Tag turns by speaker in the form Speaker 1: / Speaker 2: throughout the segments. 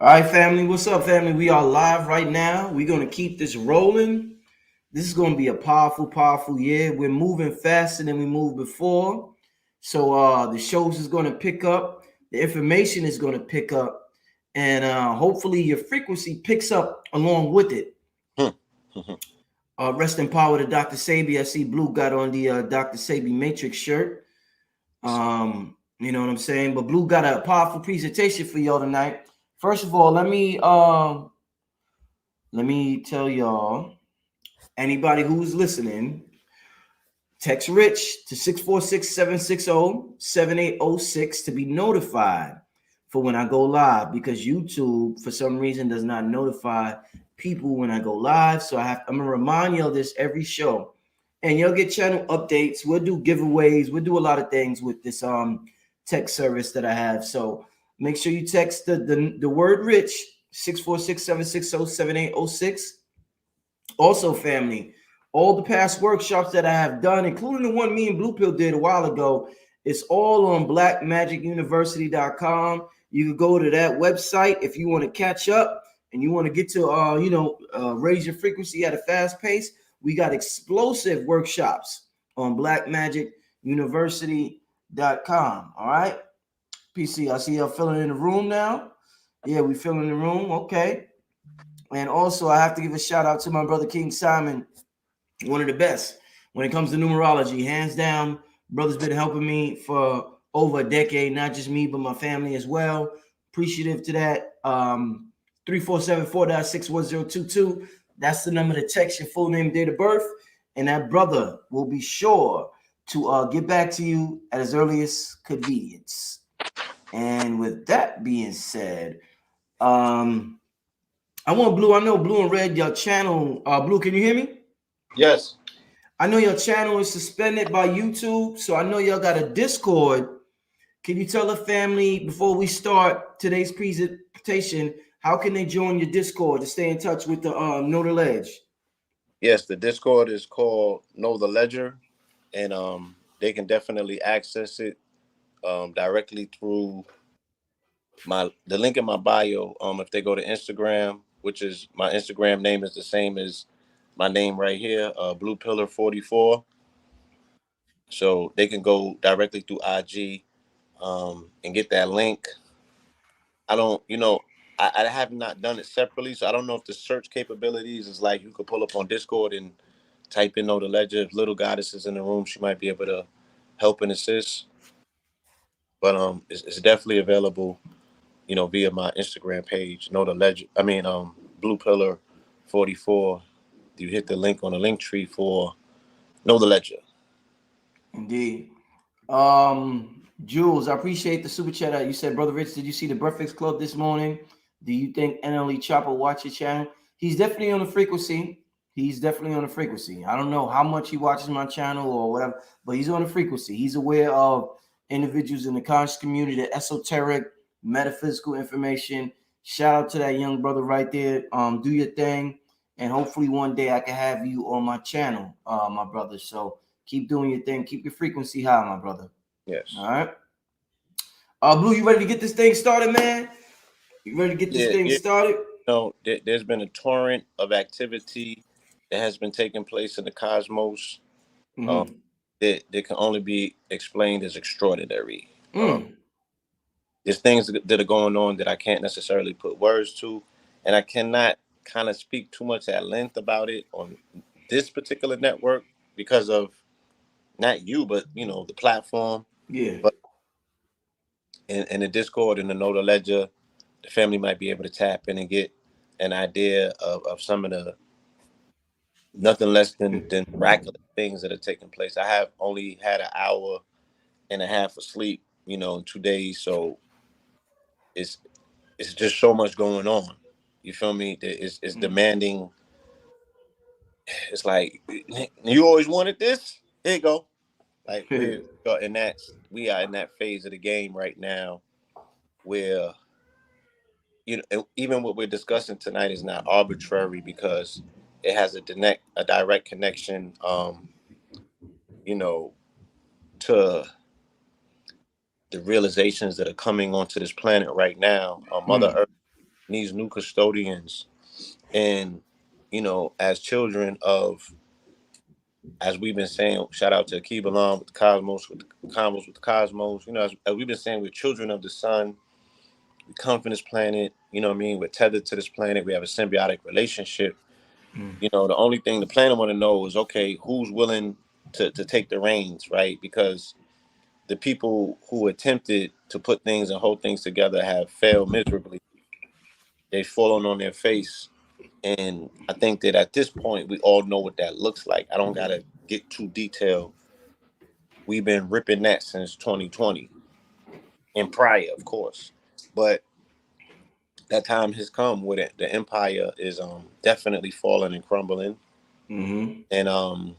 Speaker 1: All right, family. What's up, family? We are live right now. We're going to keep this rolling. This is going to be a powerful, powerful year. We're moving faster than we moved before. So the shows is going to pick up. The information is going to pick up. And hopefully your frequency picks up along with it.
Speaker 2: Hmm.
Speaker 1: Rest in power to Dr. Sabi. I see Blue got on the Dr. Sabi Matrix shirt. You know what I'm saying? But Blue got a powerful presentation for y'all tonight. First of all, let me tell y'all, anybody who's listening, text Rich to 646-760-7806 to be notified for when I go live, because YouTube, for some reason, does not notify people when I go live. So I'm gonna remind y'all this every show. And you'll get channel updates. We'll do giveaways. We'll do a lot of things with this text service that I have. So make sure you text the word Rich 646-760-7806. Also, family, all the past workshops that I have done, including the one me and Blue Pill did a while ago, it's all on blackmagicuniversity.com. You can go to that website if you want to catch up and you want to get to raise your frequency at a fast pace. We got explosive workshops on blackmagicuniversity.com. All right. PC, I see y'all filling in the room now. Yeah, we filling the room. Okay. And also, I have to give a shout out to my brother King Simon, one of the best when it comes to numerology, hands down. Brother's been helping me for over a decade, not just me, but my family as well. Appreciative to that. 3474.61022. That's the number to text your full name, date of birth, and that brother will be sure to get back to you at his earliest convenience. And with that being said, um, I want Blue. I know Blue and Red, your channel. Blue, can you hear me?
Speaker 2: Yes.
Speaker 1: I know your channel is suspended by YouTube, so I know y'all got a Discord. Can you tell the family before we start today's presentation how can they join your Discord to stay in touch with the Know the Ledge?
Speaker 2: Yes. The Discord is called Know the Ledger, and they can definitely access it directly through the link in my bio. If they go to Instagram, which is my Instagram name is the same as my name right here, Blue Pillar 44. So they can go directly through IG and get that link. I don't, I have not done it separately, so I don't know if the search capabilities is like you could pull up on Discord and type in Know the Ledger. If Little Goddess is in the room, she might be able to help and assist. But it's definitely available, via my Instagram page, Know the Ledger. I mean, Blue Pillar 44. You hit the link on the link tree for Know the Ledger.
Speaker 1: Indeed. Jules, I appreciate the super chat out. You said, Brother Rich, did you see the Breakfast Club this morning? Do you think NLE Chopper watch your channel? He's definitely on the frequency. He's definitely on the frequency. I don't know how much he watches my channel or whatever, but he's on the frequency. He's aware of individuals in the conscious community, the esoteric, metaphysical information. Shout out to that young brother right there. Do your thing, and hopefully one day I can have you on my channel, my brother. So keep doing your thing. Keep your frequency high, my brother. All
Speaker 2: Yes.
Speaker 1: right. Blue, you ready to get this thing started, man? You ready to get this
Speaker 2: Yeah,
Speaker 1: thing
Speaker 2: yeah.
Speaker 1: started?
Speaker 2: There's been a torrent of activity that has been taking place in the cosmos um,
Speaker 1: Mm-hmm.
Speaker 2: that can only be explained as extraordinary.
Speaker 1: Mm.
Speaker 2: There's things that are going on that I can't necessarily put words to, and I cannot kind of speak too much at length about it on this particular network because of not you, but the platform.
Speaker 1: Yeah.
Speaker 2: But in the Discord and the Know the Ledger, the family might be able to tap in and get an idea of some of the nothing less than miraculous things that are taking place. I have only had an hour and a half of sleep, in 2 days, so it's it's just so much going on. You feel me? It's
Speaker 1: Mm.
Speaker 2: demanding. It's like you always wanted this. Here you go. Like we are in that phase of the game right now where and even what we're discussing tonight is not arbitrary because it has a direct connection, you know, to the realizations that are coming onto this planet right now on Mother
Speaker 1: Mm.
Speaker 2: Earth. needs new custodians. And, as children of, as we've been saying, shout out to Keebalon with the Cosmos, with the Combos with the Cosmos, as we've been saying, we're children of the sun. We come from this planet, you know what I mean? We're tethered to this planet. We have a symbiotic relationship.
Speaker 1: Mm.
Speaker 2: The only thing the planet want to know is, okay, who's willing to take the reins, right? Because the people who attempted to put things and hold things together have failed miserably. They've fallen on their face. And I think that at this point, we all know what that looks like. I don't got to get too detailed. We've been ripping that since 2020 and prior, of course. But that time has come with it. The empire is definitely falling and crumbling.
Speaker 1: Mm-hmm.
Speaker 2: And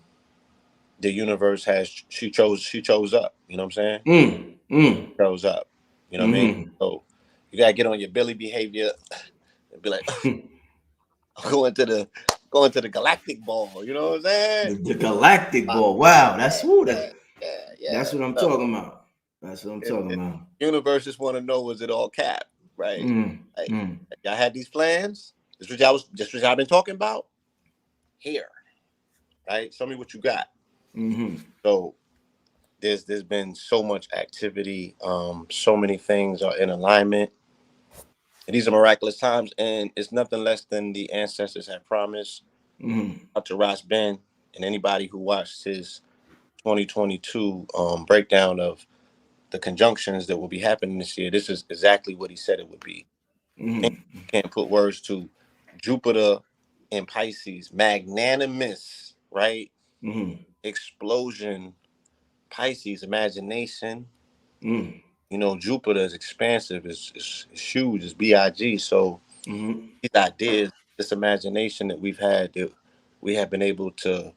Speaker 2: the universe she chose up. You know what I'm saying?
Speaker 1: Mm. Mm.
Speaker 2: Chose up. You know what I mean?
Speaker 1: Mm-hmm.
Speaker 2: So you gotta get on your Billy behavior and be like, going to the galactic ball. You know what I'm saying?
Speaker 1: The galactic
Speaker 2: Uh,
Speaker 1: ball. Wow, that's
Speaker 2: yeah,
Speaker 1: who
Speaker 2: yeah,
Speaker 1: that.
Speaker 2: yeah, yeah.
Speaker 1: That's what I'm
Speaker 2: So
Speaker 1: talking about. That's what I'm talking
Speaker 2: if
Speaker 1: about.
Speaker 2: universe just want to know, is it all cap? Right?
Speaker 1: Mm.
Speaker 2: Like,
Speaker 1: Mm.
Speaker 2: y'all had these plans. This what y'all been talking about here. Right? Show me what you got.
Speaker 1: Mm-hmm.
Speaker 2: So there's been so much activity. So many things are in alignment. And these are miraculous times, and it's nothing less than the ancestors have promised.
Speaker 1: Mm-hmm.
Speaker 2: Out to Ross Ben and anybody who watched his 2022 breakdown of the conjunctions that will be happening this year. This is exactly what he said it would be.
Speaker 1: Mm-hmm.
Speaker 2: Can't put words to Jupiter in Pisces, magnanimous, right?
Speaker 1: Mm-hmm.
Speaker 2: Explosion, Pisces, imagination.
Speaker 1: Mm.
Speaker 2: Jupiter is expansive, is huge, is big. So
Speaker 1: Mm-hmm.
Speaker 2: these ideas, this imagination that we've had, that we have been able to,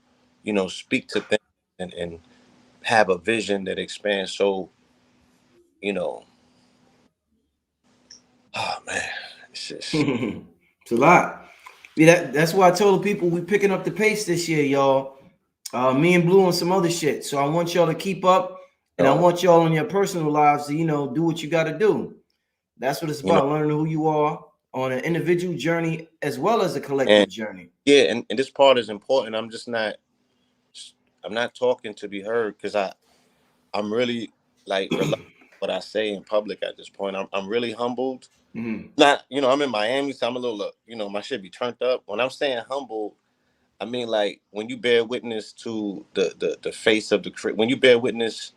Speaker 2: speak to things and have a vision that expands. So, you know, oh man, it's just
Speaker 1: It's a lot. Yeah, that's why I told the people we picking up the pace this year, y'all. Me and Blue and some other shit. So I want y'all to keep up, and I
Speaker 2: uh,
Speaker 1: want y'all in your personal lives to, do what you got to do. That's what it's
Speaker 2: you know,
Speaker 1: about, learning who you are on an individual journey as well as a
Speaker 2: and
Speaker 1: collective journey.
Speaker 2: yeah, and this part is important. I'm not talking to be heard, because I'm really like reluctant what I say in public at this point. I'm really humbled.
Speaker 1: Mm-hmm.
Speaker 2: Not, I'm in Miami, so I'm a little, my shit be turned up. When I'm saying humble, I mean, like, when you bear witness to the face of when you bear witness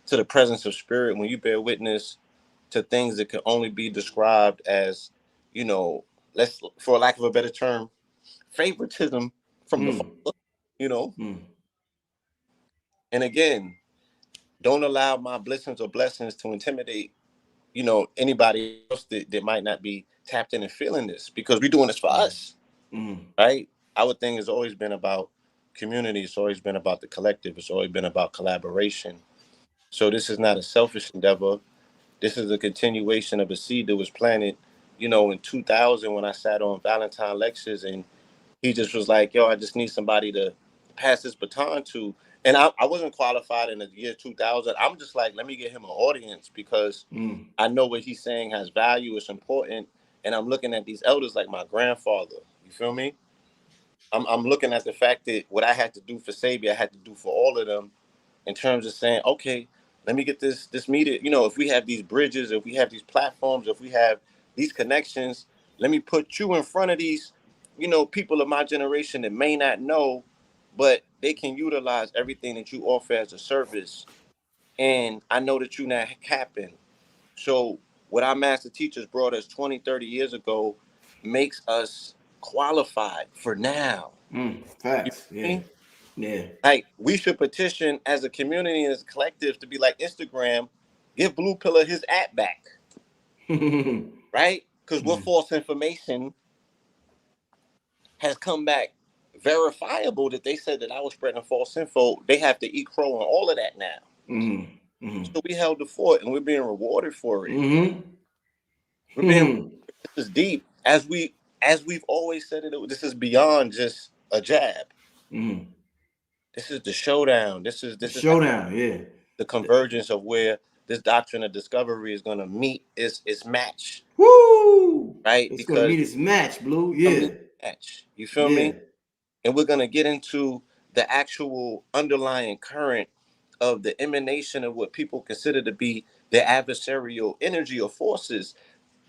Speaker 2: to the presence of spirit, when you bear witness to things that can only be described as, you know, let's, for lack of a better term, favoritism from the
Speaker 1: Mm.
Speaker 2: Father, you know.
Speaker 1: Mm.
Speaker 2: And again, don't allow my blessings to intimidate, anybody else that might not be tapped in and feeling this, because we're doing this for
Speaker 1: Mm.
Speaker 2: us,
Speaker 1: Mm.
Speaker 2: right? Our thing has always been about community. It's always been about the collective. It's always been about collaboration. So this is not a selfish endeavor. This is a continuation of a seed that was planted, in 2000, when I sat on Valentine lectures, and he just was like, yo, I just need somebody to pass this baton to. And I wasn't qualified in the year 2000. I'm just like, let me get him an audience, because
Speaker 1: Mm.
Speaker 2: I know what he's saying has value. It's important. And I'm looking at these elders like my grandfather. You feel me? I'm looking at the fact that what I had to do for Sabi, I had to do for all of them, in terms of saying, okay, let me get this meter. If we have these bridges, if we have these platforms, if we have these connections, let me put you in front of these, people of my generation that may not know, but they can utilize everything that you offer as a service. And I know that you're not capping. So what our master teachers brought us 20, 30 years ago makes us qualified for now.
Speaker 1: Mm.
Speaker 2: You
Speaker 1: Facts.
Speaker 2: know what I
Speaker 1: Yeah.
Speaker 2: mean?
Speaker 1: Yeah.
Speaker 2: Like, we should petition as a community and as a collective to be like Instagram, give Blue Pillar his app back, right? Because what
Speaker 1: Mm.
Speaker 2: false information has come back verifiable that they said that I was spreading false info. They have to eat crow and all of that now.
Speaker 1: Mm. Mm.
Speaker 2: So we held the fort, and we're being rewarded for it.
Speaker 1: Mm.
Speaker 2: We're being,
Speaker 1: Mm.
Speaker 2: this is deep. As we've always said it, this is beyond just a jab.
Speaker 1: Mm.
Speaker 2: This is the showdown. This
Speaker 1: The
Speaker 2: is
Speaker 1: showdown. Yeah.
Speaker 2: the convergence of where this doctrine of discovery is going to meet its match,
Speaker 1: Woo!
Speaker 2: right?
Speaker 1: It's gonna
Speaker 2: Because
Speaker 1: meet its match, Blue.
Speaker 2: it's gonna meet
Speaker 1: Yeah.
Speaker 2: its match. You feel
Speaker 1: Yeah.
Speaker 2: me? And we're going to get into the actual underlying current of the emanation of what people consider to be the adversarial energy or forces.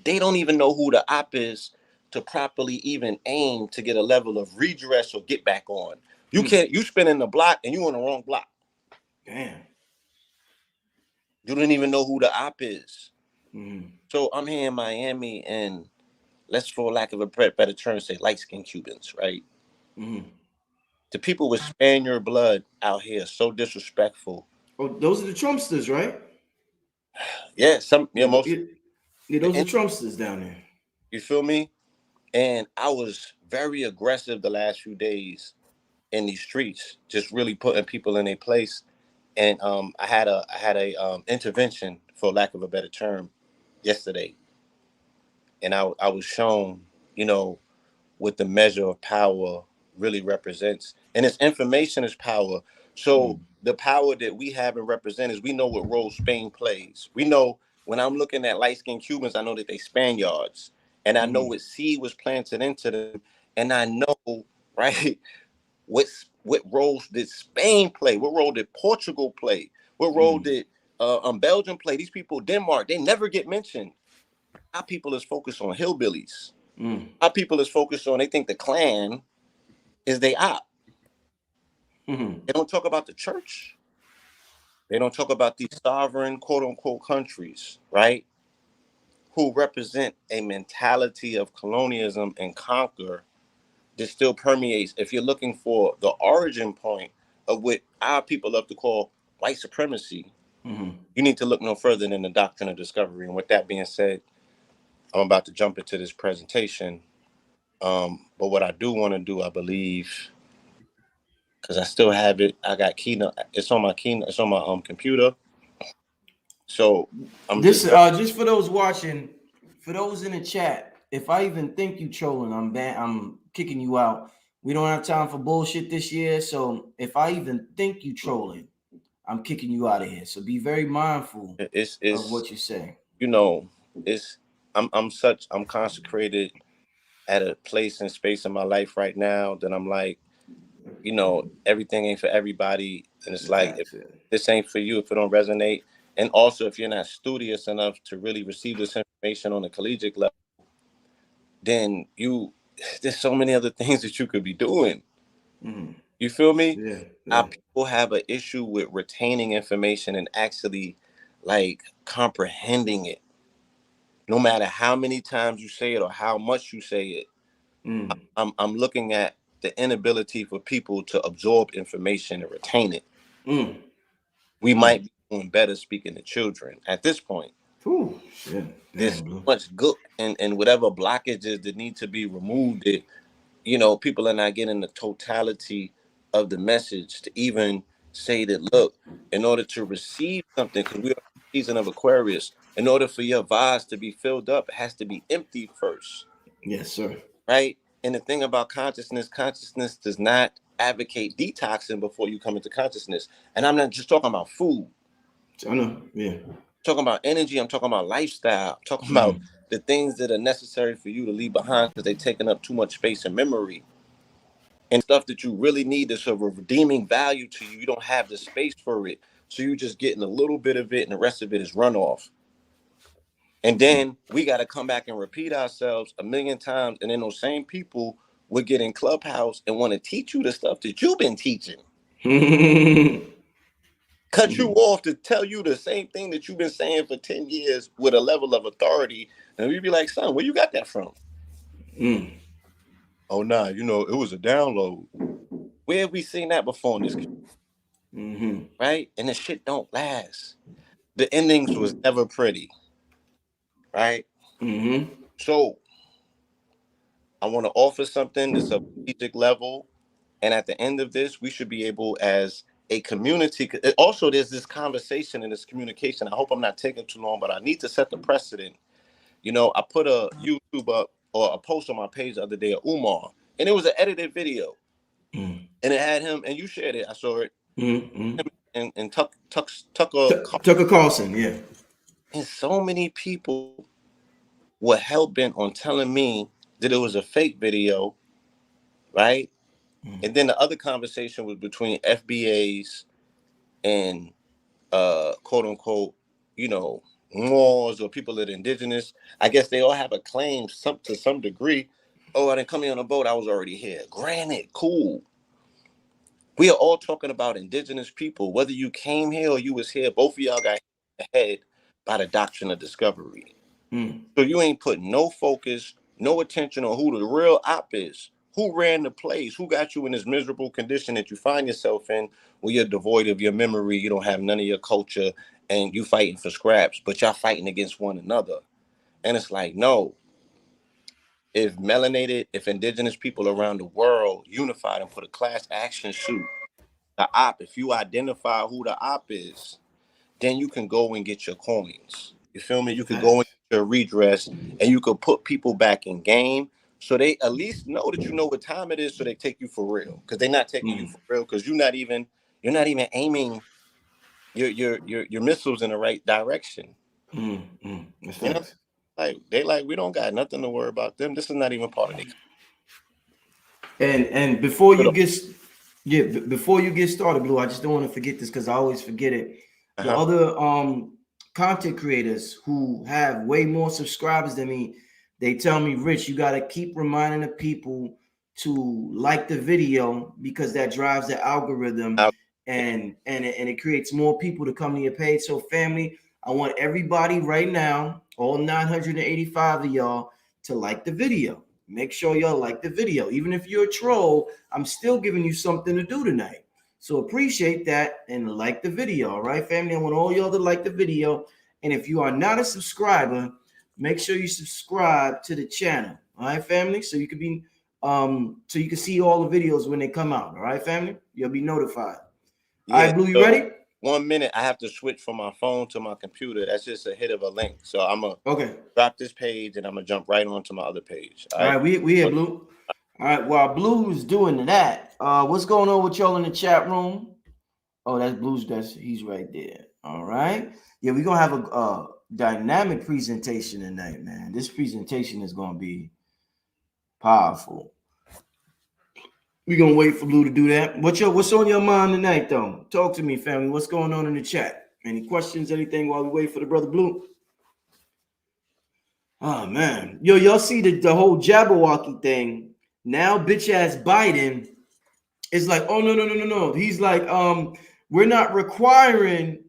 Speaker 2: They don't even know who the op is to properly even aim to get a level of redress or get back on. You can't, you spinning the block and you on the wrong block.
Speaker 1: Damn.
Speaker 2: You don't even know who the op is.
Speaker 1: Mm-hmm.
Speaker 2: So I'm here in Miami, and let's, for lack of a better term, say light-skinned Cubans, right?
Speaker 1: Mm-hmm.
Speaker 2: The people with Spaniard blood out here so disrespectful.
Speaker 1: Oh, those are the Trumpsters, right?
Speaker 2: Yeah, some,
Speaker 1: Yeah,
Speaker 2: most
Speaker 1: yeah, yeah, those are
Speaker 2: the,
Speaker 1: the Trumpsters down there.
Speaker 2: you feel me? And I was very aggressive the last few days in these streets, just really putting people in their place. And I had a intervention, for lack of a better term, yesterday, and I was shown, you know, what the measure of power really represents. And its information is power. So the power that we have and represent is, we know what role Spain plays. We know, when I'm looking at light-skinned Cubans, I know that they Spaniards. And I know
Speaker 1: Mm-hmm.
Speaker 2: what seed was planted into them. And I know, right, what roles did Spain play? What role did Portugal play? What role
Speaker 1: Mm-hmm.
Speaker 2: did Belgium play? These people, Denmark, they never get mentioned. Our people is focused on hillbillies.
Speaker 1: Mm-hmm.
Speaker 2: Our people is focused on, they think the Klan is they op.
Speaker 1: Mm-hmm.
Speaker 2: They don't talk about the church. They don't talk about these sovereign, quote unquote, countries, right? Who represent a mentality of colonialism and conquer that still permeates. If you're looking for the origin point of what our people love to call white supremacy,
Speaker 1: Mm-hmm.
Speaker 2: you need to look no further than the doctrine of discovery. And with that being said, I'm about to jump into this presentation. But what I do want to do, I believe, because I still have it. I got Keynote. It's on my Keynote. It's on my computer. So I'm
Speaker 1: This
Speaker 2: just
Speaker 1: just for those watching, for those in the chat, if I even think you trolling, I'm kicking you out. We don't have time for bullshit this year, so if I even think you trolling, I'm kicking you out of here. So be very mindful of
Speaker 2: it's
Speaker 1: what you say.
Speaker 2: you know it's I'm consecrated at a place and space in my life right now that I'm like, everything ain't for everybody, and it's
Speaker 1: The
Speaker 2: like, if
Speaker 1: facts, yeah.
Speaker 2: this ain't for you, if it don't resonate, and also if you're not studious enough to really receive this information on a collegiate level, then there's so many other things that you could be doing.
Speaker 1: Mm,
Speaker 2: You feel me?
Speaker 1: yeah,
Speaker 2: Our
Speaker 1: yeah.
Speaker 2: people have an issue with retaining information and actually, like, comprehending it. No matter how many times you say it or how much you say it,
Speaker 1: Mm,
Speaker 2: I'm looking at the inability for people to absorb information and retain it.
Speaker 1: mm,
Speaker 2: We
Speaker 1: mm.
Speaker 2: might be doing better speaking to children at this point.
Speaker 1: Whew, shit.
Speaker 2: There's
Speaker 1: Damn,
Speaker 2: so
Speaker 1: Blue.
Speaker 2: much gook and whatever blockages that need to be removed, that people are not getting the totality of the message to even say that, look, in order to receive something, because we're in the season of Aquarius, in order for your vase to be filled up, it has to be emptied first,
Speaker 1: Yes, sir.
Speaker 2: right? And the thing about consciousness does not advocate detoxing before you come into consciousness. And I'm not just talking about food.
Speaker 1: I know. Yeah.
Speaker 2: I'm talking about energy. I'm talking about lifestyle. I'm talking about
Speaker 1: Mm,
Speaker 2: the things that are necessary for you to leave behind because they're taking up too much space and memory. And stuff that you really need that's of a redeeming value to you, you don't have the space for it. So you're just getting a little bit of it, and the rest of it is runoff. And then we got to come back and repeat ourselves a million times. And then those same people would get in Clubhouse and want to teach you the stuff that you've been teaching.
Speaker 1: mm.
Speaker 2: Cut you off to tell you the same thing that you've been saying for 10 years with a level of authority. And we'd be like, son, where you got that from?
Speaker 1: Mm.
Speaker 2: Oh, nah, it was a download. Where have we seen that before in this,
Speaker 1: Mm-hmm.
Speaker 2: right? And the shit don't last. The endings was never pretty, right?
Speaker 1: Mm-hmm.
Speaker 2: So I want to offer something that's a strategic level, and at the end of this, we should be able, as a community. Also, there's this conversation and this communication. I hope I'm not taking too long, but I need to set the precedent. I put a YouTube up or a post on my page the other day of Umar, and it was an edited video,
Speaker 1: Mm.
Speaker 2: and it had him, and you shared it. I saw it.
Speaker 1: Mm-hmm.
Speaker 2: and Tucker.
Speaker 1: Tucker Carlson, yeah.
Speaker 2: And so many people were hell bent on telling me that it was a fake video, right? And then the other conversation was between FBAs and quote unquote, you know, Moors or people that are indigenous. I guess they all have a claim to some degree. Oh, I didn't come here on a boat. I was already here. Granted, cool. We are all talking about indigenous people. Whether you came here or you was here, both of y'all got ahead by the doctrine of discovery. So you ain't putting no focus, no attention on who the real op is, who ran the place, who got you in this miserable condition that you find yourself in, where you're devoid of your memory, you don't have none of your culture, and you fighting for scraps, but y'all fighting against one another. And it's like, no, if indigenous people around the world unified and put a class action suit, the op, if you identify who the op is, then you can go and get your coins. You feel me? You could go and get your redress, and you could put people back in game, so they at least know that you know what time it is, so they take you for real. Because they're not taking you for real, because you're not even aiming your missiles in the right direction.
Speaker 1: That's
Speaker 2: You know,
Speaker 1: facts.
Speaker 2: like we don't got nothing to worry about them. This is not even part of the.
Speaker 1: And before you get before you get started, Blue, I just don't want to forget this because I always forget it. The other content creators who have way more subscribers than me, they tell me, Rich, you got to keep reminding the people to like the video because that drives the algorithm and it creates more people to come to your page. So family, I want everybody right now, all 985 of y'all, to like the video. Make sure y'all like the video. Even if you're a troll, I'm still giving you something to do tonight. So appreciate that and like the video. All right, family. I want all y'all to like the video. And if you are not a subscriber, make sure you subscribe to the channel. All right, family. So you can be so you can see all the videos when they come out. All right, family. You'll be notified.
Speaker 2: Yeah,
Speaker 1: All right, Blue, you ready?
Speaker 2: 1 minute, I have to switch from my phone to my computer. That's just a hit of a link. So I'm gonna drop this page and I'm gonna jump right onto my other page.
Speaker 1: All right, we here, Blue. All right, while Blue is doing that, what's going on with y'all in the chat room? Oh, that's Blue's. He's right there. All right. Yeah, we're gonna have a dynamic presentation tonight, man. This presentation is gonna be powerful. We're gonna wait for Blue to do that. What's on your mind tonight, though? Talk to me, family. What's going on in the chat? Any questions, anything while we wait for the brother Blue? Oh man. Yo, y'all see the whole Jabberwocky thing. Now bitch ass Biden is like, oh no. He's like, we're not requiring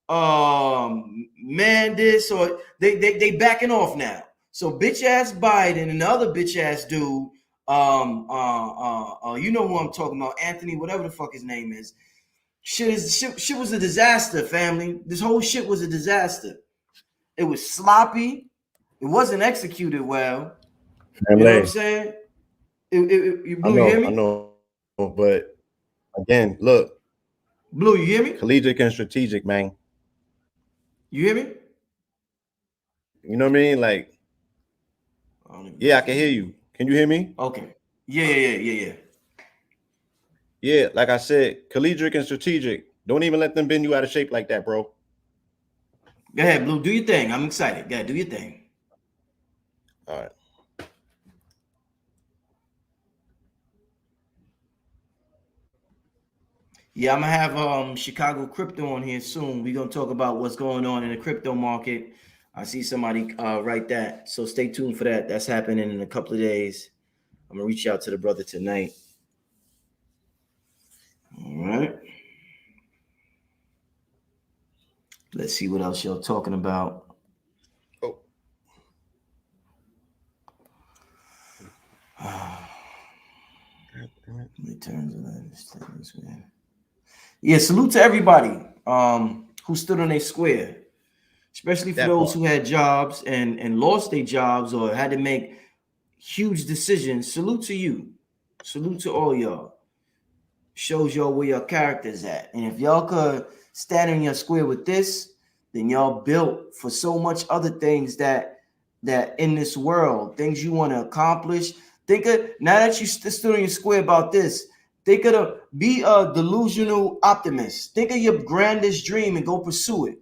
Speaker 1: man this, or they backing off now. So bitch ass Biden and the other bitch ass dude, you know who I'm talking about, Anthony, whatever the fuck his name is. Shit was a disaster, family. This whole shit was a disaster. It was sloppy. It wasn't executed well. You know what I'm saying? Blue, you hear me?
Speaker 2: I know, but again, look.
Speaker 1: Blue, you hear me?
Speaker 2: Collegiate and strategic, man.
Speaker 1: You hear me?
Speaker 2: You know what I mean? Like, yeah, I can hear you. Can you hear me?
Speaker 1: Okay. Yeah.
Speaker 2: Yeah, like I said, collegiate and strategic. Don't even let them bend you out of shape like that, bro.
Speaker 1: Go ahead, Blue. Do your thing. I'm excited. Go ahead, do your thing.
Speaker 2: All right.
Speaker 1: Yeah, I'm gonna have Chicago crypto on here soon. We're gonna talk about what's going on in the crypto market. I see somebody write that, so stay tuned for that. That's happening in a couple of days. I'm gonna reach out to the brother tonight. All right. Let's see what else y'all talking about.
Speaker 2: Oh.
Speaker 1: Returns of that, man. Yeah, salute to everybody who stood on a square, especially for those who had jobs and lost their jobs or had to make huge decisions. Salute to you. Salute to all y'all. Shows y'all where your character's at. And if y'all could stand in your square with this, then y'all built for so much other things that in this world, things you want to accomplish. Think of now that you stood in your square about this, Think of be a delusional optimist. Think of your grandest dream and go pursue it.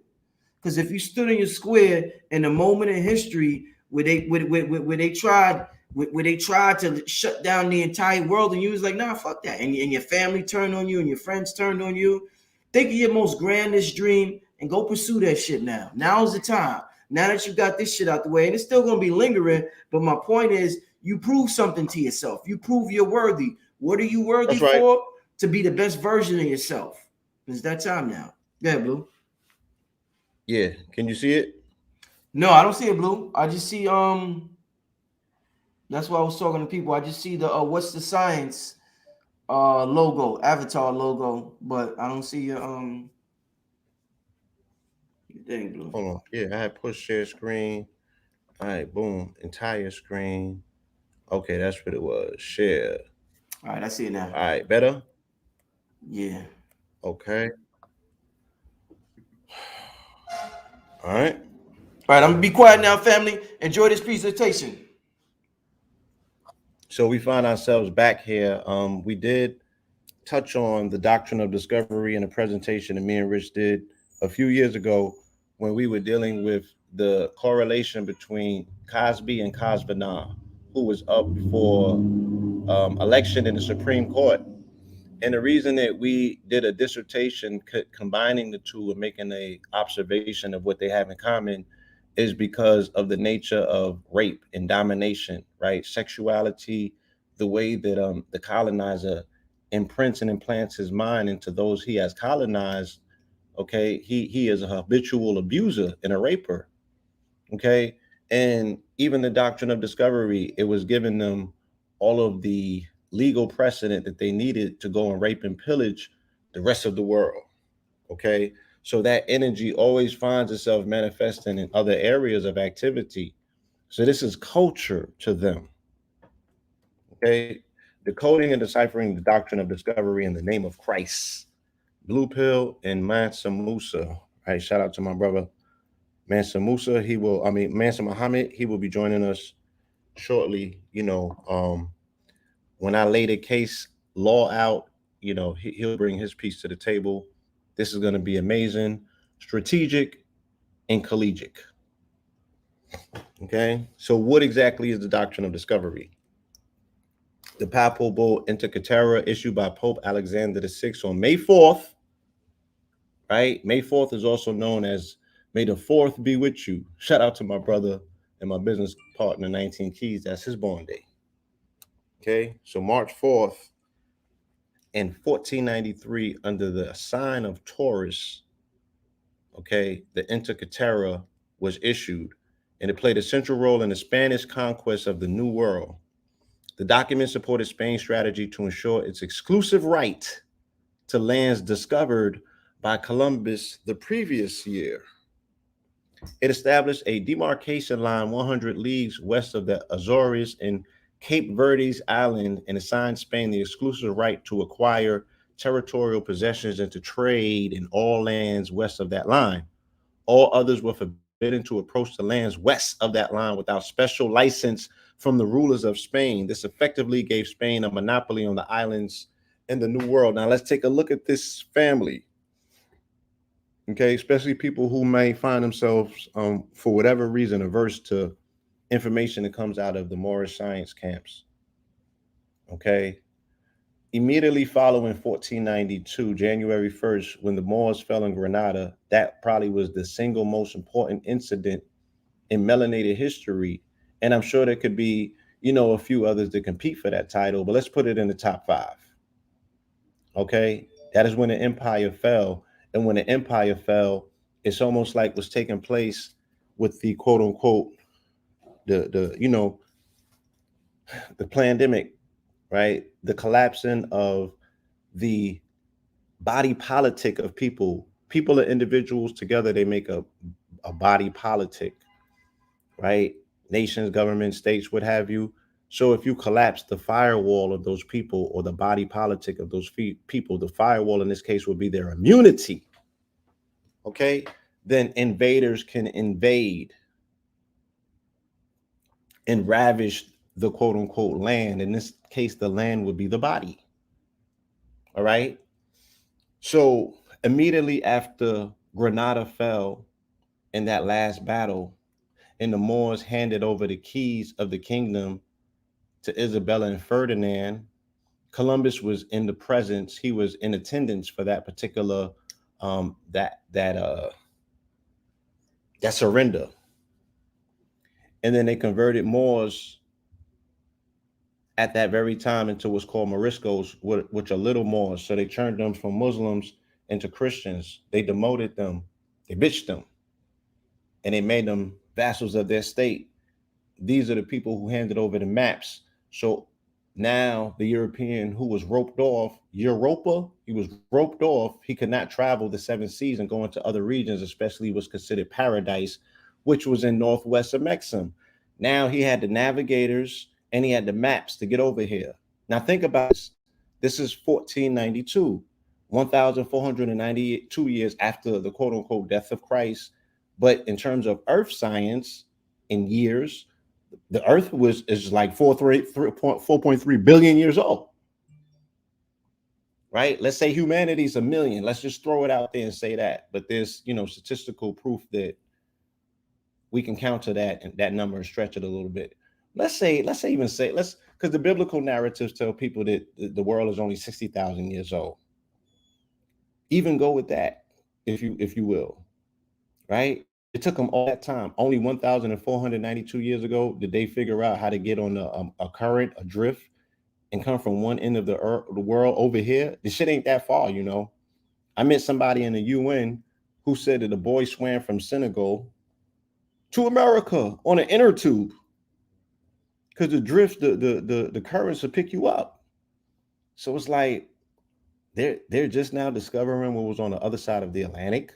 Speaker 1: Because if you stood in your square in a moment in history where they tried where they tried to shut down the entire world, and you was like, nah, fuck that, and your family turned on you and your friends turned on you. Think of your most grandest dream and go pursue that shit now. Now's the time. Now that you got this shit out the way, and it's still gonna be lingering, but my point is, you prove something to yourself. You prove you're worthy. What are you worthy
Speaker 2: That's right.
Speaker 1: for? To be the best version of yourself. It's that time now. Yeah, Blue.
Speaker 2: Yeah. Can you see it?
Speaker 1: No, I don't see it, Blue. I just see that's why I was talking to people. I just see the what's the science logo, avatar logo, but I don't see your thing, Blue.
Speaker 2: Hold on. Yeah, I had push share screen. All right, boom. Entire screen. Okay, that's what it was. Share.
Speaker 1: All right, I see it now.
Speaker 2: All right, better?
Speaker 1: Yeah.
Speaker 2: Okay. All right.
Speaker 1: All right, I'm gonna be quiet now, family. Enjoy this presentation.
Speaker 2: So we find ourselves back here. We did touch on the doctrine of discovery in a presentation that me and Rich did a few years ago when we were dealing with the correlation between Cosby and Cosby, who was up for election in the Supreme Court. And the reason that we did a dissertation combining the two and making a observation of what they have in common is because of the nature of rape and domination, right? Sexuality, the way that the colonizer imprints and implants his mind into those he has colonized. Okay, he is a habitual abuser and a raper. Okay, and even the doctrine of discovery, it was giving them all of the legal precedent that they needed to go and rape and pillage the rest of the world. Okay, so that energy always finds itself manifesting in other areas of activity. So this is culture to them. Okay, decoding and deciphering the doctrine of discovery in the name of Christ. Blue Pill and Mansa Musa. All right, shout out to my brother Mansa Musa. Mansa Muhammad. He will be joining us shortly. When I lay the case law out, he'll bring his piece to the table. This is going to be amazing, strategic, and collegiate. Okay, so what exactly is the doctrine of discovery? The papal bull Inter Caetera, issued by Pope Alexander VI on May 4th, right? May 4th is also known as May the 4th be with you. Shout out to my brother and my business partner, 19 Keys. That's his born day. Okay, so March 4th in 1493, under the sign of Taurus, okay, the Inter Caetera was issued, and it played a central role in the Spanish conquest of the New World. The document supported Spain's strategy to ensure its exclusive right to lands discovered by Columbus the previous year. It established a demarcation line 100 leagues west of the Azores and Cape Verde's island, and assigned Spain the exclusive right to acquire territorial possessions and to trade in all lands west of that line. All others were forbidden to approach the lands west of that line without special license from the rulers of Spain. This effectively gave Spain a monopoly on the islands in the New World. Now let's take a look at this family. Okay, especially people who may find themselves, for whatever reason, averse to information that comes out of the Moorish science camps. Okay, immediately following 1492, January 1st, when the Moors fell in Granada, that probably was the single most important incident in melanated history. And I'm sure there could be, a few others that compete for that title, but let's put it in the top 5. Okay, that is when the empire fell. And when the empire fell, it's almost like what's taking place with the quote unquote the pandemic, right? The collapsing of the body politic of people. People are individuals together, they make a body politic, right? Nations, governments, states, what have you. So if you collapse the firewall of those people, or the body politic of those people, the firewall in this case would be their immunity. Okay, then invaders can invade and ravish the quote unquote land. In this case, the land would be the body.
Speaker 3: All right. So immediately after Granada fell in that last battle, and the Moors handed over the keys of the kingdom to Isabella and Ferdinand, Columbus was in the presence. He was in attendance for that particular that surrender. And then they converted Moors at that very time into what's called Moriscos, which are little Moors. So they turned them from Muslims into Christians. They demoted them, they bitched them, and they made them vassals of their state. These are the people who handed over the maps. So now the European who was roped off, Europa, he was roped off. He could not travel the seven seas and go into other regions, especially was considered paradise, which was in northwest of Mexico. Now he had the navigators and he had the maps to get over here. Now think about this. This is 1492, 1492 years after the quote unquote death of Christ. But in terms of earth science in years, the earth is like 4.3 billion years old, right? Let's say humanity's a million. Let's just throw it out there and say that. But there's, statistical proof that we can counter that and that number and stretch it a little bit. Let's because the biblical narratives tell people that the world is only 60,000 years old. Even go with that, if you will, right? It took them all that time. Only 1,492 years ago did they figure out how to get on a current, a drift, and come from one end of the world over here. The shit ain't that far. I met somebody in the UN who said that the boy swam from Senegal to America on an inner tube because the drift, the currents will pick you up. So it's like they're just now discovering what was on the other side of the Atlantic.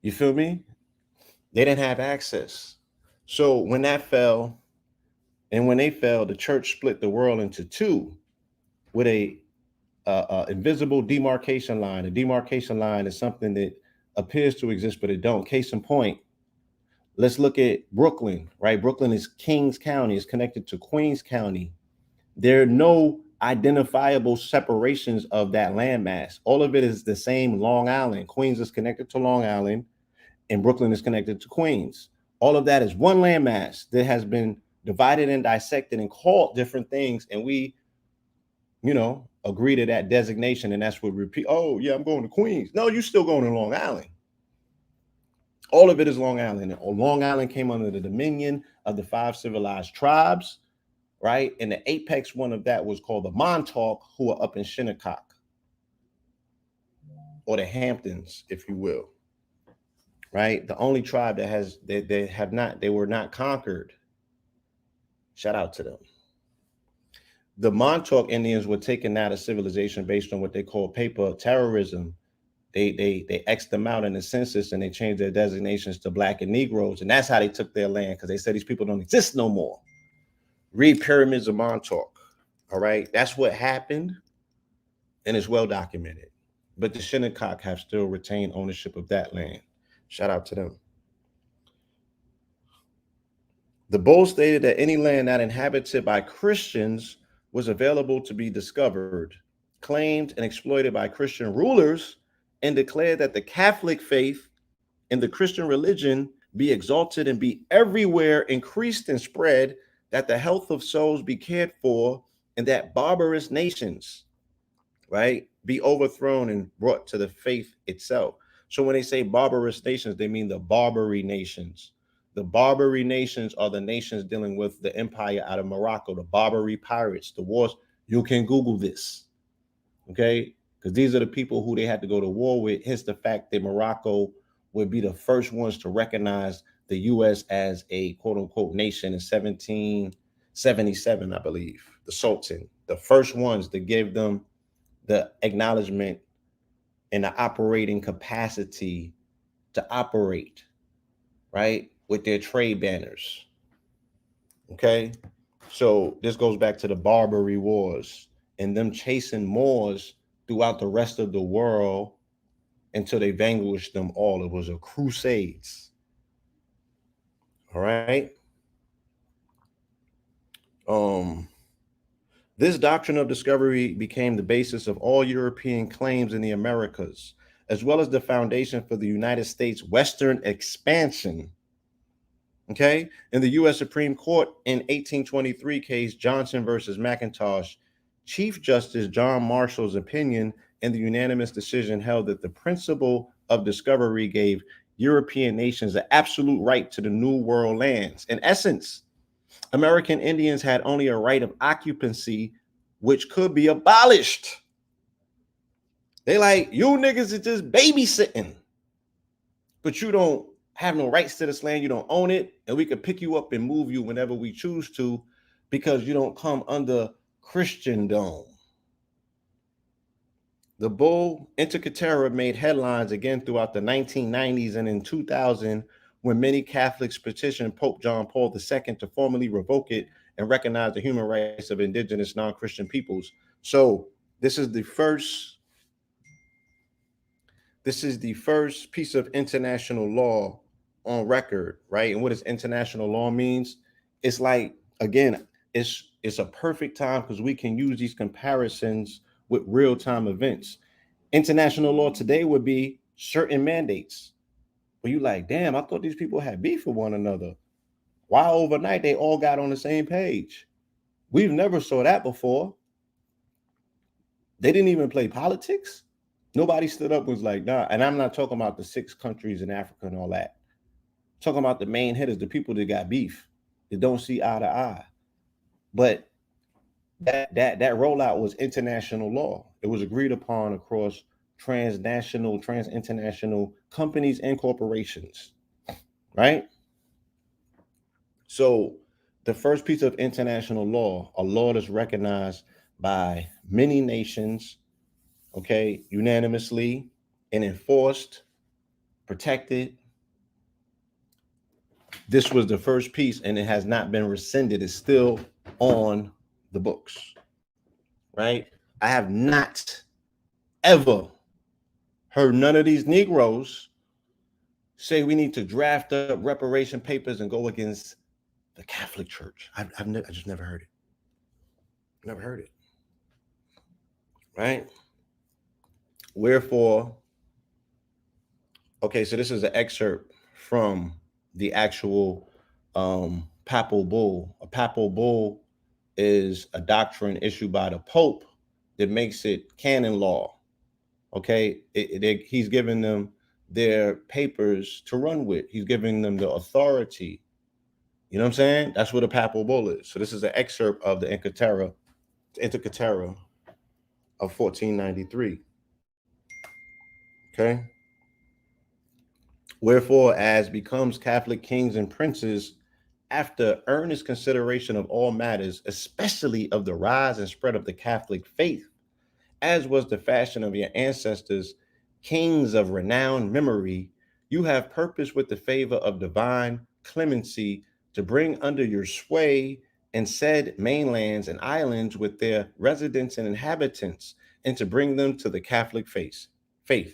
Speaker 3: You feel me? They didn't have access. So when that fell, and when they fell, the church split the world into two with a invisible demarcation line. A demarcation line is something that appears to exist, but it don't. Case in point, let's look at Brooklyn, right? Brooklyn is Kings County, is connected to Queens County. There are no identifiable separations of that landmass. All of it is the same Long Island. Queens is connected to Long Island, and Brooklyn is connected to Queens. All of that is one landmass that has been divided and dissected and called different things, and we agree to that designation, and that's what repeat. Oh yeah, I'm going to Queens. No, you're still going to Long Island. All of it is Long Island. And Long Island came under the dominion of the five civilized tribes, right? And the apex one of that was called the Montauk, who are up in Shinnecock, or the Hamptons, if you will, right? The only tribe that has they were not conquered. Shout out to them. The Montauk Indians were taken out of civilization based on what they call paper terrorism. They X'd them out in the census and they changed their designations to black and Negroes. And that's how they took their land, because they said these people don't exist no more. Read Pyramids of Montauk. All right. That's what happened. And it's well documented. But the Shinnecock have still retained ownership of that land. Shout out to them. The bull stated that any land not inhabited by Christians was available to be discovered, claimed and exploited by Christian rulers, and declared that the Catholic faith and the Christian religion be exalted and be everywhere increased and spread, that the health of souls be cared for, and that barbarous nations, right, be overthrown and brought to the faith itself. So when they say barbarous nations, they mean the Barbary nations. The Barbary nations are the nations dealing with the empire out of Morocco, the Barbary pirates, the wars. You can Google this, okay? Because these are the people who they had to go to war with. Hence the fact that Morocco would be the first ones to recognize the U.S. as a quote unquote nation in 1777, I believe. The Sultan, the first ones to give them the acknowledgement and the operating capacity to operate, right, with their trade banners. Okay. So this goes back to the Barbary Wars and them chasing Moors throughout the rest of the world until they vanquished them all. It was a crusades. All right. Um, This doctrine of discovery became the basis of all European claims in the Americas, as well as the foundation for the United States Western expansion. Okay, in the U.S. Supreme Court in 1823 case Johnson versus McIntosh, Chief Justice John Marshall's opinion and the unanimous decision held that the principle of discovery gave European nations the absolute right to the New World lands. In essence, American Indians had only a right of occupancy, which could be abolished. They like, you niggas is just babysitting, but you don't have no rights to this land. You don't own it, and we could pick you up and move you whenever we choose to, because you don't come under Christendom. The bull Inter Caetera made headlines again throughout the 1990s and in 2000, when many Catholics petitioned Pope John Paul II to formally revoke it and recognize the human rights of indigenous non-Christian peoples. So this is the first piece of international law on record, right? And what does international law means? It's like, again, it's a perfect time because we can use these comparisons with real-time events. International law today would be certain mandates. But you like, damn, I thought these people had beef with one another. Why overnight they all got on the same page? We've never saw that before. They didn't even play politics. Nobody stood up and was like, nah. And I'm not talking about the 6 countries in Africa and all that. I'm talking about the main hitters, the people that got beef, that don't see eye to eye. But that rollout was international law. It was agreed upon across transnational, transinternational companies and corporations, right? So the first piece of international law, a law that's recognized by many nations, okay, unanimously and enforced, protected. This was the first piece, and it has not been rescinded. It's still on the books, right? I have not ever heard none of these Negroes say we need to draft up reparation papers and go against the Catholic Church. I just never heard it. Never heard it. Right? Wherefore, okay, so this is an excerpt from the actual papal bull. A papal bull is a doctrine issued by the Pope that makes it canon law. Okay, he's giving them their papers to run with. He's giving them the authority. You know what I'm saying? That's what a papal bull is. So this is an excerpt of the Inter Caetera of 1493. Okay. Wherefore, as becomes Catholic kings and princes, after earnest consideration of all matters, especially of the rise and spread of the Catholic faith, as was the fashion of your ancestors, kings of renowned memory, you have purpose with the favor of divine clemency to bring under your sway and said mainlands and islands with their residents and inhabitants, and to bring them to the Catholic faith.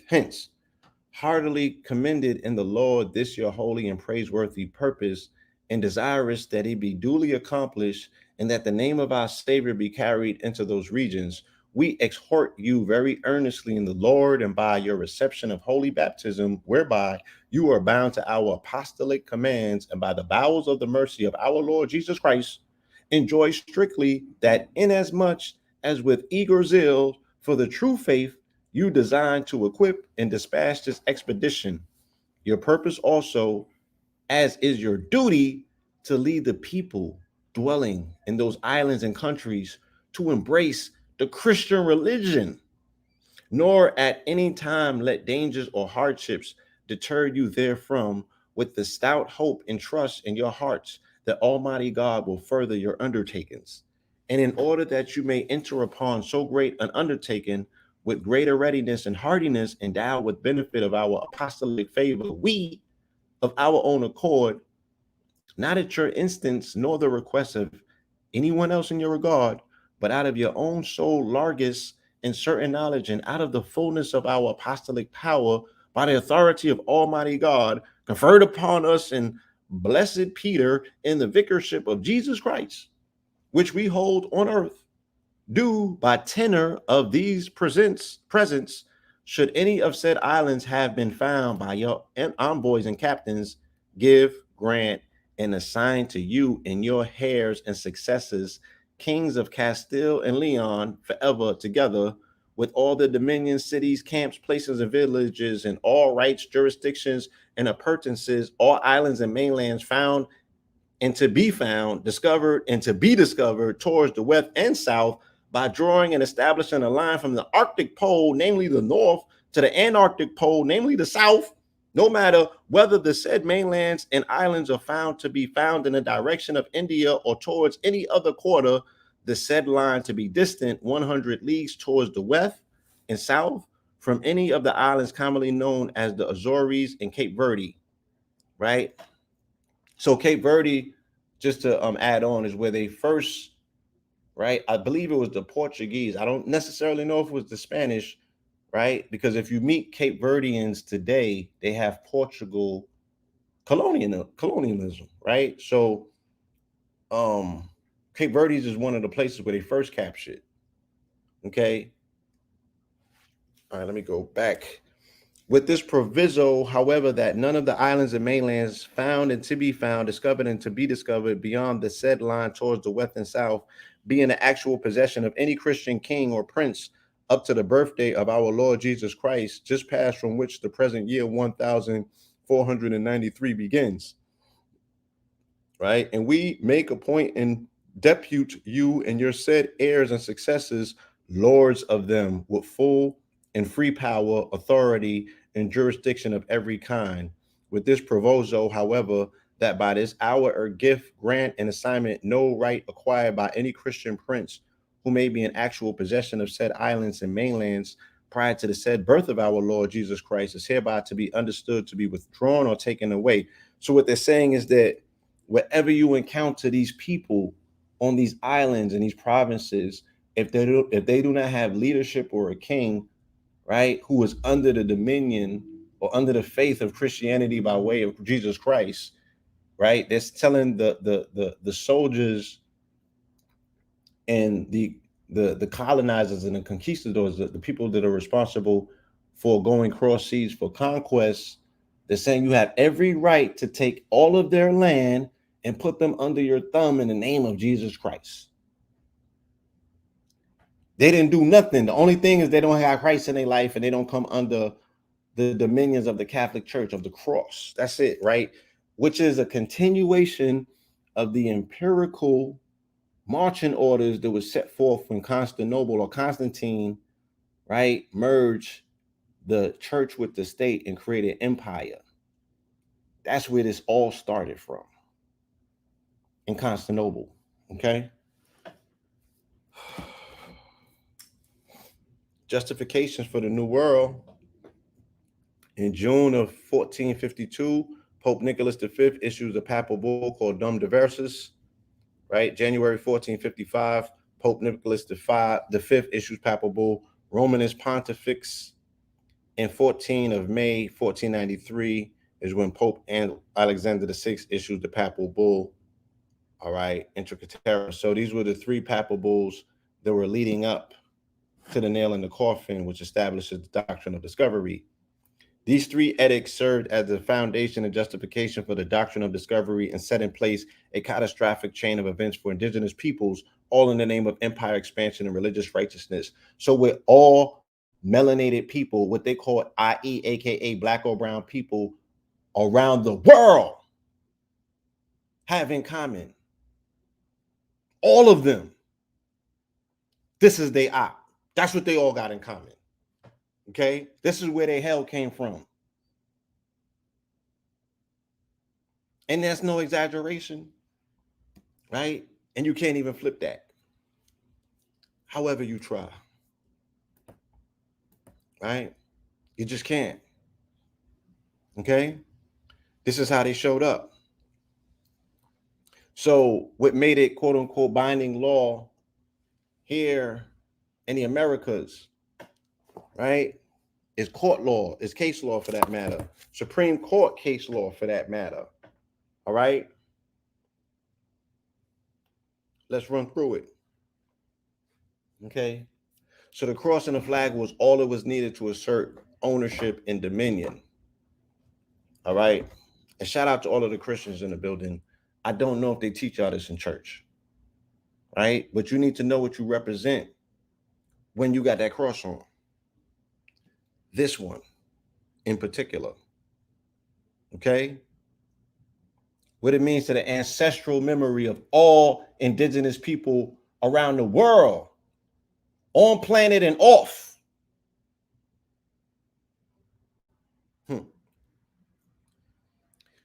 Speaker 3: Hence, heartily commended in the Lord this your holy and praiseworthy purpose, and desirous that it be duly accomplished, and that the name of our Savior be carried into those regions, we exhort you very earnestly in the Lord, and by your reception of holy baptism, whereby you are bound to our apostolic commands, and by the bowels of the mercy of our Lord Jesus Christ, enjoy strictly that inasmuch as with eager zeal for the true faith you design to equip and dispatch this expedition, your purpose also, as is your duty, to lead the people dwelling in those islands and countries to embrace the Christian religion, nor at any time let dangers or hardships deter you therefrom, with the stout hope and trust in your hearts that Almighty God will further your undertakings. And in order that you may enter upon so great an undertaking with greater readiness and hardiness, endowed with benefit of our apostolic favor, we of our own accord, not at your instance nor the request of anyone else in your regard, but out of your own soul largest and certain knowledge, and out of the fullness of our apostolic power, by the authority of Almighty God, conferred upon us in blessed Peter in the vicarship of Jesus Christ, which we hold on earth, due by tenor of these presents, should any of said islands have been found by your envoys and captains, give, grant, and assign to you and your heirs and successors, kings of Castile and Leon, forever together, with all the dominions, cities, camps, places, and villages, and all rights, jurisdictions, and appurtenances, all islands and mainlands found and to be found, discovered, and to be discovered towards the west and south, by drawing and establishing a line from the Arctic pole, namely the north, to the Antarctic pole, namely the south, no matter whether the said mainlands and islands are found to be found in the direction of India or towards any other quarter, the said line to be distant 100 leagues towards the west and south from any of the islands commonly known as the Azores and Cape Verde, right? So Cape Verde, just to add on, is where they first, right? I believe it was the Portuguese. I don't necessarily know if it was the Spanish, right? Because if you meet Cape Verdeans today, they have Portugal colonialism, right? So Cape Verde is one of the places where they first captured. Okay. All right, let me go back. With this proviso, however, that none of the islands and mainlands found and to be found, discovered and to be discovered beyond the said line towards the west and south be in the actual possession of any Christian king or prince up to the birthday of our Lord Jesus Christ, just past from which the present year 1493 begins. Right? And we make a point and depute you and your said heirs and successors, lords of them, with full and free power, authority, and jurisdiction of every kind. With this proviso, however, that by this hour or gift, grant, and assignment, no right acquired by any Christian prince who may be in actual possession of said islands and mainlands prior to the said birth of our Lord Jesus Christ is hereby to be understood to be withdrawn or taken away. So what they're saying is that wherever you encounter these people on these islands and these provinces, if they do not have leadership or a king, right, who is under the dominion or under the faith of Christianity by way of Jesus Christ, right, that's telling the soldiers and the colonizers and the conquistadors, the people that are responsible for going cross seas for conquest, they're saying you have every right to take all of their land and put them under your thumb in the name of Jesus Christ. They didn't do nothing. The only thing is they don't have Christ in their life and they don't come under the dominions of the Catholic Church, of the cross. That's it, right? Which is a continuation of the empirical marching orders that was set forth when Constantine, right, merged the church with the state and created empire. That's where this all started from, in Constantinople. Okay. Justifications for the New World. In June of 1452, Pope Nicholas V issues a papal bull called Dum Diversus. Right, January 1455, Pope Nicholas V issues papal bull Romanus Pontifex. And 14 of May 1493 is when Pope Alexander VI issues the papal bull. All right, Intricatera. So these were the three papal bulls that were leading up to the nail in the coffin, which establishes the doctrine of discovery. These three edicts served as the foundation and justification for the doctrine of discovery and set in place a catastrophic chain of events for indigenous peoples, all in the name of empire expansion and religious righteousness. So with all melanated people, what they call IE, aka black or brown people around the world, have in common, all of them, this is their op. That's what they all got in common. Okay, this is where their hell came from. And that's no exaggeration, right? And you can't even flip that. However you try, right? You just can't. Okay? This is how they showed up. So what made it quote unquote binding law here in the Americas, right, is court law, is case law for that matter, Supreme Court case law for that matter. All right? Let's run through it. Okay. So the cross and the flag was all that was needed to assert ownership and dominion. All right. And shout out to all of the Christians in the building. I don't know if they teach y'all this in church, right? But you need to know what you represent when you got that cross on. This one in particular. Okay. What it means to the ancestral memory of all indigenous people around the world, on planet and off.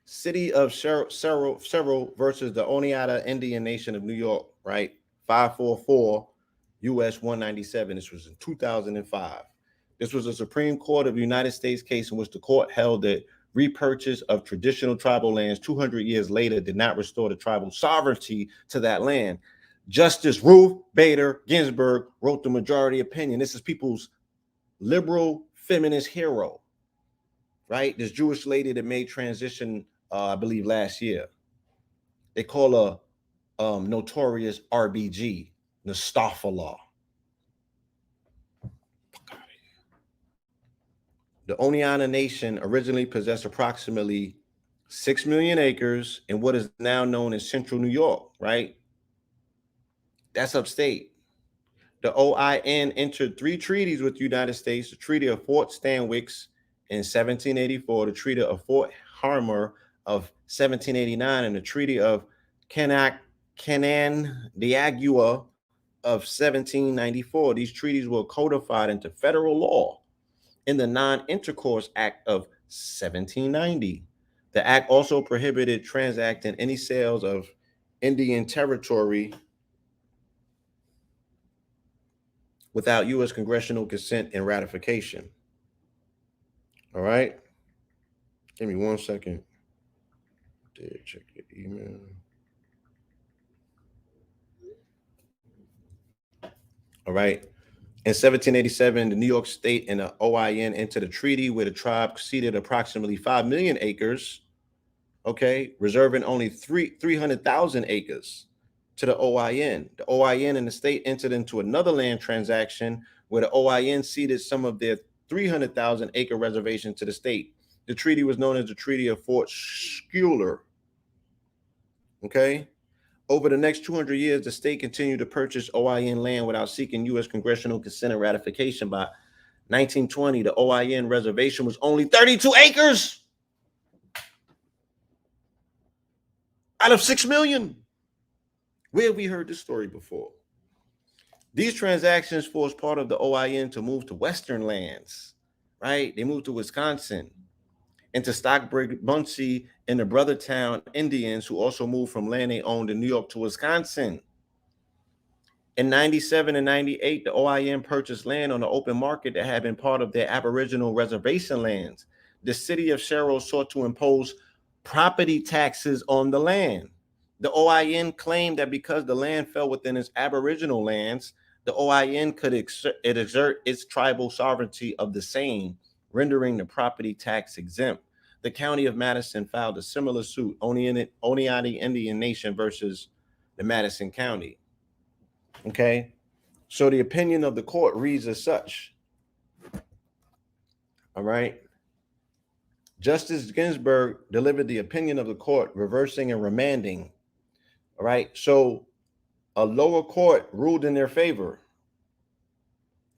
Speaker 3: City of Cerro versus the Oneida Indian Nation of New York, right? 544 US 197. This was in 2005. This was a Supreme Court of the United States case in which the court held that repurchase of traditional tribal lands 200 years later did not restore the tribal sovereignty to that land. Justice Ruth Bader Ginsburg wrote the majority opinion. This is people's liberal feminist hero, right? This Jewish lady that made transition, I believe, last year. They call her notorious RBG, Nostafallah. The Oneida Nation originally possessed approximately 6 million acres in what is now known as Central New York, right? That's upstate. The OIN entered 3 treaties with the United States: the Treaty of Fort Stanwix in 1784, the Treaty of Fort Harmer of 1789, and the Treaty of Canandaigua of 1794. These treaties were codified into federal law in the Non-Intercourse Act of 1790. The act also prohibited transacting any sales of Indian territory without U.S. congressional consent and ratification. All right. Give me 1 second. Did check your email. All right. In 1787, the New York State and the OIN entered a treaty where the tribe ceded approximately 5 million acres, okay, reserving only 300,000 acres to the OIN. The OIN and the state entered into another land transaction where the OIN ceded some of their 300,000 acre reservation to the state. The treaty was known as the Treaty of Fort Schuyler. Okay. Over the next 200 years, the state continued to purchase OIN land without seeking U.S. congressional consent and ratification. By 1920, the OIN reservation was only 32 acres out of 6 million. Where have we heard this story before? These transactions forced part of the OIN to move to Western lands, right? They moved to Wisconsin and to Stockbridge, Muncie, and the Brothertown Indians, who also moved from land they owned in New York to Wisconsin. In 97 and 98, the OIN purchased land on the open market that had been part of their Aboriginal reservation lands. The city of Cerro sought to impose property taxes on the land. The OIN claimed that because the land fell within its Aboriginal lands, the OIN could exert its tribal sovereignty of the same, rendering the property tax exempt. The county of Madison filed a similar suit, Oneida Indian Nation versus the Madison County. Okay, so the opinion of the court reads as such. All right. Justice Ginsburg delivered the opinion of the court, reversing and remanding. All right. So a lower court ruled in their favor.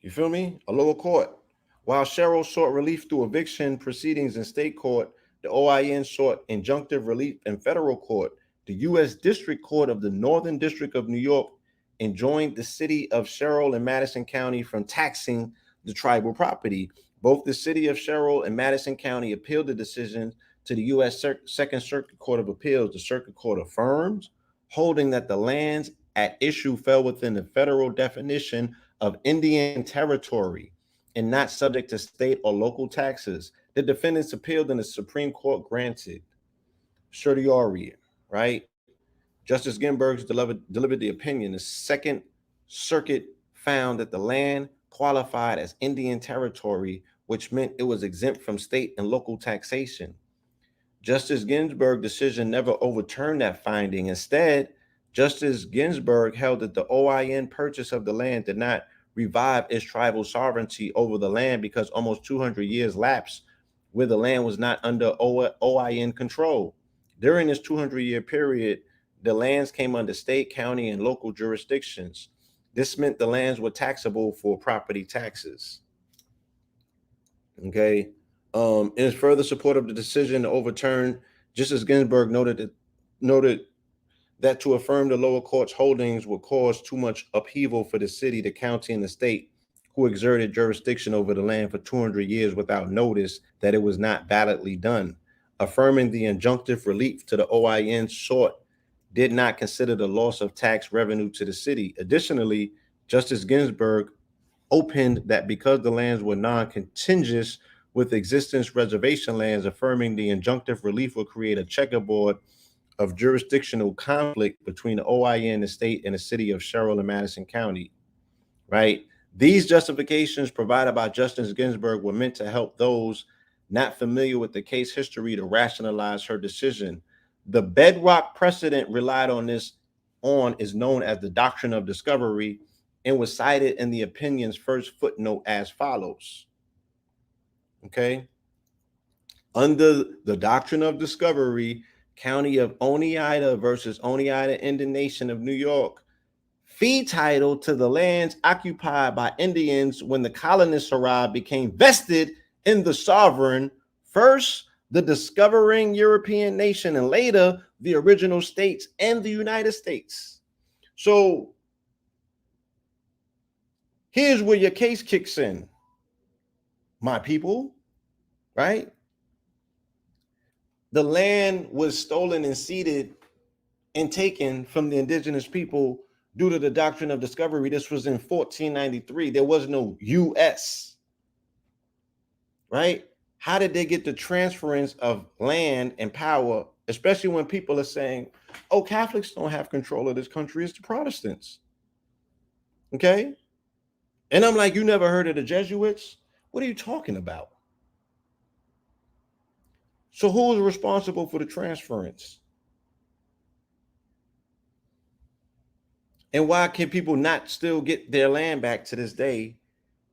Speaker 3: You feel me? A lower court. While Cheryl sought relief through eviction proceedings in state court, the OIN sought injunctive relief in federal court. The U.S. District Court of the Northern District of New York enjoined the city of Sherrill and Madison County from taxing the tribal property. Both the city of Sherrill and Madison County appealed the decision to the U.S. Second Circuit Court of Appeals. The Circuit Court affirmed, holding that the lands at issue fell within the federal definition of Indian territory and not subject to state or local taxes. The defendants appealed and the Supreme Court granted certiorari, right? Justice Ginsburg delivered the opinion. The Second Circuit found that the land qualified as Indian territory, which meant it was exempt from state and local taxation. Justice Ginsburg's decision never overturned that finding. Instead, Justice Ginsburg held that the OIN purchase of the land did not revive its tribal sovereignty over the land because almost 200 years lapsed where the land was not under OIN control. During this 200-year period, the lands came under state, county, and local jurisdictions. This meant the lands were taxable for property taxes. Okay. In further support of the decision to overturn, Justice Ginsburg noted that to affirm the lower court's holdings would cause too much upheaval for the city, the county, and the state, who exerted jurisdiction over the land for 200 years without notice that it was not validly done. Affirming the injunctive relief to the OIN sought did not consider the loss of tax revenue to the city. Additionally, Justice Ginsburg opened that because the lands were non-contiguous with existence reservation lands, affirming the injunctive relief would create a checkerboard of jurisdictional conflict between the OIN, the state, and the city of Sherrill and Madison County, right? These justifications provided by Justice Ginsburg were meant to help those not familiar with the case history to rationalize her decision. The bedrock precedent relied on is known as the Doctrine of Discovery and was cited in the opinion's first footnote as follows. Okay. Under the Doctrine of Discovery, County of Oneida versus Oneida Indian Nation of New York, fee title to the lands occupied by Indians when the colonists arrived became vested in the sovereign, first the discovering European nation and later the original states and the United States. So here's where your case kicks in, my people, right? The land was stolen and ceded and taken from the indigenous people due to the Doctrine of Discovery. This was in 1493. There was no U.S., right? How did they get the transference of land and power, especially when people are saying, oh, Catholics don't have control of this country, it's the Protestants, okay? And I'm like, you never heard of the Jesuits? What are you talking about? So who is responsible for the transference? And why can people not still get their land back to this day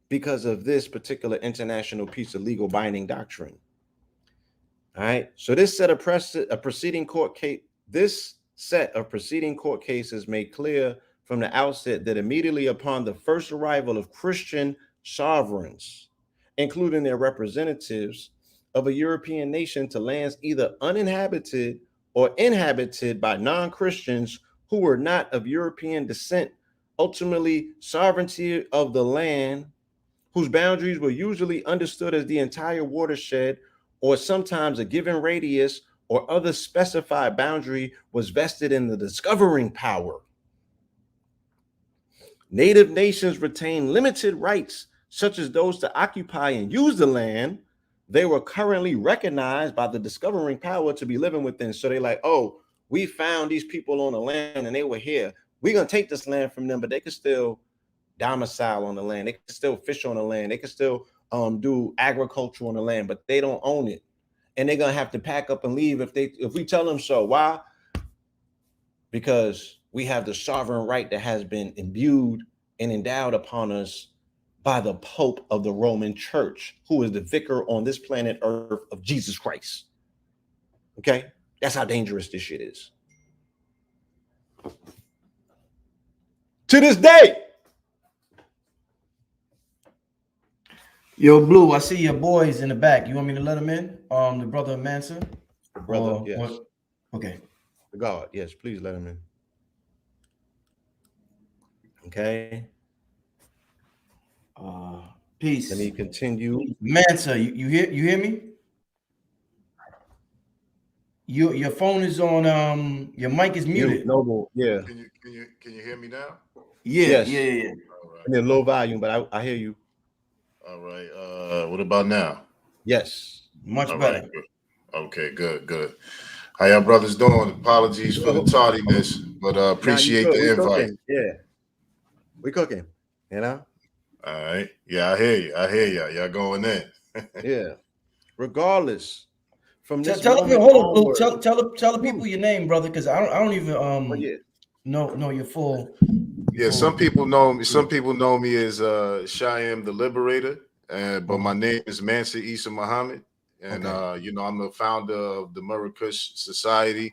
Speaker 3: because of this particular international piece of legal binding doctrine? All right. So this set of preceding court case, this set of preceding court cases made clear from the outset that immediately upon the first arrival of Christian sovereigns, including their representatives of a European nation to lands either uninhabited or inhabited by non-Christians who were not of European descent, ultimately sovereignty of the land, whose boundaries were usually understood as the entire watershed or sometimes a given radius or other specified boundary, was vested in the discovering power. Native nations retained limited rights, such as those to occupy and use the land they were currently recognized by the discovering power to be living within. So they're like, oh, we found these people on the land and they were here. We're going to take this land from them, but they can still domicile on the land. They can still fish on the land. They can still do agriculture on the land, but they don't own it. And they're going to have to pack up and leave if we tell them so. Why? Because we have the sovereign right that has been imbued and endowed upon us by the Pope of the Roman Church, who is the vicar on this planet Earth of Jesus Christ. Okay? That's how dangerous this shit is. To this day.
Speaker 1: Yo, Blue, I see your boys in the back. You want me to let them in? The brother Manson?
Speaker 3: Brother, yes.
Speaker 1: What? Okay.
Speaker 3: The God, yes, please let him in. Okay.
Speaker 1: Peace.
Speaker 3: Let me continue.
Speaker 1: Mansa, you hear me? Your phone is on. Your mic is muted.
Speaker 3: Noble, yeah.
Speaker 4: Can you hear me now?
Speaker 1: Yeah,
Speaker 3: Yes.
Speaker 1: yeah.
Speaker 4: All right.
Speaker 3: In a low volume, but I hear you.
Speaker 4: All right. What about now?
Speaker 3: Yes.
Speaker 1: Much
Speaker 4: All
Speaker 1: better.
Speaker 4: right, good. Okay, good. How y'all brothers doing? Apologies for the tardiness, but appreciate the invite.
Speaker 3: Cooking. Yeah. We cooking, you know?
Speaker 4: All right. Yeah, I hear you. Y'all going in.
Speaker 3: Yeah. Regardless, from this
Speaker 1: Tell
Speaker 3: moment
Speaker 1: hold on,
Speaker 3: onward,
Speaker 1: tell the people your name, brother, because I don't even
Speaker 3: Oh, yeah.
Speaker 1: No, you're full.
Speaker 4: Yeah, some people know me. Some people know me as Shyam the Liberator, but my name is Mansa Isa Muhammad, and you know, I'm the founder of the Murakush Society.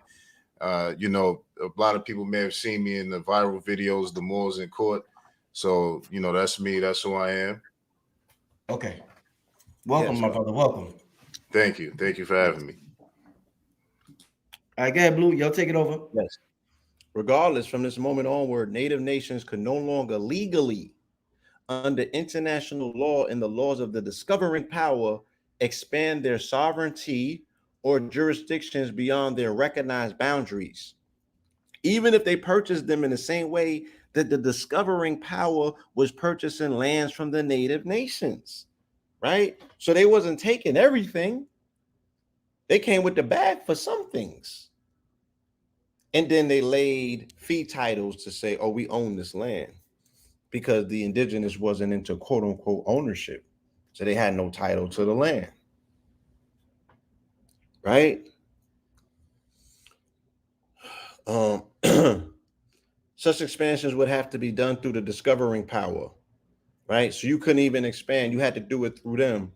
Speaker 4: You know, a lot of people may have seen me in the viral videos, the Moors in Court. So, you know, that's me. That's who I am.
Speaker 1: Okay. Welcome,
Speaker 3: Yes,
Speaker 1: my brother. Welcome.
Speaker 4: Thank you. Thank you for having me.
Speaker 1: All right, go ahead, Blue. Y'all take it over.
Speaker 3: yes. Regardless, from this moment onward, Native nations could no longer legally, under international law and the laws of the discovering power, expand their sovereignty or jurisdictions beyond their recognized boundaries, even if they purchased them in the same way that the discovering power was purchasing lands from the native nations, right? So they wasn't taking everything. They came with the bag for some things. And then they laid fee titles to say, oh, we own this land, because the indigenous wasn't into quote unquote ownership. So they had no title to the land. Right? Such expansions would have to be done through the discovering power. Right? So you couldn't even expand. You had to do it through them.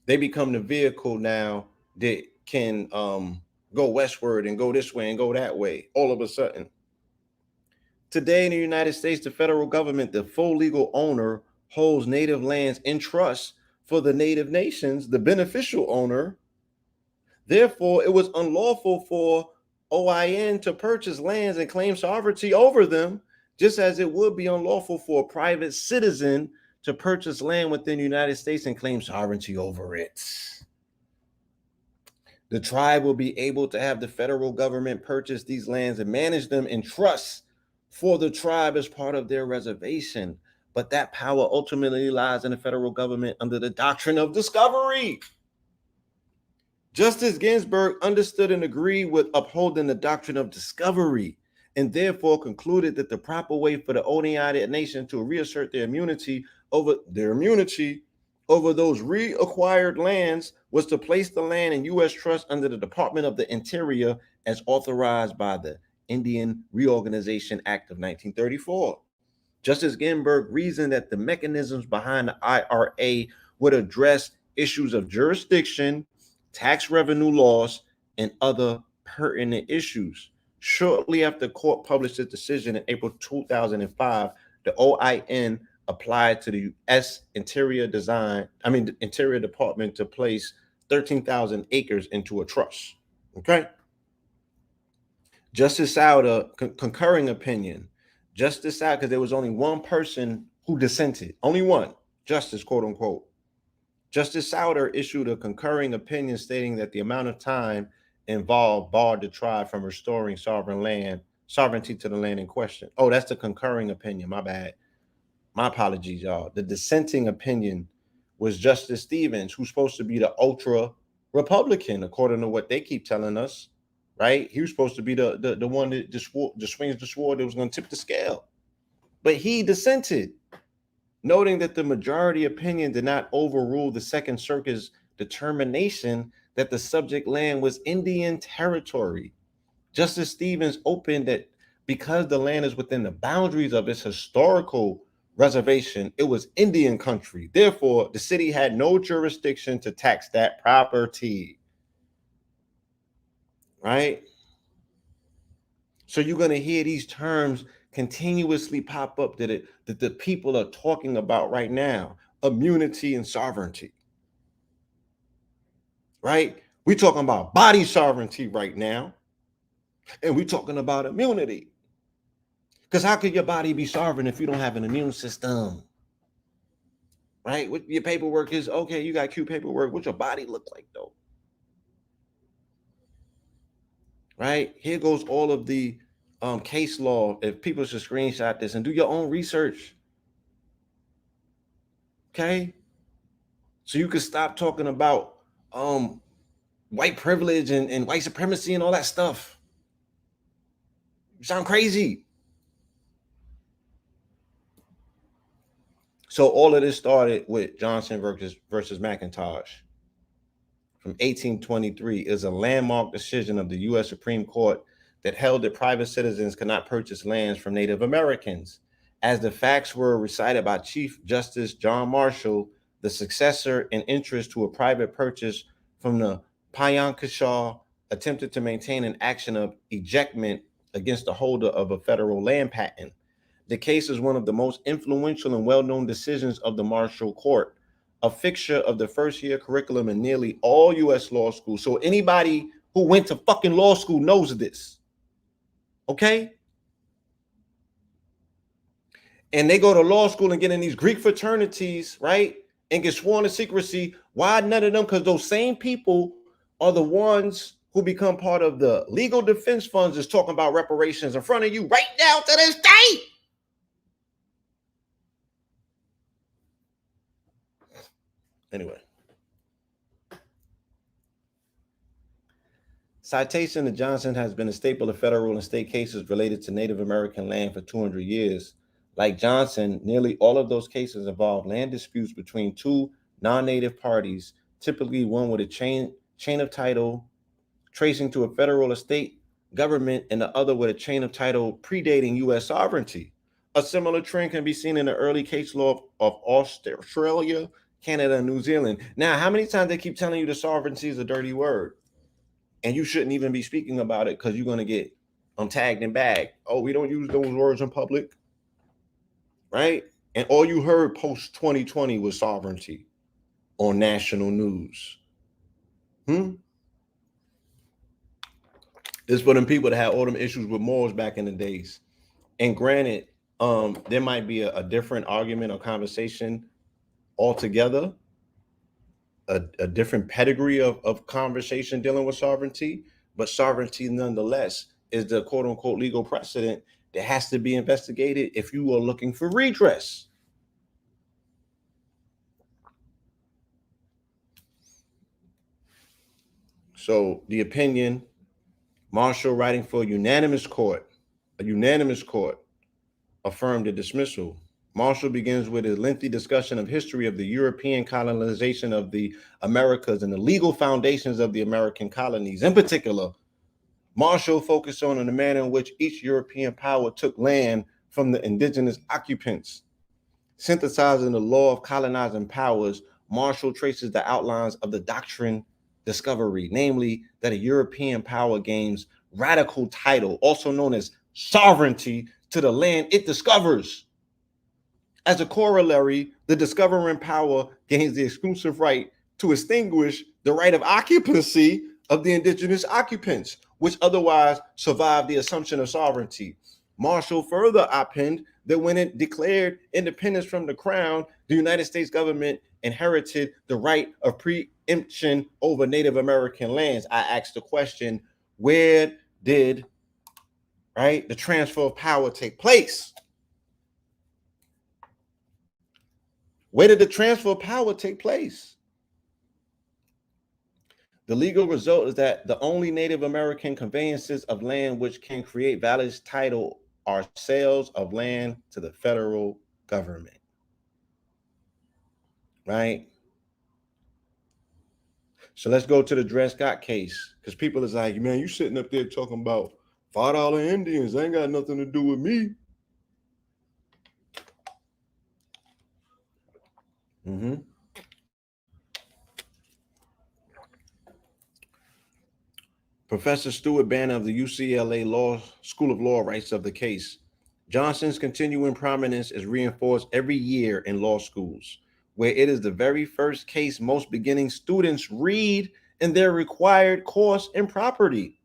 Speaker 3: They become the vehicle now that can go westward and go this way and go that way all of a sudden. Today in the United States, the federal government, the full legal owner, holds native lands in trust for the native nations, the beneficial owner. Therefore, it was unlawful for OIN to purchase lands and claim sovereignty over them, just as it would be unlawful for a private citizen to purchase land within the United States and claim sovereignty over it. The tribe will be able to have the federal government purchase these lands and manage them in trust for the tribe as part of their reservation. But that power ultimately lies in the federal government under the doctrine of discovery. Justice Ginsburg understood and agreed with upholding the doctrine of discovery, and therefore concluded that the proper way for the Oneida Nation to reassert their immunity over those reacquired lands was to place the land in U.S. trust under the Department of the Interior as authorized by the Indian Reorganization Act of 1934. Justice Ginsburg reasoned that the mechanisms behind the IRA would address issues of jurisdiction, tax revenue loss, and other pertinent issues. Shortly after the court published its decision in April 2005, the OIN applied to the U.S. Interior Department to place 13,000 acres into a trust. Okay. Justice Souder, concurring opinion. Justice Souder, because there was only one person who dissented, only one justice, quote unquote. Justice Souder issued a concurring opinion stating that the amount of time involved barred the tribe from restoring sovereignty to the land in question. Oh, that's the concurring opinion. My bad. My apologies, y'all. The dissenting opinion was Justice Stevens, who's supposed to be the ultra Republican, according to what they keep telling us, right? He was supposed to be the one that just swings the sword that was going to tip the scale. But he dissented, noting that the majority opinion did not overrule the Second Circuit's determination that the subject land was Indian territory. Justice Stevens opened that because the land is within the boundaries of its historical reservation, it was Indian country. Therefore, the city had no jurisdiction to tax that property. Right? So you're going to hear these terms continuously pop up that the people are talking about right now: immunity and sovereignty. Right? We're talking about body sovereignty right now, and we're talking about immunity. Because how could your body be sovereign if you don't have an immune system? Right? What your paperwork is, okay, you got cute paperwork. What your body look like, though? Right? Here goes all of the case law. If people should screenshot this and do your own research. Okay? So you can stop talking about white privilege and white supremacy and all that stuff. You sound crazy. So all of this started with Johnson versus McIntosh from 1823. Is a landmark decision of the U.S. Supreme Court that held that private citizens could not purchase lands from Native Americans. As the facts were recited by Chief Justice John Marshall, the successor in interest to a private purchase from the Payankashaw attempted to maintain an action of ejectment against the holder of a federal land patent. The case is one of the most influential and well-known decisions of the Marshall Court, a fixture of the first-year curriculum in nearly all U.S. law schools. So anybody who went to fucking law school knows this, okay? And they go to law school and get in these Greek fraternities, right? And get sworn to secrecy. Why none of them? Because those same people are the ones who become part of the legal defense funds is talking about reparations in front of you right now to this day. Anyway. Citation to Johnson has been a staple of federal and state cases related to Native American land for 200 years. Like Johnson, nearly all of those cases involve land disputes between two non-native parties, typically one with a chain of title tracing to a federal or state government and the other with a chain of title predating U.S. sovereignty. A similar trend can be seen in the early case law of Australia, Canada, and New Zealand. Now, how many times they keep telling you the sovereignty is a dirty word? And you shouldn't even be speaking about it because you're going to get tagged and bagged. Oh, we don't use those words in public, right? And all you heard post 2020 was sovereignty on national news. It's for them people that had all them issues with Moors back in the days. And granted, there might be a different argument or conversation altogether, a different pedigree of conversation dealing with sovereignty, but sovereignty nonetheless is the quote unquote legal precedent that has to be investigated if you are looking for redress. So the opinion, Marshall writing for a unanimous court affirmed the dismissal. Marshall begins with a lengthy discussion of history of the European colonization of the Americas and the legal foundations of the American colonies. In particular, Marshall focused on the manner in which each European power took land from the indigenous occupants. Synthesizing the law of colonizing powers, Marshall traces the outlines of the doctrine discovery, namely that a European power gains radical title, also known as sovereignty, to the land it discovers. As a corollary, the discovering power gains the exclusive right to extinguish the right of occupancy of the indigenous occupants, which otherwise survived the assumption of sovereignty. Marshall further opined that when it declared independence from the crown, the United States government inherited the right of preemption over Native American lands. I asked the question, where did, the transfer of power take place? Where did the transfer of power take place? The legal result is that the only Native American conveyances of land which can create valid title are sales of land to the federal government, right? So let's go to the Dred Scott case, because people is like, man, you sitting up there talking about $5 Indians, ain't got nothing to do with me. Professor Stuart Banner of the UCLA School of Law writes of the case. Johnson's continuing prominence is reinforced every year in law schools, where it is the very first case most beginning students read in their required course in property.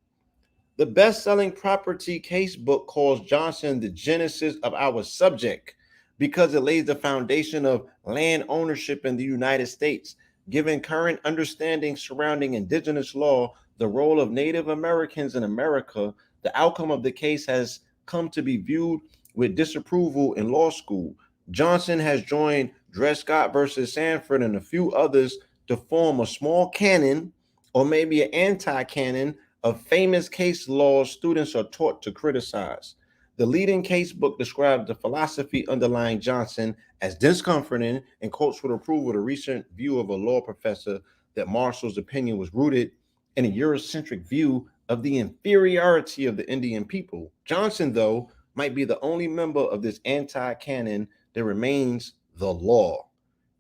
Speaker 3: The best-selling property case book calls Johnson the genesis of our subject because it lays the foundation of land ownership in the United States. Given current understanding surrounding indigenous law, the role of Native Americans in America, the outcome of the case has come to be viewed with disapproval in law school. Johnson has joined Dred Scott versus Sanford and a few others to form a small canon, or maybe an anti-canon, of famous case laws students are taught to criticize. The leading case book describes the philosophy underlying Johnson as discomforting and quotes with approval the recent view of a law professor that Marshall's opinion was rooted in a Eurocentric view of the inferiority of the Indian people. Johnson, though, might be the only member of this anti-canon that remains the law,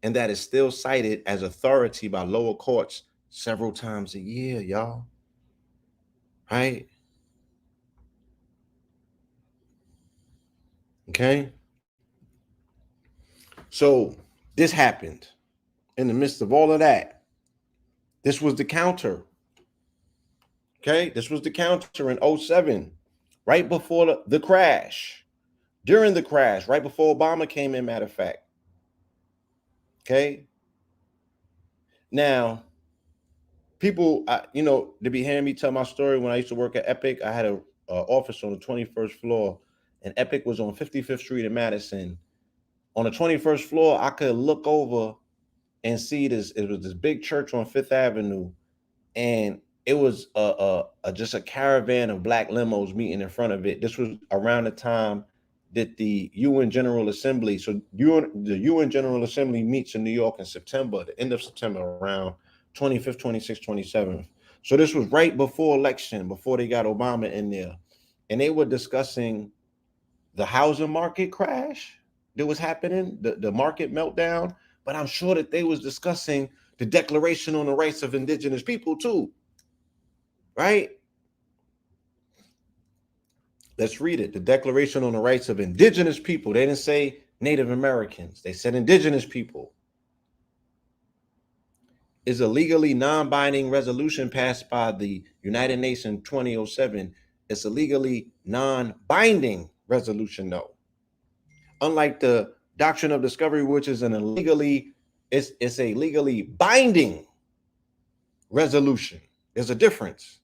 Speaker 3: and that is still cited as authority by lower courts several times a year, y'all. Right? Okay. So this happened in the midst of all of that. This was the counter. Okay. This was the counter in 07, right before the crash, during the crash, right before Obama came in, matter of fact. Okay. Now, people, to be hearing me tell my story, when I used to work at Epic, I had a office on the 21st floor, and Epic was on 55th Street in Madison. On the 21st floor, I could look over and see this. It was this big church on Fifth Avenue, and it was just a caravan of black limos meeting in front of it. This was around the time that the UN General Assembly, the UN General Assembly meets in New York in September, the end of September, around 25th, 26th, 27th. So this was right before election, before they got Obama in there. And they were discussing the housing market crash that was happening, the market meltdown. But I'm sure that they was discussing the Declaration on the Rights of Indigenous People too, right? Let's read it. The Declaration on the Rights of Indigenous People. They didn't say Native Americans. They said indigenous people. Is a legally non-binding resolution passed by the United Nations 2007. It's a legally non-binding resolution, though. Unlike the Doctrine of Discovery, which is it's a legally binding resolution. There's a difference.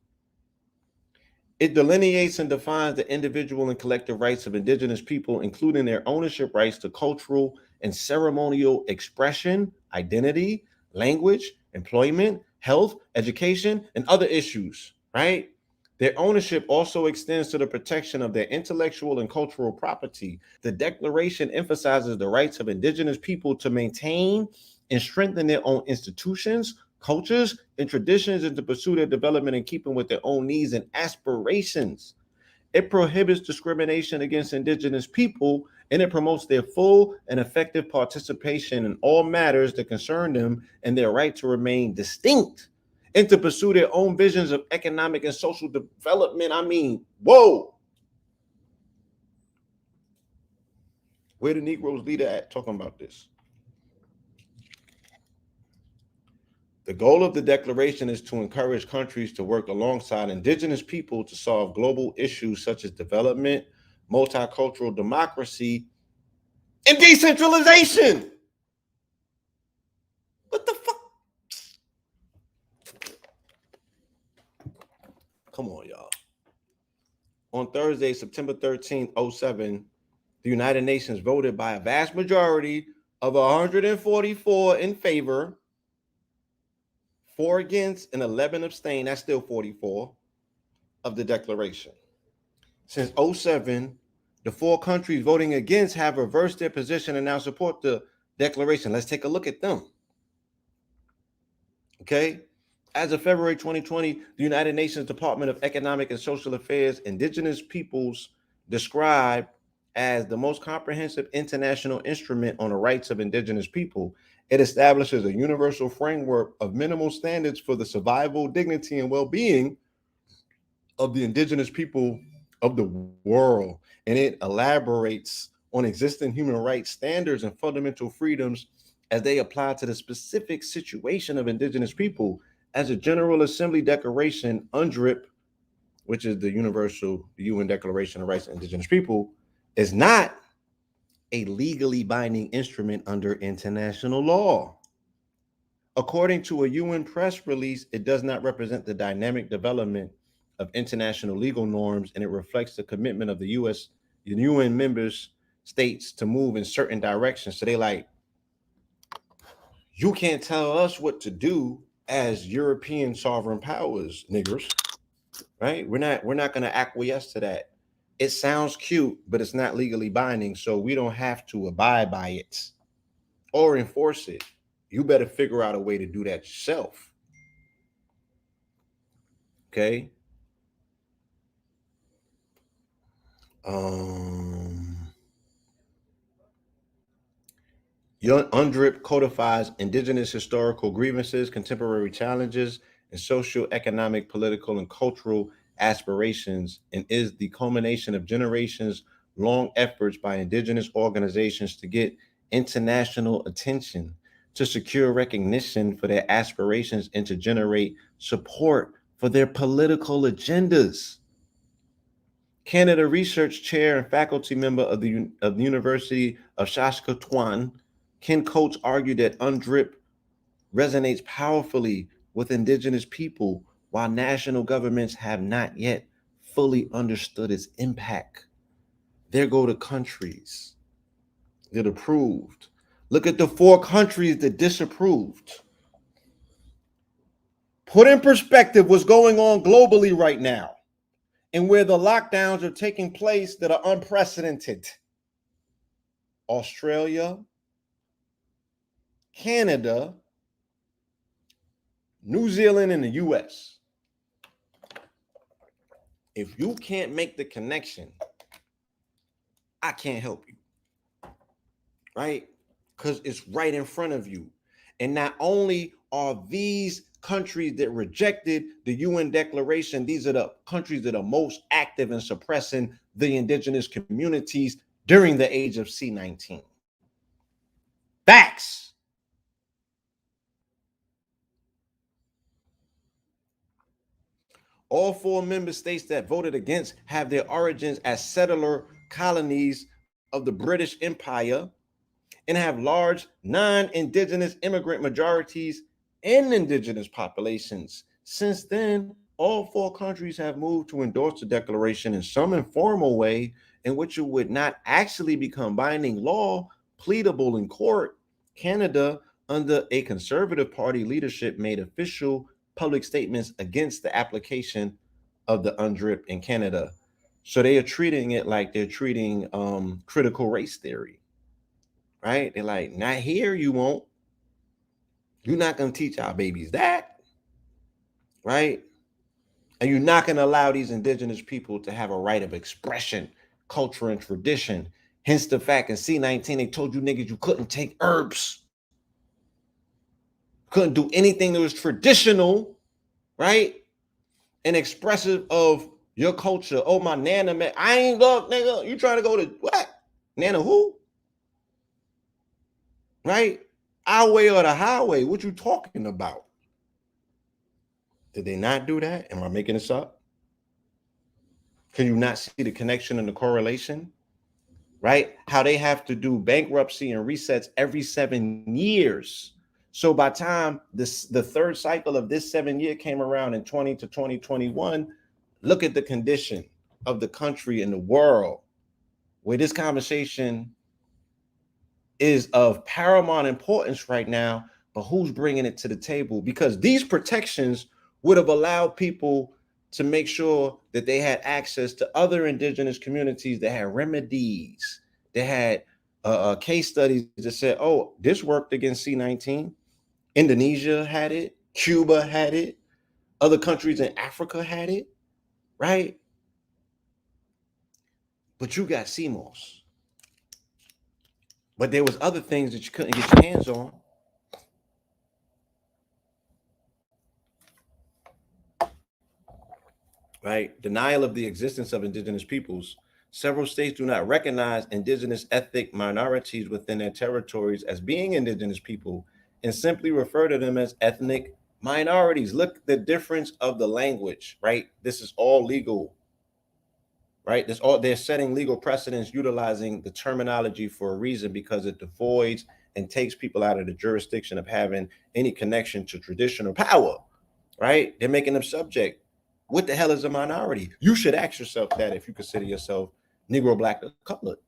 Speaker 3: It delineates and defines the individual and collective rights of indigenous people, including their ownership rights to cultural and ceremonial expression, identity, language, employment, health, education, and other issues, right? Their ownership also extends to the protection of their intellectual and cultural property. The Declaration emphasizes the rights of indigenous people to maintain and strengthen their own institutions, cultures, and traditions, and to pursue their development in keeping with their own needs and aspirations. It prohibits discrimination against indigenous people, and it promotes their full and effective participation in all matters that concern them and their right to remain distinct and to pursue their own visions of economic and social development. I mean, whoa. Where the Negroes leader at talking about this? The goal of the declaration is to encourage countries to work alongside indigenous people to solve global issues such as development, multicultural democracy, and decentralization. What the fuck? Come on, y'all. On Thursday, September 13th, 07, the United Nations voted by a vast majority of 144 in favor, 4 against, and 11 abstain. That's still 44 of the declaration. Since 07, the 4 countries voting against have reversed their position and now support the declaration. Let's take a look at them. Okay. As of February 2020, the United Nations Department of Economic and Social Affairs, indigenous peoples described as the most comprehensive international instrument on the rights of indigenous people. It establishes a universal framework of minimal standards for the survival, dignity, and well-being of the indigenous people of the world. And it elaborates on existing human rights standards and fundamental freedoms as they apply to the specific situation of indigenous people. As a General Assembly Declaration, UNDRIP, which is the UN Declaration of Rights of Indigenous People, is not a legally binding instrument under international law. According to a UN press release, it does not represent the dynamic development of international legal norms, and it reflects the commitment of the UN members states to move in certain directions. So they like, you can't tell us what to do as European sovereign powers, niggers, right? We're not going to acquiesce to that. It sounds cute, but it's not legally binding, so we don't have to abide by it or enforce it. You better figure out a way to do that yourself. Okay? Your UNDRIP codifies indigenous historical grievances, contemporary challenges, and social, economic, political, and cultural aspirations, and is the culmination of generations long efforts by indigenous organizations to get international attention, to secure recognition for their aspirations, and to generate support for their political agendas. Canada research chair and faculty member of the University of Saskatchewan, Ken Coates, argued that UNDRIP resonates powerfully with Indigenous people, while national governments have not yet fully understood its impact. There go the countries that approved. Look at the 4 countries that disapproved. Put in perspective what's going on globally right now and where the lockdowns are taking place that are unprecedented. Australia, Canada, New Zealand, and the US. If you can't make the connection, I can't help you, right? Because it's right in front of you. And not only are these countries that rejected the UN Declaration, these are the countries that are most active in suppressing the indigenous communities during the age of C-19. Facts. All 4 member states that voted against have their origins as settler colonies of the British Empire and have large non-indigenous immigrant majorities and indigenous populations. Since then, all 4 countries have moved to endorse the declaration in some informal way in which it would not actually become binding law, pleadable in court. Canada, under a Conservative Party leadership, made official public statements against the application of the UNDRIP in Canada. So they are treating it like they're treating critical race theory, right? They're like, not here, you won't. You're not going to teach our babies that, right? And you're not going to allow these indigenous people to have a right of expression, culture, and tradition. Hence the fact in C-19, they told you niggas you couldn't take herbs. Couldn't do anything that was traditional, right? And expressive of your culture. Oh, my nana, man. I ain't look, nigga. You trying to go to what? Nana who? Right? Our way or the highway. What you talking about? Did they not do that? Am I making this up? Can you not see the connection and the correlation? Right? How they have to do bankruptcy and resets every 7 years. So by the time the 3rd cycle of this 7-year came around in 20 to 2021, look at the condition of the country and the world where this conversation is of paramount importance right now, but who's bringing it to the table? Because these protections would have allowed people to make sure that they had access to other indigenous communities that had remedies. They had case studies that said, oh, this worked against C-19. Indonesia had it. Cuba had it. Other countries in Africa had it, right? But you got CMOS. But there was other things that you couldn't get your hands on. Right? Denial of the existence of indigenous peoples. Several states do not recognize indigenous ethnic minorities within their territories as being indigenous people and simply refer to them as ethnic minorities. Look at the difference of the language, right? This is all legal, right? This all, they're setting legal precedents utilizing the terminology for a reason, because it devoids and takes people out of the jurisdiction of having any connection to traditional power, right? They're making them subject. What the hell is a minority? You should ask yourself that if you consider yourself Negro, Black, or colored,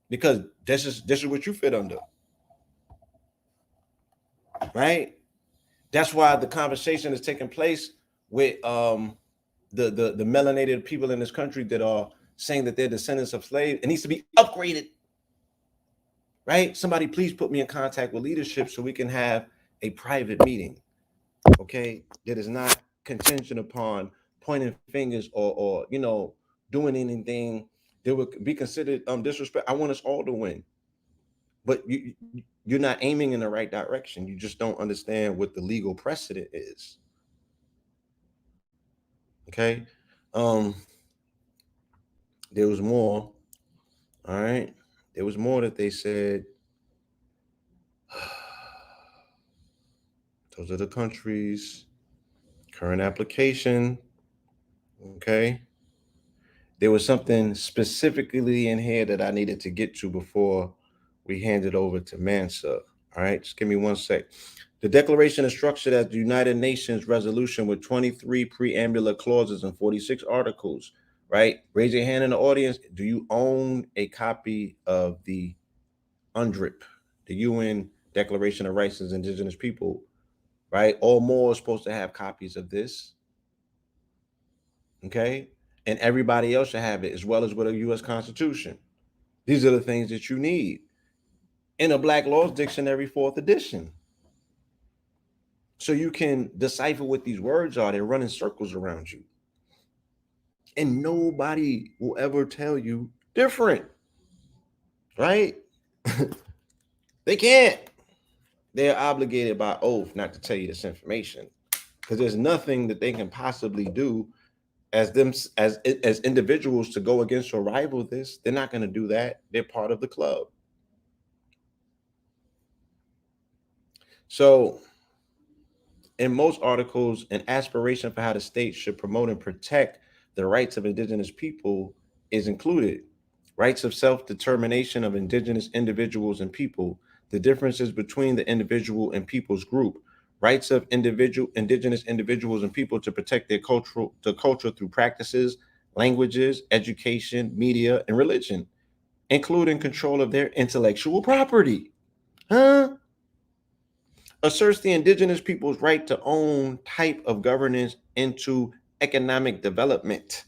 Speaker 3: because this is what you fit under, right? That's why the conversation is taking place with the melanated people in this country that are saying that they're descendants of slaves. It needs to be upgraded, right? Somebody please put me in contact with leadership so we can have a private meeting, okay? That is not contingent upon pointing fingers or doing anything it would be considered disrespect. I want us all to win, but you're not aiming in the right direction. You just don't understand what the legal precedent is. Okay. There was more. All right. There was more that they said. Those are the countries. Current application. Okay. There was something specifically in here that I needed to get to before we hand it over to Mansa. All right. Just give me 1 sec. The declaration is structured as the United Nations resolution with 23 preambular clauses and 46 articles, right? Raise your hand in the audience. Do you own a copy of the UNDRIP, the UN Declaration of Rights of Indigenous People, right? All more are supposed to have copies of this, okay? And everybody else should have it, as well as with a U.S. Constitution. These are the things that you need in a Black Laws Dictionary, 4th edition. So you can decipher what these words are. They're running circles around you. And nobody will ever tell you different, right? They can't. They're obligated by oath not to tell you this information, because there's nothing that they can possibly do as individuals to go against or rival this. They're not going to do that. They're part of the club. So in most articles, an aspiration for how the state should promote and protect the rights of indigenous people is included. Rights of self-determination of indigenous individuals and people, the differences between the individual and people's group, rights of indigenous individuals and people to protect their culture through practices, languages, education, media, and religion, including control of their intellectual property. Asserts the indigenous people's right to own type of governance into economic development,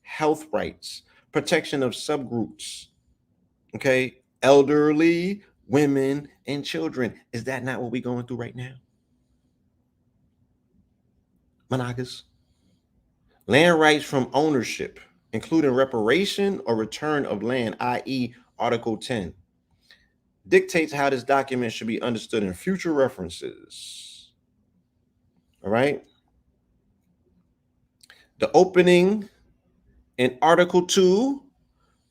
Speaker 3: health rights, protection of subgroups, okay, elderly, women, and children. Is that not what we're going through right now? Monagas. Land rights from ownership, including reparation or return of land, i.e. Article 10. Dictates how this document should be understood in future references. All right. The opening in Article 2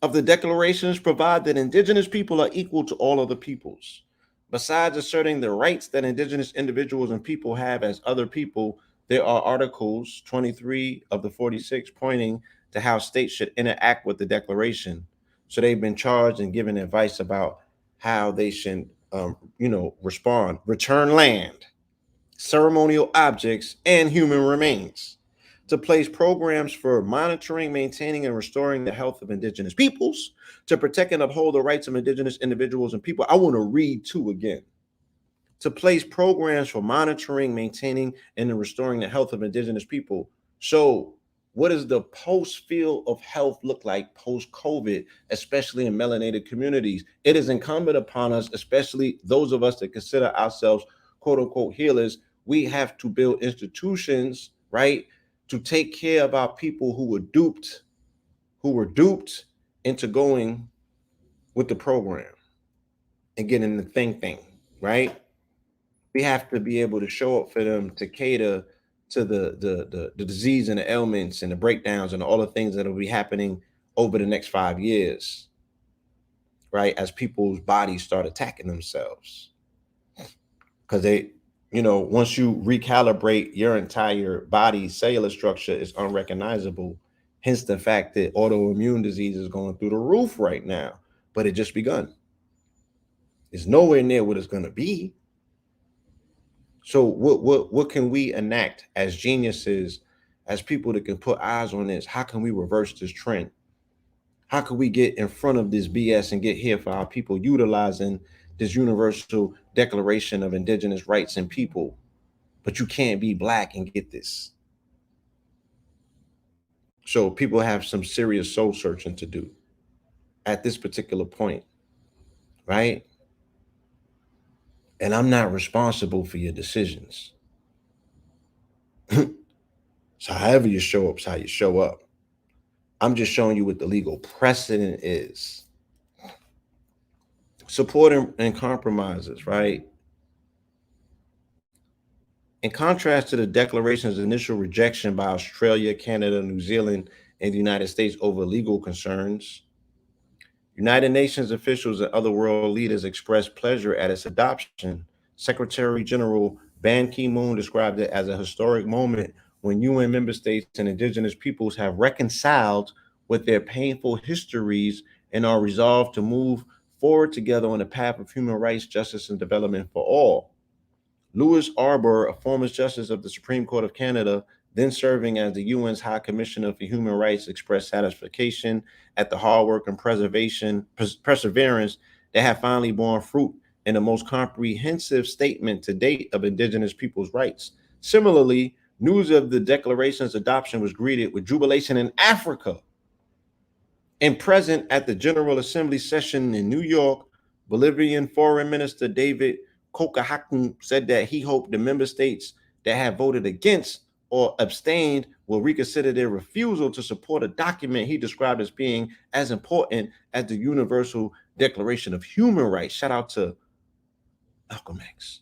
Speaker 3: of the declarations provide that indigenous people are equal to all other peoples. Besides asserting the rights that indigenous individuals and people have as other people, there are articles 23 of the 46 pointing to how states should interact with the declaration. So they've been charged and given advice about how they should, respond, return land, ceremonial objects, and human remains. To place programs for monitoring, maintaining, and restoring the health of indigenous peoples, to protect and uphold the rights of indigenous individuals and people. I want to read 2 again. To place programs for monitoring, maintaining, and restoring the health of indigenous people. So what does the post field of health look like post-COVID, especially in melanated communities? It is incumbent upon us, especially those of us that consider ourselves quote unquote healers. We have to build institutions, right, to take care of our people who were duped into going with the program and getting the thing, right? We have to be able to show up for them to cater to the disease and the ailments and the breakdowns and all the things that will be happening over the next 5 years, right? As people's bodies start attacking themselves. Because once you recalibrate your entire body's cellular structure is unrecognizable. Hence the fact that autoimmune disease is going through the roof right now, but it just begun. It's nowhere near what it's going to be. So what can we enact as geniuses, as people that can put eyes on this? How can we reverse this trend? How can we get in front of this BS and get here for our people utilizing this universal declaration of indigenous rights and people? But you can't be Black and get this. So people have some serious soul searching to do at this particular point, right? And I'm not responsible for your decisions. So however you show up is how you show up. I'm just showing you what the legal precedent is. Support and compromises, right? In contrast to the declaration's initial rejection by Australia, Canada, New Zealand, and the United States over legal concerns, United Nations officials and other world leaders expressed pleasure at its adoption. Secretary General Ban Ki-moon described it as a historic moment when UN member states and indigenous peoples have reconciled with their painful histories and are resolved to move forward together on the path of human rights, justice, and development for all. Louis Arbour, a former justice of the Supreme Court of Canada, then serving as the UN's High Commissioner for Human Rights, expressed satisfaction at the hard work and perseverance that have finally borne fruit in the most comprehensive statement to date of indigenous people's rights. Similarly, news of the declaration's adoption was greeted with jubilation in Africa. And present at the General Assembly session in New York, Bolivian Foreign Minister David Cocahacan said that he hoped the member states that have voted against or abstained will reconsider their refusal to support a document he described as being as important as the Universal Declaration of Human Rights. Shout out to Malcolm X.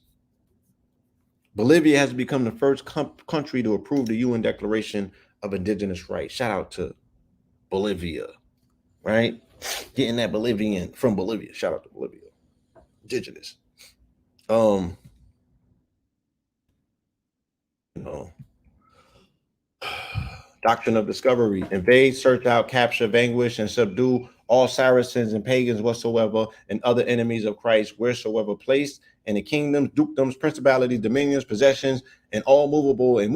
Speaker 3: Bolivia has become the first country to approve the UN Declaration of Indigenous Rights. Shout out to Bolivia, right? Getting that Bolivian from Bolivia. Shout out to Bolivia. Indigenous. You know, Doctrine of Discovery: invade, search out, capture, vanquish, and subdue all Saracens and pagans whatsoever and other enemies of Christ wheresoever placed, and the kingdoms, dukedoms, principalities, dominions, possessions, and all movable and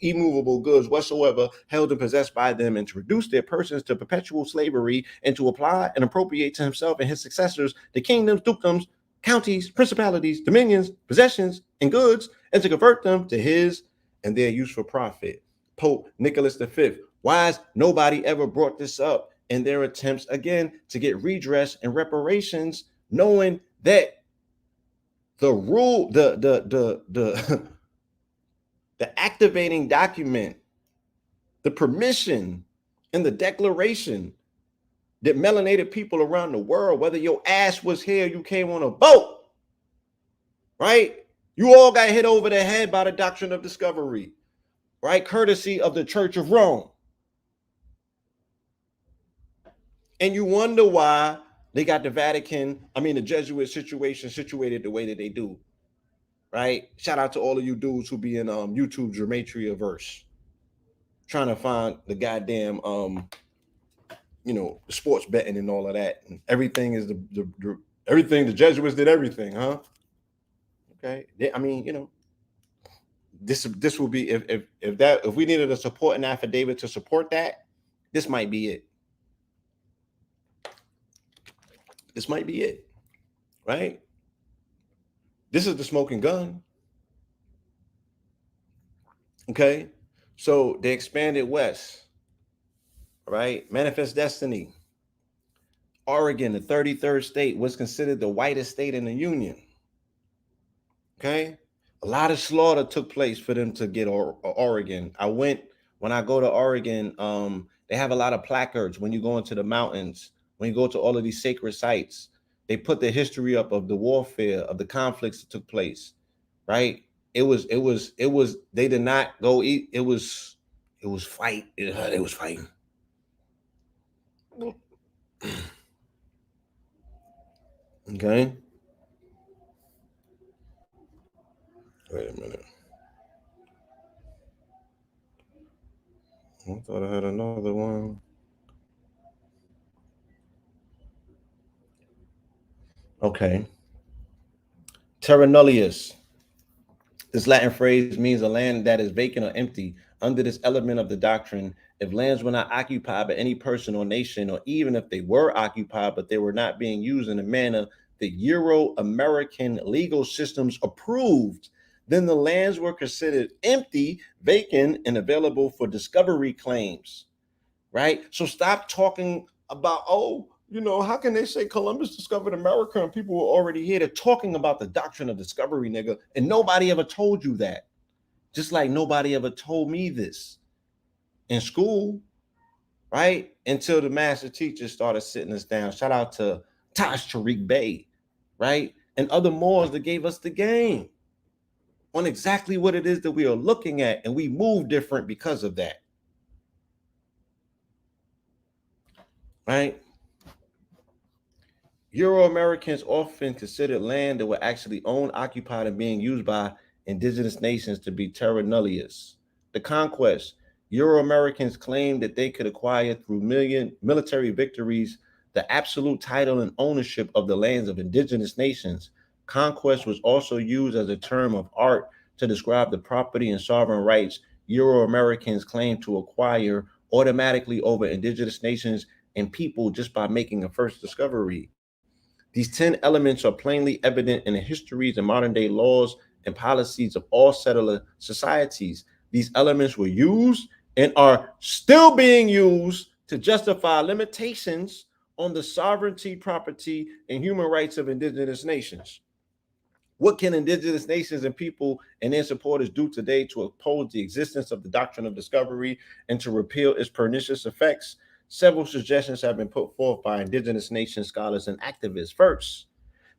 Speaker 3: immovable goods whatsoever held and possessed by them, and to reduce their persons to perpetual slavery, and to apply and appropriate to himself and his successors the kingdoms, dukedoms, counties, principalities, dominions, possessions, and goods, and to convert them to his and their use for profit. Pope Nicholas V. Why has nobody ever brought this up in their attempts again to get redress and reparations, knowing that the rule, the activating document, the permission, and the declaration that melanated people around the world, whether your ass was here, you came on a boat, right? You all got hit over the head by the Doctrine of Discovery, right? Courtesy of the Church of Rome. And you wonder why they got the the Jesuit situation situated the way that they do, right? Shout out to all of you dudes who be in YouTube gematria verse, trying to find the goddamn sports betting and all of that. And everything is everything the Jesuits did everything, huh? Okay, this will be if we needed a supporting affidavit to support that, this might be it. This might be it, right? This is the smoking gun. Okay, so they expanded west, right? Manifest Destiny. Oregon, the 33rd state, was considered the whitest state in the union. Okay, a lot of slaughter took place for them to get Oregon. When I go to Oregon, they have a lot of placards when you go into the mountains, when you go to all of these sacred sites. They put the history up of the warfare, of the conflicts that took place, right? It was they did not go eat. It was fight. It was fighting. Okay. Wait a minute. I thought I had another one. Okay. Terra nullius. This Latin phrase means a land that is vacant or empty. Under this element of the doctrine, if lands were not occupied by any person or nation, or even if they were occupied, but they were not being used in a manner that Euro-American legal systems approved, then the lands were considered empty, vacant, and available for discovery claims, right? So stop talking about, how can they say Columbus discovered America and people were already here? They're talking about the Doctrine of Discovery, nigga, and nobody ever told you that. Just like nobody ever told me this in school. right? Until the master teachers started sitting us down. Shout out to Taj Tariq Bey, right? And other Moors that gave us the game on exactly what it is that we are looking at. And we move different because of that, right? Euro-Americans often considered land that were actually owned, occupied, and being used by indigenous nations to be terra nullius. The conquest. Euro-Americans claimed that they could acquire through military victories the absolute title and ownership of the lands of indigenous nations. Conquest was also used as a term of art to describe the property and sovereign rights Euro-Americans claimed to acquire automatically over indigenous nations and people just by making a first discovery. These 10 elements are plainly evident in the histories and modern day laws and policies of all settler societies. These elements were used and are still being used to justify limitations on the sovereignty, property, and human rights of indigenous nations. What can indigenous nations and people and their supporters do today to oppose the existence of the doctrine of discovery and to repeal its pernicious effects? Several suggestions have been put forth by indigenous nation scholars and activists. First,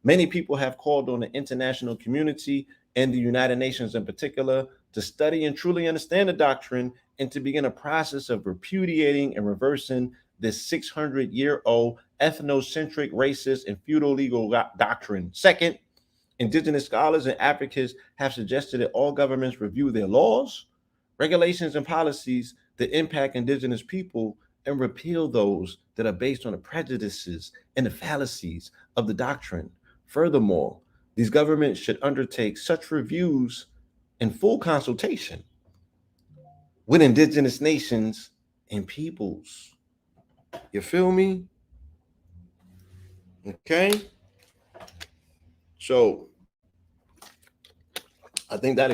Speaker 3: many people have called on the international community and the United Nations in particular to study and truly understand the doctrine and to begin a process of repudiating and reversing this 600-year-old ethnocentric, racist, and feudal legal doctrine. Second, indigenous scholars and advocates have suggested that all governments review their laws, regulations, and policies that impact indigenous people and repeal those that are based on the prejudices and the fallacies of the doctrine. Furthermore, these governments should undertake such reviews in full consultation with indigenous nations and peoples. You feel me? Okay. So I think that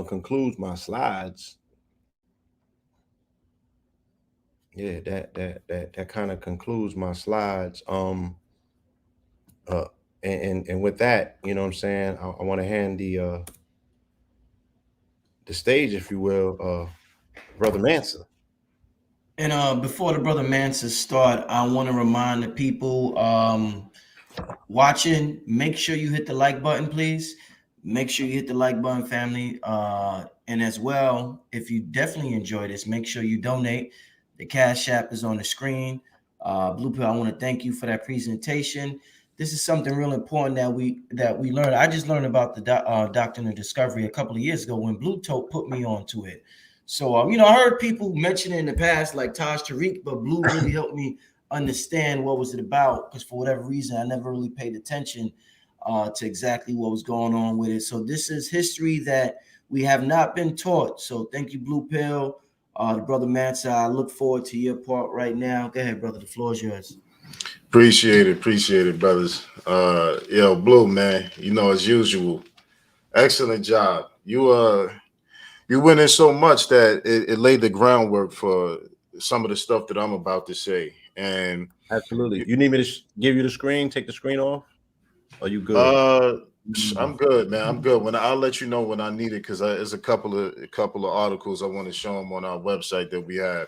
Speaker 3: concludes my slides. Yeah, that kind of concludes my slides. And with that, you know what I'm saying, I want to hand the stage, if you will, Brother Mansa.
Speaker 1: And before the brother Mansa start, I want to remind the people watching, make sure you hit the like button, please. Make sure you hit the like button, family. And as well, if you definitely enjoy this, make sure you donate. The Cash App is on the screen. Blue Pill, I want to thank you for that presentation. This is something real important that we learned. I just learned about the Doctrine of Discovery a couple of years ago when Blue Tote put me onto it. So, I heard people mention it in the past, like Taj Tariq, but Blue really helped me understand what was it about, because for whatever reason, I never really paid attention to exactly what was going on with it. So this is history that we have not been taught. So thank you, Blue Pill, the brother Mansa. I look forward to your part right now. Go ahead, brother. The floor is yours.
Speaker 4: Appreciate it, brothers. Blue, man, as usual, excellent job. You went in so much that it laid the groundwork for some of the stuff that I'm about to say. And
Speaker 3: absolutely, you need me to give you the screen? Take the screen off? Are you good?
Speaker 4: I'm good, man. I'm good. I'll let you know when I need it, because there's a couple of articles I want to show them on our website that we have.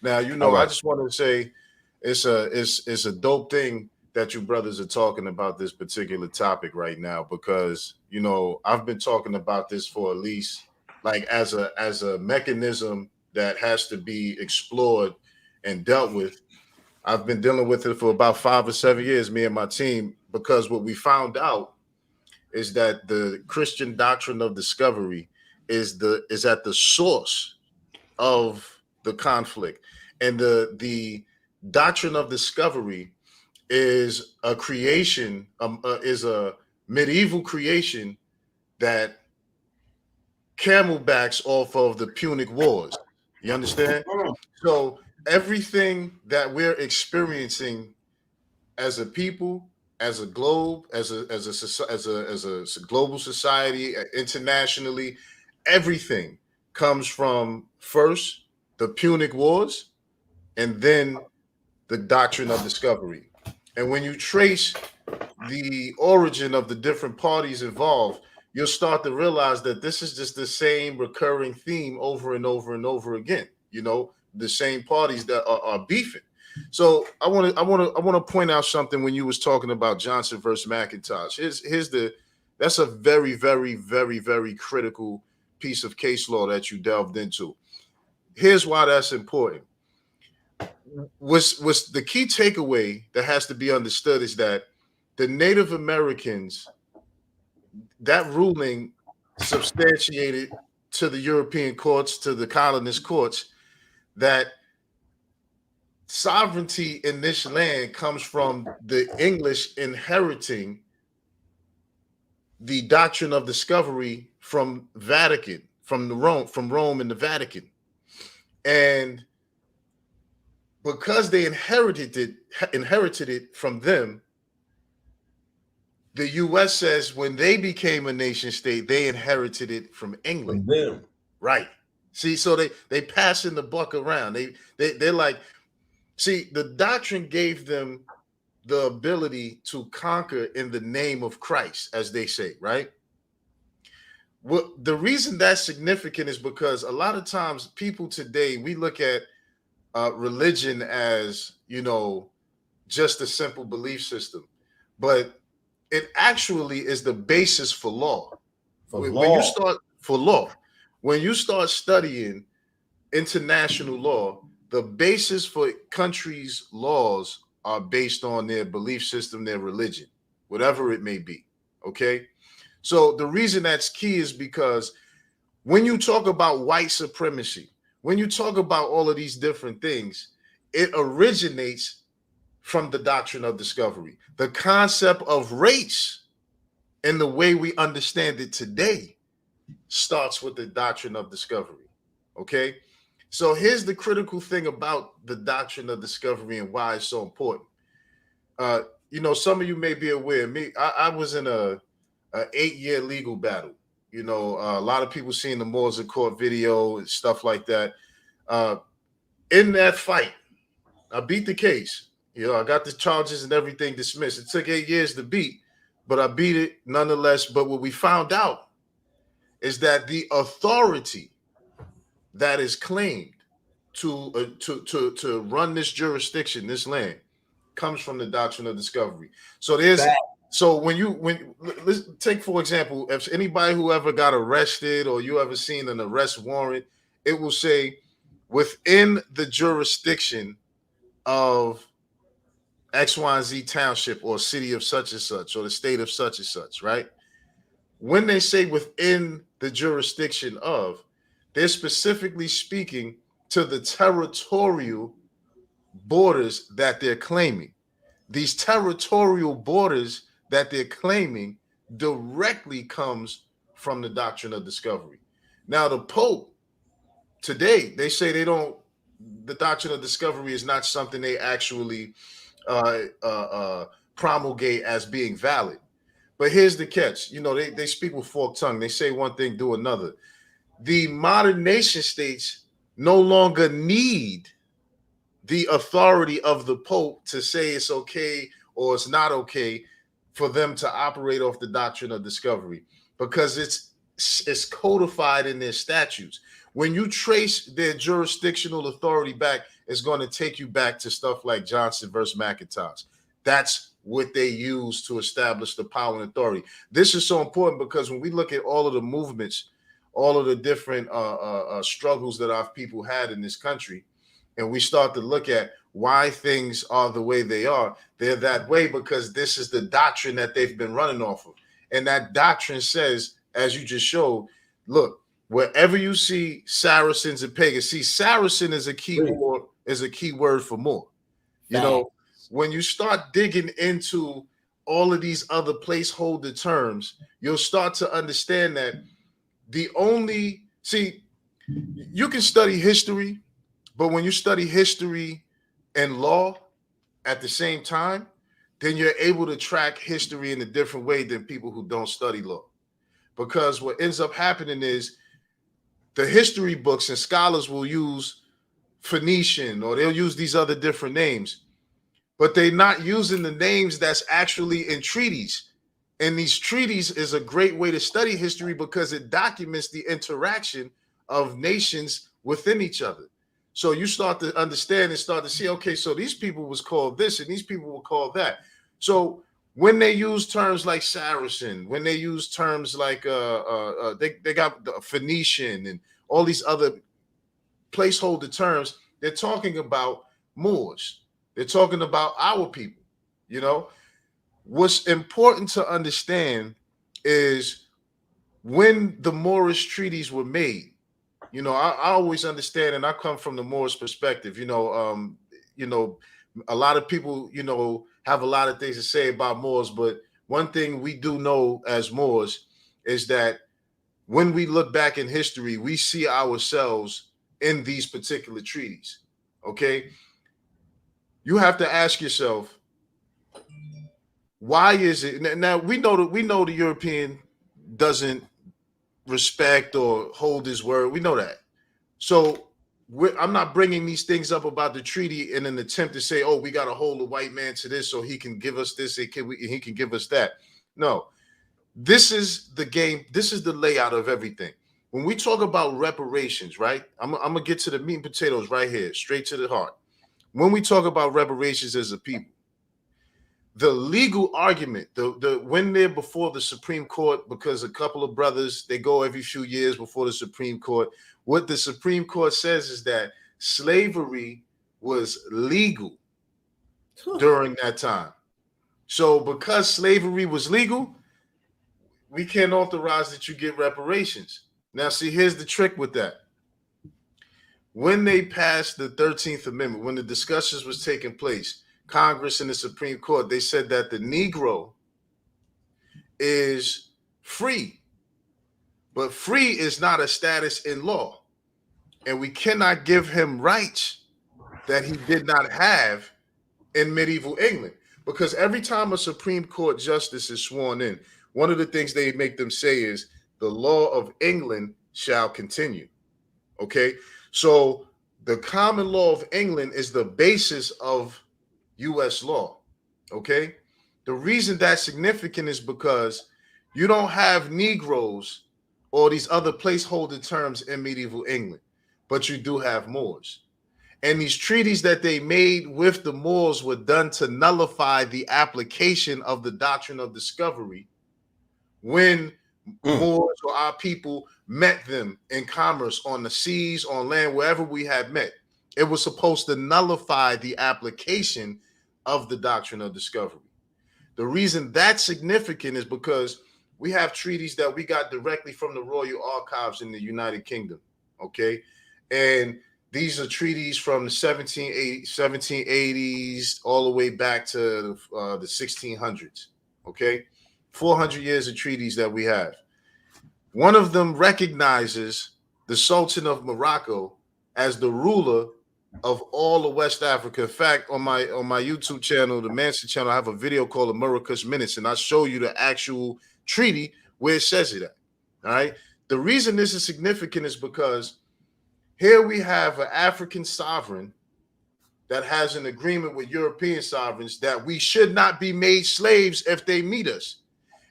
Speaker 4: Now, right. I just want to say it's a dope thing that you brothers are talking about this particular topic right now, because I've been talking about this for at least, like, as a mechanism that has to be explored and dealt with. I've been dealing with it for about 5 or 7 years, me and my team, because what we found out is that the Christian doctrine of discovery is at the source of the conflict. And the doctrine of discovery is a creation, is a medieval creation that camelbacks off of the Punic Wars. You understand? So everything that we're experiencing as a people, as a globe, as a global society, internationally, everything comes from first the Punic Wars and then the doctrine of discovery. And when you trace the origin of the different parties involved, you'll start to realize that this is just the same recurring theme over and over and over again. the same parties that are beefing. So I want to point out something when you was talking about Johnson versus McIntosh. That's a very, very, very, very critical piece of case law that you delved into. Here's why that's important. Was the key takeaway that has to be understood is that the Native Americans, that ruling substantiated to the European courts, to the colonist courts, that sovereignty in this land comes from the English inheriting the doctrine of discovery from Vatican, from Rome and the Vatican. And because they inherited it from them, the U.S. says when they became a nation state, they inherited it from England.
Speaker 5: From them.
Speaker 4: Right. See, so they passing the buck around. They're like, see, the doctrine gave them the ability to conquer in the name of Christ, as they say, right? Well, the reason that's significant is because a lot of times people today, we look at religion as, just a simple belief system, but it actually is the basis for law. When you start studying international law, the basis for countries' laws are based on their belief system, their religion, whatever it may be. Okay. So the reason that's key is because when you talk about white supremacy, when you talk about all of these different things, it originates from the doctrine of discovery. The concept of race and the way we understand it today starts with the doctrine of discovery. Okay. So here's the critical thing about the doctrine of discovery and why it's so important. Some of you may be aware, I was in a 8-year legal battle. A lot of people seen the Moors of Court video and stuff like that. In that fight, I beat the case. I got the charges and everything dismissed. It took 8 years to beat, but I beat it nonetheless. But what we found out is that the authority that is claimed to run this jurisdiction, this land, comes from the doctrine of discovery. So let's take, for example, if anybody who ever got arrested or you ever seen an arrest warrant, it will say within the jurisdiction of X, Y, and Z township or city of such and such or the state of such and such, right? When they say within the jurisdiction of, they're specifically speaking to the territorial borders that they're claiming. These territorial borders that they're claiming directly comes from the doctrine of discovery. Now, the Pope today, they say the doctrine of discovery is not something they actually promulgate as being valid. But here's the catch. They speak with forked tongue. They say one thing, do another. The modern nation states no longer need the authority of the Pope to say it's okay or it's not okay for them to operate off the doctrine of discovery, because it's codified in their statutes. When you trace their jurisdictional authority back, it's going to take you back to stuff like Johnson versus McIntosh. That's what they use to establish the power and authority. This is so important because when we look at all of the movements, all of the different struggles that our people had in this country, and we start to look at why things are the way they are, they're that way because this is the doctrine that they've been running off of. And that doctrine says, as you just showed, look, wherever you see Saracens and pagans, see, Saracen is a key word for more. When you start digging into all of these other placeholder terms, you'll start to understand that you can study history, but when you study history and law at the same time, then you're able to track history in a different way than people who don't study law. Because what ends up happening is the history books and scholars will use Phoenician or they'll use these other different names, but they're not using the names that's actually in treaties. And these treaties is a great way to study history because it documents the interaction of nations within each other. So you start to understand and start to see, okay, so these people was called this and these people were called that. So when they use terms like Saracen, when they use terms like they got the Phoenician and all these other placeholder terms, they're talking about Moors. They're talking about our people. You know, what's important to understand is when the Moorish treaties were made. You know, I always understand, and I come from the Moorish perspective. You know, a lot of people, you know, have a lot of things to say about Moors, but one thing we do know as Moors is that when we look back in history, we see ourselves in these particular treaties. Okay, you have to ask yourself, why is it now? We know the European doesn't respect or hold his word. We know that. So I'm not bringing these things up about the treaty in an attempt to say, oh, we got to hold a white man to this so he can give us this, he can give us that. No, this is the game. This is the layout of everything. When we talk about reparations, right? I'm going to get to the meat and potatoes right here, straight to the heart. When we talk about reparations as a people, the legal argument, the when they're before the Supreme Court, because a couple of brothers, they go every few years before the Supreme Court. What the Supreme Court says is that slavery was legal during that time. So because slavery was legal, we can't authorize that you get reparations. Now, see, here's the trick with that. When they passed the 13th Amendment, when the discussions was taking place, Congress and the Supreme Court, they said that the Negro is free, but free is not a status in law. And we cannot give him rights that he did not have in medieval England. Because every time a Supreme Court justice is sworn in, one of the things they make them say is the law of England shall continue. Okay, so the common law of England is the basis of U.S. law. Okay, the reason that's significant is because you don't have Negroes or these other placeholder terms in medieval England, but you do have Moors. And these treaties that they made with the Moors were done to nullify the application of the doctrine of discovery when Moors or our people met them in commerce on the seas, on land, wherever we had met. It was supposed to nullify the application of the doctrine of discovery. The reason that's significant is because we have treaties that we got directly from the Royal Archives in the United Kingdom. Okay. And these are treaties from the 1780s all the way back to the 1600s. Okay. 400 years of treaties that we have. One of them recognizes the Sultan of Morocco as the ruler of all of West Africa. In fact, on my YouTube channel, the Manson channel, I have a video called the Marrakesh Minutes, and I show you the actual treaty where it says it at. All right. The reason this is significant is because here we have an African sovereign that has an agreement with European sovereigns that we should not be made slaves if they meet us.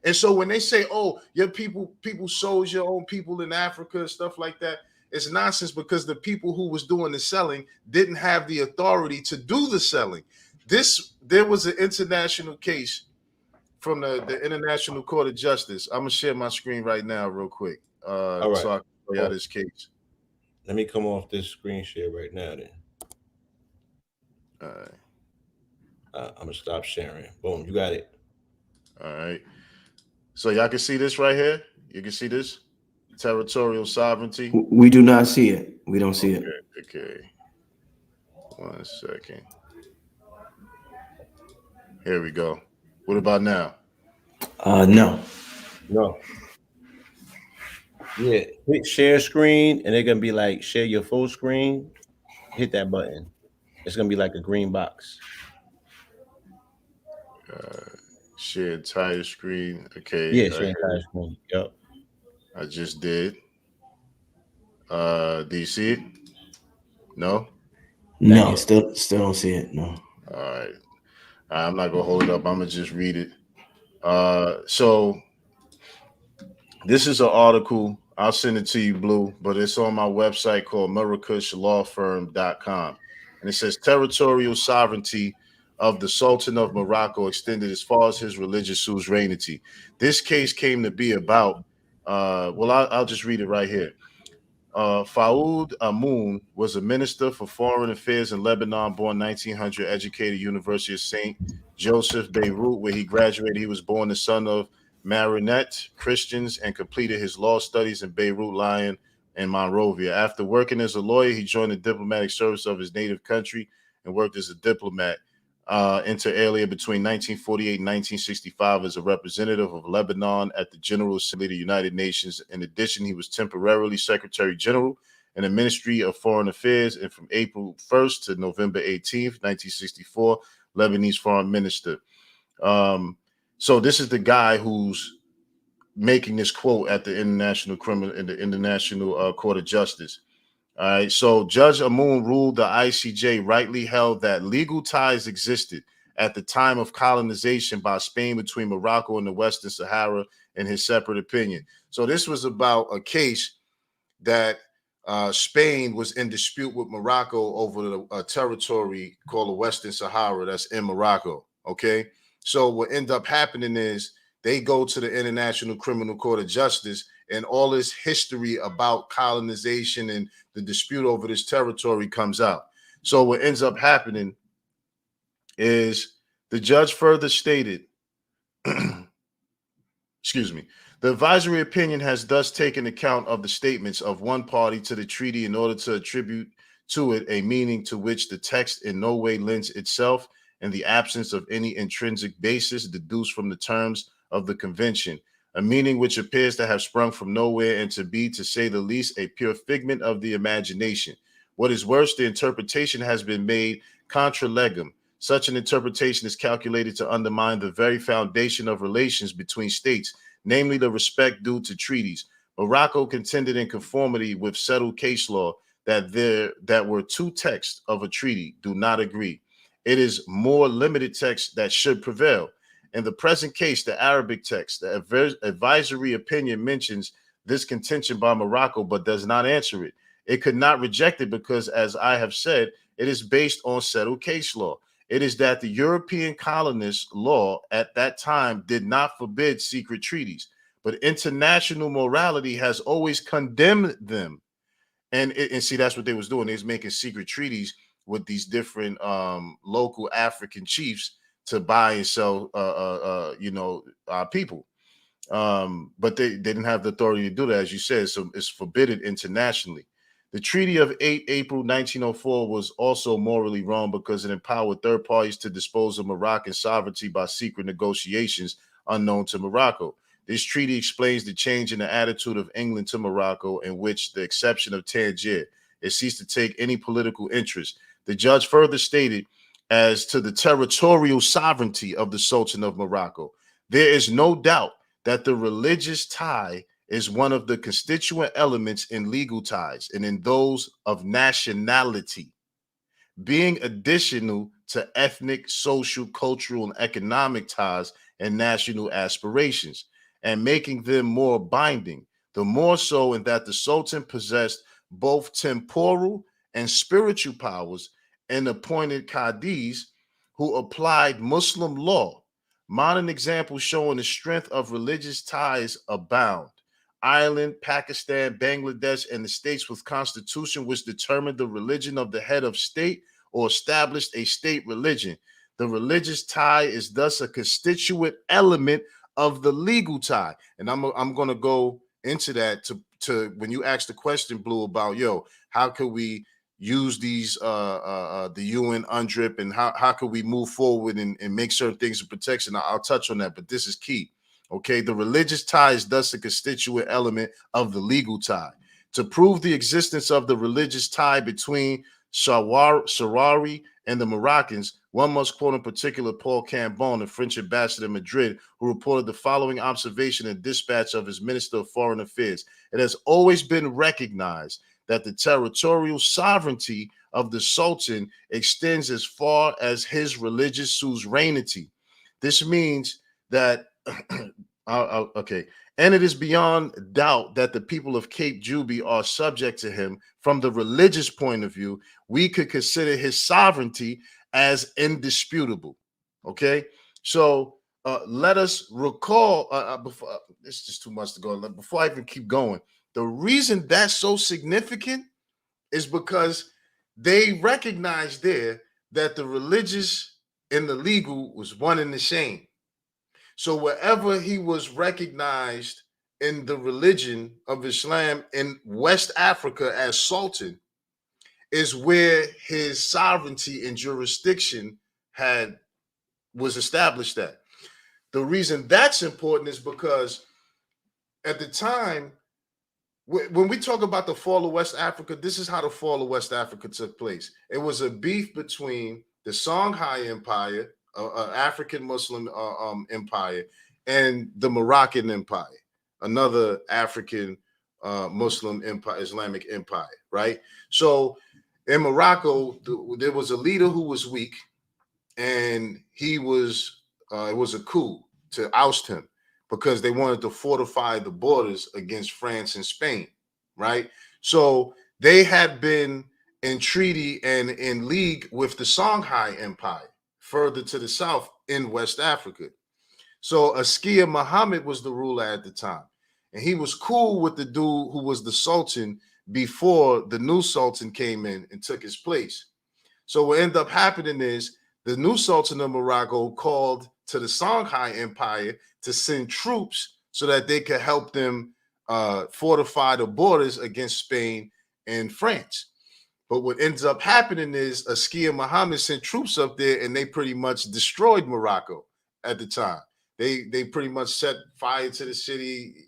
Speaker 4: And so when they say, oh, your people sold your own people in Africa and stuff like that, it's nonsense, because the people who was doing the selling didn't have the authority to do the selling. There was an international case from the International Court of Justice. I'm going to share my screen right now real quick.
Speaker 3: All right.
Speaker 4: So I can show you this case.
Speaker 3: Let me come off this screen share right now then.
Speaker 4: All right.
Speaker 3: I'm going to stop sharing. Boom, you got it.
Speaker 4: All right. So y'all can see this right here. You can see this territorial sovereignty.
Speaker 1: We do not see it. We don't see it.
Speaker 4: Okay. 1 second. Here we go. What about now?
Speaker 1: No.
Speaker 3: Yeah, hit share screen, and they're gonna be like share your full screen. Hit that button. It's gonna be like a green box.
Speaker 4: Share entire screen. Okay.
Speaker 3: Yeah, share entire screen. Yep.
Speaker 4: I just did. Do you see it? No?
Speaker 1: No, still don't see it. No.
Speaker 4: All right. I'm not gonna hold it up. I'm gonna just read it. So this is an article I'll send it to you, Blue, but it's on my website called MiracushLawFirm.com. And it says territorial sovereignty of the Sultan of Morocco extended as far as his religious suzerainty. This case came to be about, I'll just read it right here. Faoud Amoun was a minister for foreign affairs in Lebanon, born 1900, educated University of St. Joseph, Beirut, where he graduated. He was born the son of Maronite Christians and completed his law studies in Beirut, Lyon, and Monrovia. After working as a lawyer, he joined the diplomatic service of his native country and worked as a diplomat inter alia between 1948 and 1965 as a representative of Lebanon at the General Assembly of the United Nations. In addition, he was temporarily Secretary General in the Ministry of Foreign Affairs, and from April 1st to November 18th, 1964, Lebanese Foreign Minister. So this is the guy who's making this quote at the International Court of Justice. All right, so Judge Amoun ruled the ICJ rightly held that legal ties existed at the time of colonization by Spain between Morocco and the Western Sahara, in his separate opinion. So this was about a case that Spain was in dispute with Morocco over a territory called the Western Sahara that's in Morocco, okay? So what ended up happening is they go to the International Criminal Court of Justice, and all this history about colonization and the dispute over this territory comes out. So what ends up happening is the judge further stated, excuse me, the advisory opinion has thus taken account of the statements of one party to the treaty in order to attribute to it a meaning to which the text in no way lends itself, in the absence of any intrinsic basis deduced from the terms of the convention, a meaning which appears to have sprung from nowhere and to be, to say the least, a pure figment of the imagination. What is worse, the interpretation has been made contra legem. Such an interpretation is calculated to undermine the very foundation of relations between states, namely the respect due to treaties. Morocco contended in conformity with settled case law that were two texts of a treaty do not agree. It is more limited text that should prevail. In the present case, the Arabic text, the advisory opinion mentions this contention by Morocco, but does not answer it. It could not reject it because, as I have said, it is based on settled case law. It is that the European colonists' law at that time did not forbid secret treaties, but international morality has always condemned them. And see, that's what they was doing. They was making secret treaties with these different local African chiefs to buy and sell, people. But they didn't have the authority to do that, as you said. So it's forbidden internationally. The Treaty of 8 April 1904 was also morally wrong because it empowered third parties to dispose of Moroccan sovereignty by secret negotiations unknown to Morocco. This treaty explains the change in the attitude of England to Morocco, in which the exception of Tangier, it ceased to take any political interest. The judge further stated, as to the territorial sovereignty of the Sultan of Morocco, there is no doubt that the religious tie is one of the constituent elements in legal ties and in those of nationality, being additional to ethnic, social, cultural, and economic ties and national aspirations, and making them more binding, the more so in that the Sultan possessed both temporal and spiritual powers and appointed Qadis who applied Muslim law. Modern examples showing the strength of religious ties abound. Ireland, Pakistan, Bangladesh, and the states with constitution which determined the religion of the head of state or established a state religion. The religious tie is thus a constituent element of the legal tie. And I'm going to go into that to when you asked the question, Blue, about, how could we use these the UN UNDRIP, and how could we move forward and make certain things of protection. I'll touch on that, but this is key. Okay, the religious tie is thus a constituent element of the legal tie. To prove the existence of the religious tie between Sahrawi and the Moroccans, one must quote in particular Paul Cambon, the French ambassador in Madrid, who reported the following observation in dispatch of his Minister of Foreign Affairs. It has always been recognized that the territorial sovereignty of the Sultan extends as far as his religious suzerainty. This means that Okay. And it is beyond doubt that the people of Cape Juby are subject to him. From the religious point of view, we could consider his sovereignty as indisputable. Okay. So let us recall, before it's just too much to go. Before I even keep going, the reason that's so significant is because they recognize there that the religious and the legal was one and the same. So wherever he was recognized in the religion of Islam in West Africa as Sultan is where his sovereignty and jurisdiction was established at. The reason that's important is because at the time, when we talk about the fall of West Africa, this is how the fall of West Africa took place. It was a beef between the Songhai Empire, African Muslim empire, and the Moroccan Empire, another African Muslim empire, Islamic empire, right? So in Morocco, there was a leader who was weak, and it was a coup to oust him because they wanted to fortify the borders against France and Spain, right? So they had been in treaty and in league with the Songhai Empire further to the south in West Africa. So Askia Muhammad was the ruler at the time, and he was cool with the dude who was the Sultan before the new Sultan came in and took his place. So what ended up happening is the new Sultan of Morocco called to the Songhai Empire to send troops so that they could help them fortify the borders against Spain and France. But what ends up happening is Askia Muhammad sent troops up there, and they pretty much destroyed Morocco at the time. They pretty much set fire to the city,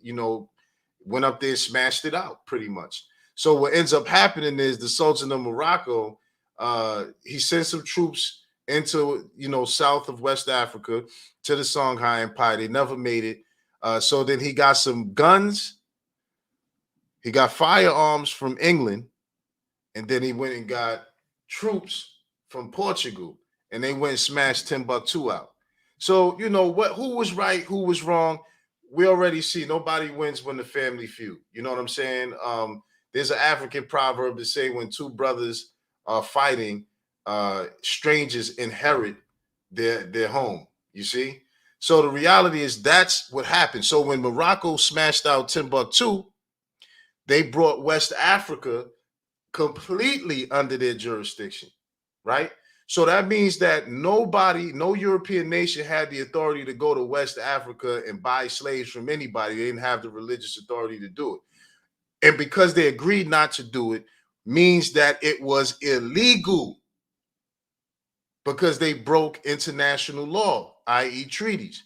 Speaker 4: went up there and smashed it out pretty much. So what ends up happening is the Sultan of Morocco, he sent some troops into, south of West Africa to the Songhai Empire. They never made it. So then he got some guns. He got firearms from England. And then he went and got troops from Portugal. And they went and smashed Timbuktu out. So, who was right, who was wrong? We already see nobody wins when the family feud. You know what I'm saying? There's an African proverb that say when two brothers are fighting, strangers inherit their home. You see? So the reality is that's what happened. So when Morocco smashed out Timbuktu, they brought West Africa completely under their jurisdiction, right? So that means that no European nation had the authority to go to West Africa and buy slaves from anybody. They didn't have the religious authority to do it. And because they agreed not to do it, means that it was illegal because they broke international law, i.e. treaties.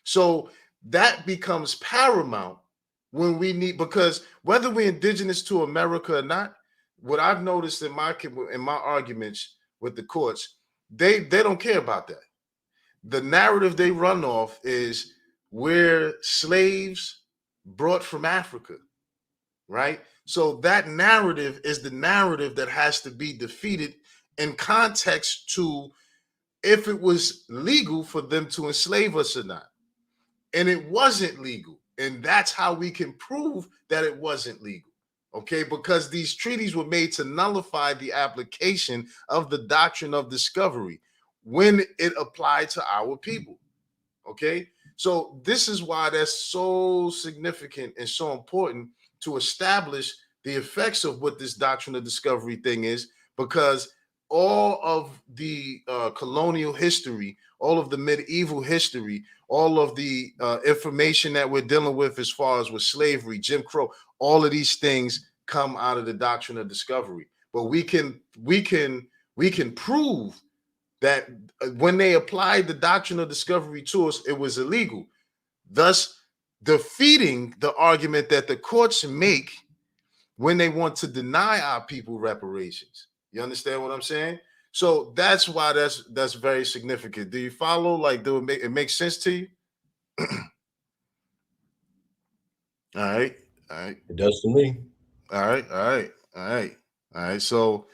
Speaker 4: So that becomes paramount when we need, because whether we're indigenous to America or not, what I've noticed in my arguments with the courts, they don't care about that. The narrative they run off is we're slaves brought from Africa, right? So that narrative is the narrative that has to be defeated in context to if it was legal for them to enslave us or not. And it wasn't legal. And that's how we can prove that it wasn't legal. Okay, because these treaties were made to nullify the application of the doctrine of discovery when it applied to our people. Okay, so this is why that's so significant and so important to establish the effects of what this doctrine of discovery thing is, because all of the colonial history, all of the medieval history, all of the information that we're dealing with as far as with slavery, Jim Crow, all of these things come out of the doctrine of discovery. But we can prove that when they applied the doctrine of discovery to us, it was illegal, thus defeating the argument that the courts make when they want to deny our people reparations. You understand what I'm saying? So that's why that's very significant. Do you follow? Like, it make sense to you? All right.
Speaker 3: It does to me.
Speaker 4: All right. So,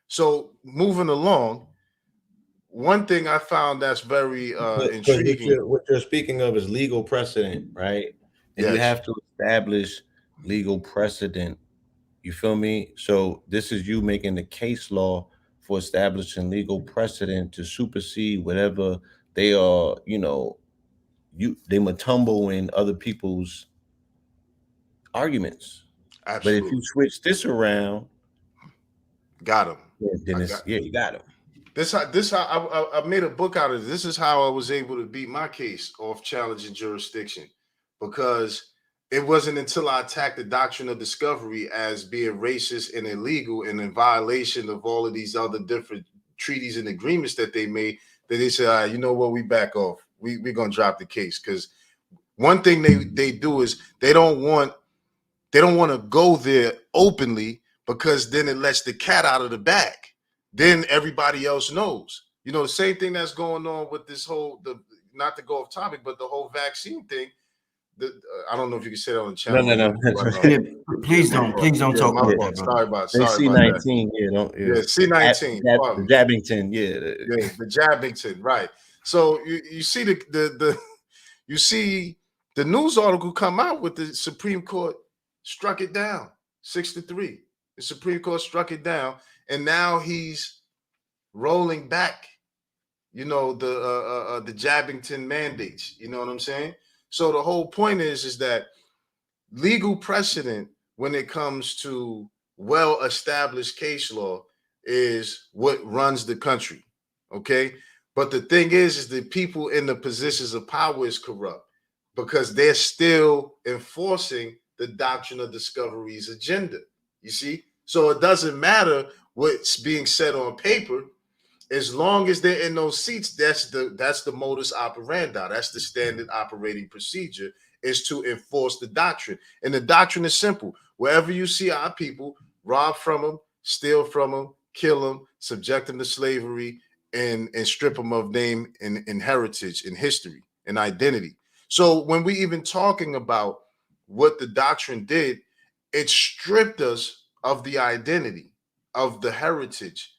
Speaker 4: so moving along, one thing I found that's very
Speaker 3: But
Speaker 4: intriguing.
Speaker 3: what you're speaking of is legal precedent, right? And you
Speaker 4: Yes,
Speaker 3: have to establish legal precedent. You feel me? So this is you making the case law for establishing legal precedent to supersede whatever they are, they matumble in other people's arguments. But if you
Speaker 4: absolutely.
Speaker 3: switch this around,
Speaker 4: Got him.
Speaker 3: then
Speaker 4: I
Speaker 3: it's
Speaker 4: got
Speaker 3: you got him.
Speaker 4: this. How I made a book out of this. This is how I was able to beat my case off challenging jurisdiction, because it wasn't until I attacked the doctrine of discovery as being racist and illegal and in violation of all of these other different treaties and agreements that they made, that they said, all right, you know what, we back off. We're gonna drop the case. Because one thing they do is they don't want to go there openly, because then it lets the cat out of the bag. Then everybody else knows. You know, the same thing that's going on with this whole, not to go off topic, but the whole vaccine thing. I don't know if you can say that on the
Speaker 3: No,
Speaker 4: channel
Speaker 3: no,
Speaker 4: or
Speaker 3: no.
Speaker 4: not, but
Speaker 1: Yeah, please
Speaker 4: my
Speaker 1: don't,
Speaker 4: fault.
Speaker 1: please don't
Speaker 4: Yeah,
Speaker 1: talk
Speaker 4: my
Speaker 1: about
Speaker 4: fault.
Speaker 1: that, brother.
Speaker 3: They
Speaker 4: Sorry about that.
Speaker 3: C19, yeah, don't
Speaker 4: Yeah, C19.
Speaker 3: the Jabbington,
Speaker 4: Yeah, the Jabbington, right. So you see the you see the news article come out with the Supreme Court struck it down 6-3. The Supreme Court struck it down, and now he's rolling back, the Jabbington mandates. You know what I'm saying? So the whole point is that legal precedent when it comes to well-established case law is what runs the country. Okay. But the thing is that people in the positions of power is corrupt, because they're still enforcing the doctrine of discovery's agenda. You see? So it doesn't matter what's being said on paper, as long as they're in those seats. That's the modus operandi. That's the standard operating procedure, is to enforce the doctrine. And the doctrine is simple. Wherever you see our people, rob from them, steal from them, kill them, subject them to slavery, and strip them of name and heritage and history and identity. So when we even talking about what the doctrine did, it stripped us of the identity, of the heritage,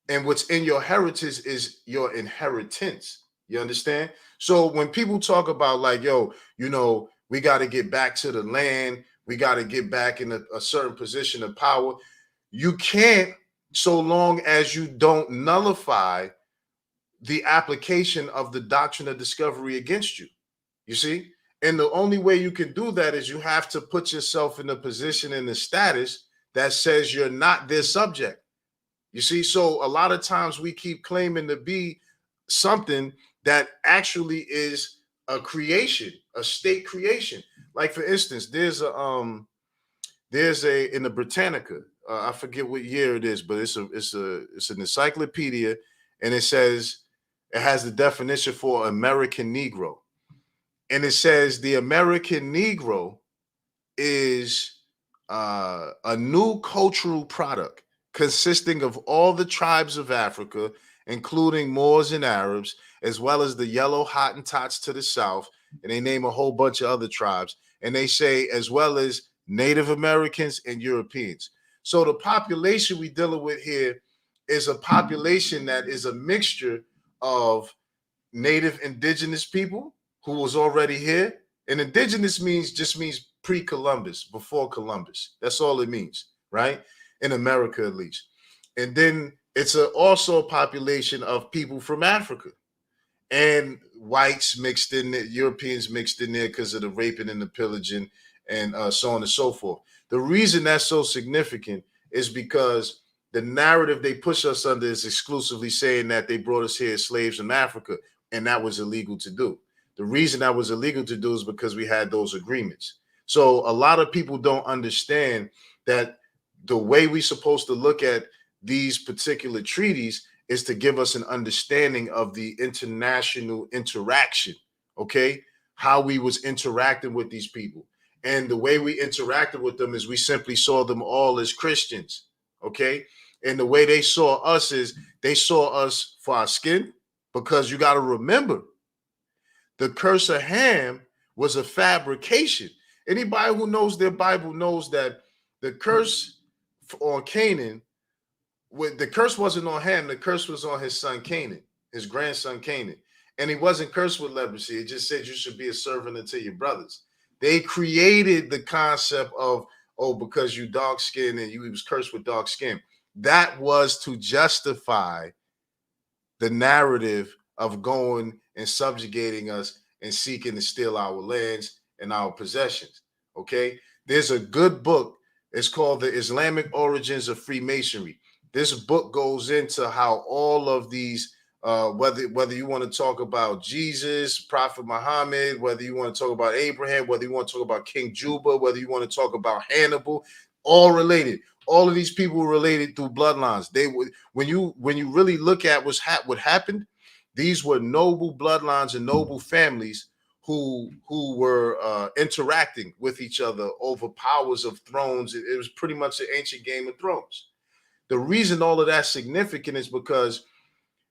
Speaker 4: and what's in your heritage is your inheritance. You understand? So when people talk about like, yo, we got to get back to the land, we got to get back in a certain position of power, you can't, so long as you don't nullify the application of the doctrine of discovery against you. You see? And the only way you can do that is you have to put yourself in a position, in the status that says you're not their subject. You see, so a lot of times we keep claiming to be something that actually is a creation, a state creation. Like for instance, there's in the Britannica, I forget what year it is, but it's an encyclopedia, and it says it has the definition for American Negro, and it says the American Negro is a new cultural product consisting of all the tribes of Africa, including Moors and Arabs, as well as the yellow Hottentots to the south. And they name a whole bunch of other tribes. And they say, as well as Native Americans and Europeans. So the population we dealing with here is a population that is a mixture of native indigenous people who was already here. And indigenous just means pre-Columbus, before Columbus. That's all it means, right? In America, at least. And then it's also a population of people from Africa, and whites mixed in there, Europeans mixed in there because of the raping and the pillaging, and so on and so forth. The reason that's so significant is because the narrative they push us under is exclusively saying that they brought us here as slaves from Africa, and that was illegal to do. The reason that was illegal to do is because we had those agreements. So a lot of people don't understand that the way we're supposed to look at these particular treaties is to give us an understanding of the international interaction, okay? How we was interacting with these people. And the way we interacted with them is we simply saw them all as Christians, okay? And the way they saw us is they saw us for our skin, because you got to remember, the curse of Ham was a fabrication. Anybody who knows their Bible knows that the curse on Canaan, the curse wasn't on Ham, the curse was on his son Canaan. his grandson Canaan. And he wasn't cursed with leprosy. It just said you should be a servant unto your brothers. They created the concept of, oh, because you dark skinned and he was cursed with dark skin. That was to justify the narrative of going and subjugating us and seeking to steal our lands and our possessions. Okay. There's a good book. It's called The Islamic Origins of Freemasonry. This book goes into how all of these whether you want to talk about Jesus, Prophet Muhammad, whether you want to talk about Abraham, whether you want to talk about King Juba, whether you want to talk about Hannibal, all related. All of these people were related through bloodlines. They would, when you really look at what happened, these were noble bloodlines and noble families who were interacting with each other over powers of thrones. It was pretty much the ancient Game of Thrones. The reason all of that's significant is because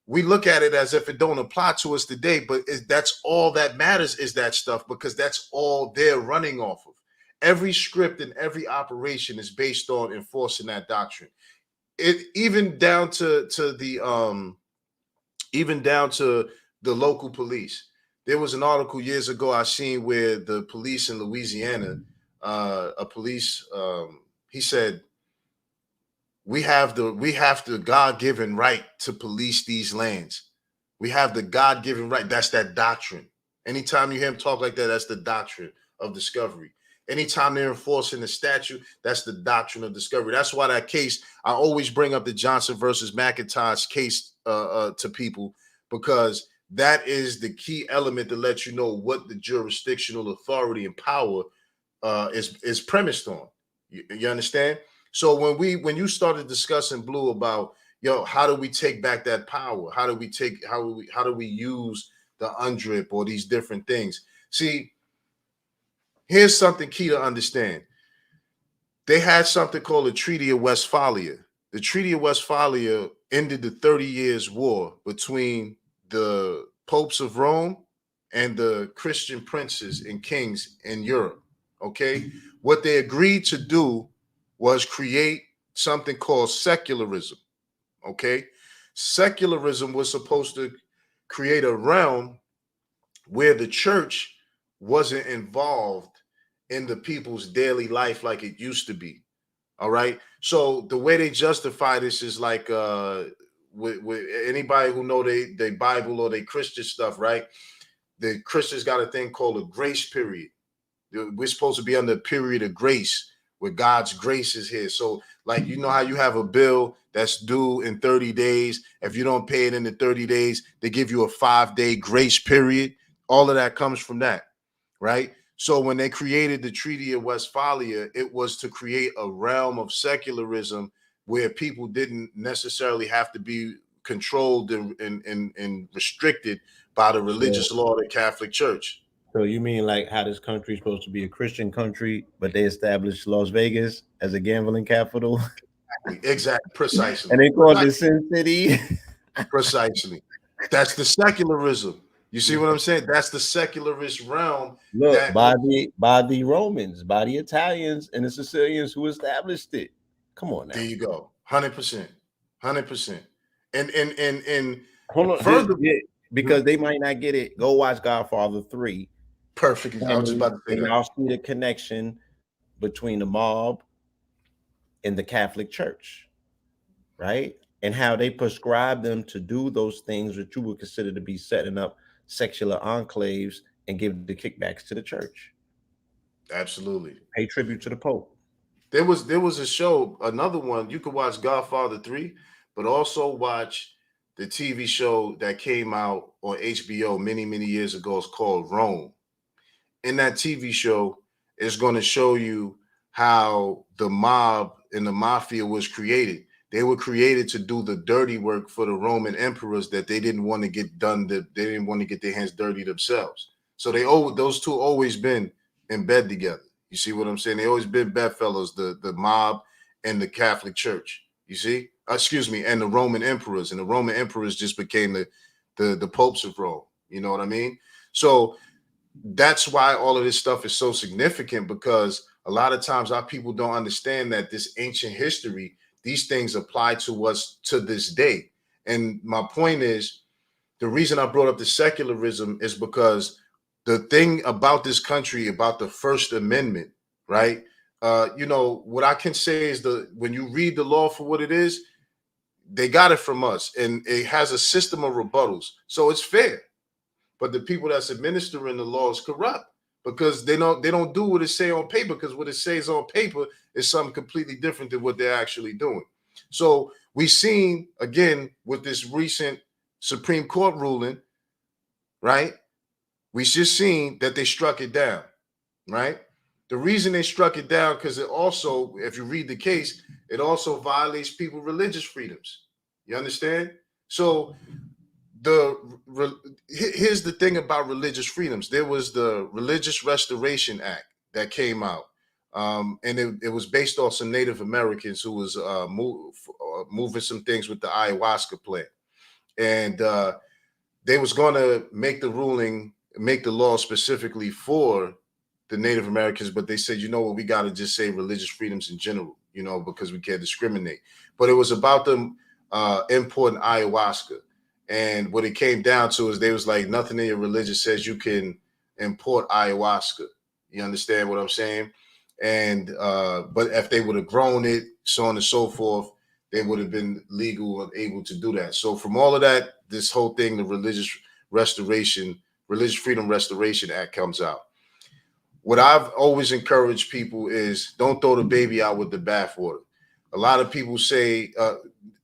Speaker 4: we look at it as if it don't apply to us today, but that's all that matters is that stuff, because that's all they're running off of. Every script and every operation is based on enforcing that doctrine. It even down to the local police. There was an article years ago I seen where the police in Louisiana, he said, we have the God-given right to police these lands. We have the God-given right. That's that doctrine. Anytime you hear him talk like that, that's the doctrine of discovery. Anytime they're enforcing the statute, that's the doctrine of discovery. That's why that case, I always bring up the Johnson versus McIntosh case to people, because that is the key element to let you know what the jurisdictional authority and power is premised on. You understand? So when you started discussing, Blue, about, how do we take back that power? How do we use the UNDRIP or these different things? See, here's something key to understand. They had something called the Treaty of Westphalia. The Treaty of Westphalia ended the 30 Years' War between the popes of Rome and the Christian princes and kings in Europe. Okay, what they agreed to do was create something called secularism. Okay, secularism was supposed to create a realm where the church wasn't involved in the people's daily life like it used to be. All right. So the way they justify this is like with anybody who know they Bible or they Christian stuff, right? The Christians got a thing called a grace period. We're supposed to be under a period of grace where God's grace is here. So, like, you know how you have a bill that's due in 30 days. If you don't pay it in the 30 days, they give you a 5-day grace period. All of that comes from that, right? So when they created the Treaty of Westphalia, it was to create a realm of secularism where people didn't necessarily have to be controlled and restricted by the religious law of the Catholic Church.
Speaker 3: So you mean like how this country is supposed to be a Christian country, but they established Las Vegas as a gambling capital?
Speaker 4: Exactly. Precisely.
Speaker 3: And they called it Sin City.
Speaker 4: Precisely. That's the secularism. You see what I'm saying? That's the secularist realm.
Speaker 3: Look, by the Romans, by the Italians and the Sicilians who established it. Come on now.
Speaker 4: There you go. 100%. 100%. And
Speaker 3: hold on, further, because they might not get it. Go watch Godfather 3.
Speaker 4: Perfect. I was just about to say that.
Speaker 3: I'll see the connection between the mob and the Catholic Church, right? And how they prescribe them to do those things that you would consider to be setting up secular enclaves and give the kickbacks to the church.
Speaker 4: Absolutely.
Speaker 3: Pay tribute to the Pope.
Speaker 4: There was a show, another one. You could watch Godfather 3, but also watch the TV show that came out on HBO many, many years ago. It's called Rome. In that TV show, it's going to show you how the mob and the mafia was created. They were created to do the dirty work for the Roman emperors that they didn't want to get done. They didn't want to get their hands dirty themselves. So those two always been in bed together. You see what I'm saying? They always been bedfellows, the mob and the Catholic Church. You see? Excuse me, and the Roman emperors. And the Roman emperors just became the popes of Rome. You know what I mean? So that's why all of this stuff is so significant, because a lot of times our people don't understand that this ancient history, these things apply to us to this day. And my point is, the reason I brought up the secularism is because the thing about this country, about the First Amendment, right? You know, what I can say is when you read the law for what it is, they got it from us, and it has a system of rebuttals, so it's fair. But the people that's administering the law is corrupt because they don't do what it say on paper, because what it says on paper is something completely different than what they're actually doing. So we've seen again with this recent Supreme Court ruling, right? We just seen that they struck it down, right? The reason they struck it down because it also, if you read the case, it also violates people's religious freedoms. You understand? So here's the thing about religious freedoms. There was the Religious Restoration Act that came out, and it was based off some Native Americans who was moving some things with the ayahuasca plant, and they was going to make the law specifically for the Native Americans, but they said, you know what, we got to just say religious freedoms in general, you know, because we can't discriminate. But it was about them importing ayahuasca. And what it came down to is they was like, nothing in your religion says you can import ayahuasca. You understand what I'm saying? And but if they would have grown it, so on and so forth, they would have been legal and able to do that. So from all of that, this whole thing, the Religious Freedom Restoration Act comes out. What I've always encouraged people is don't throw the baby out with the bathwater. A lot of people say,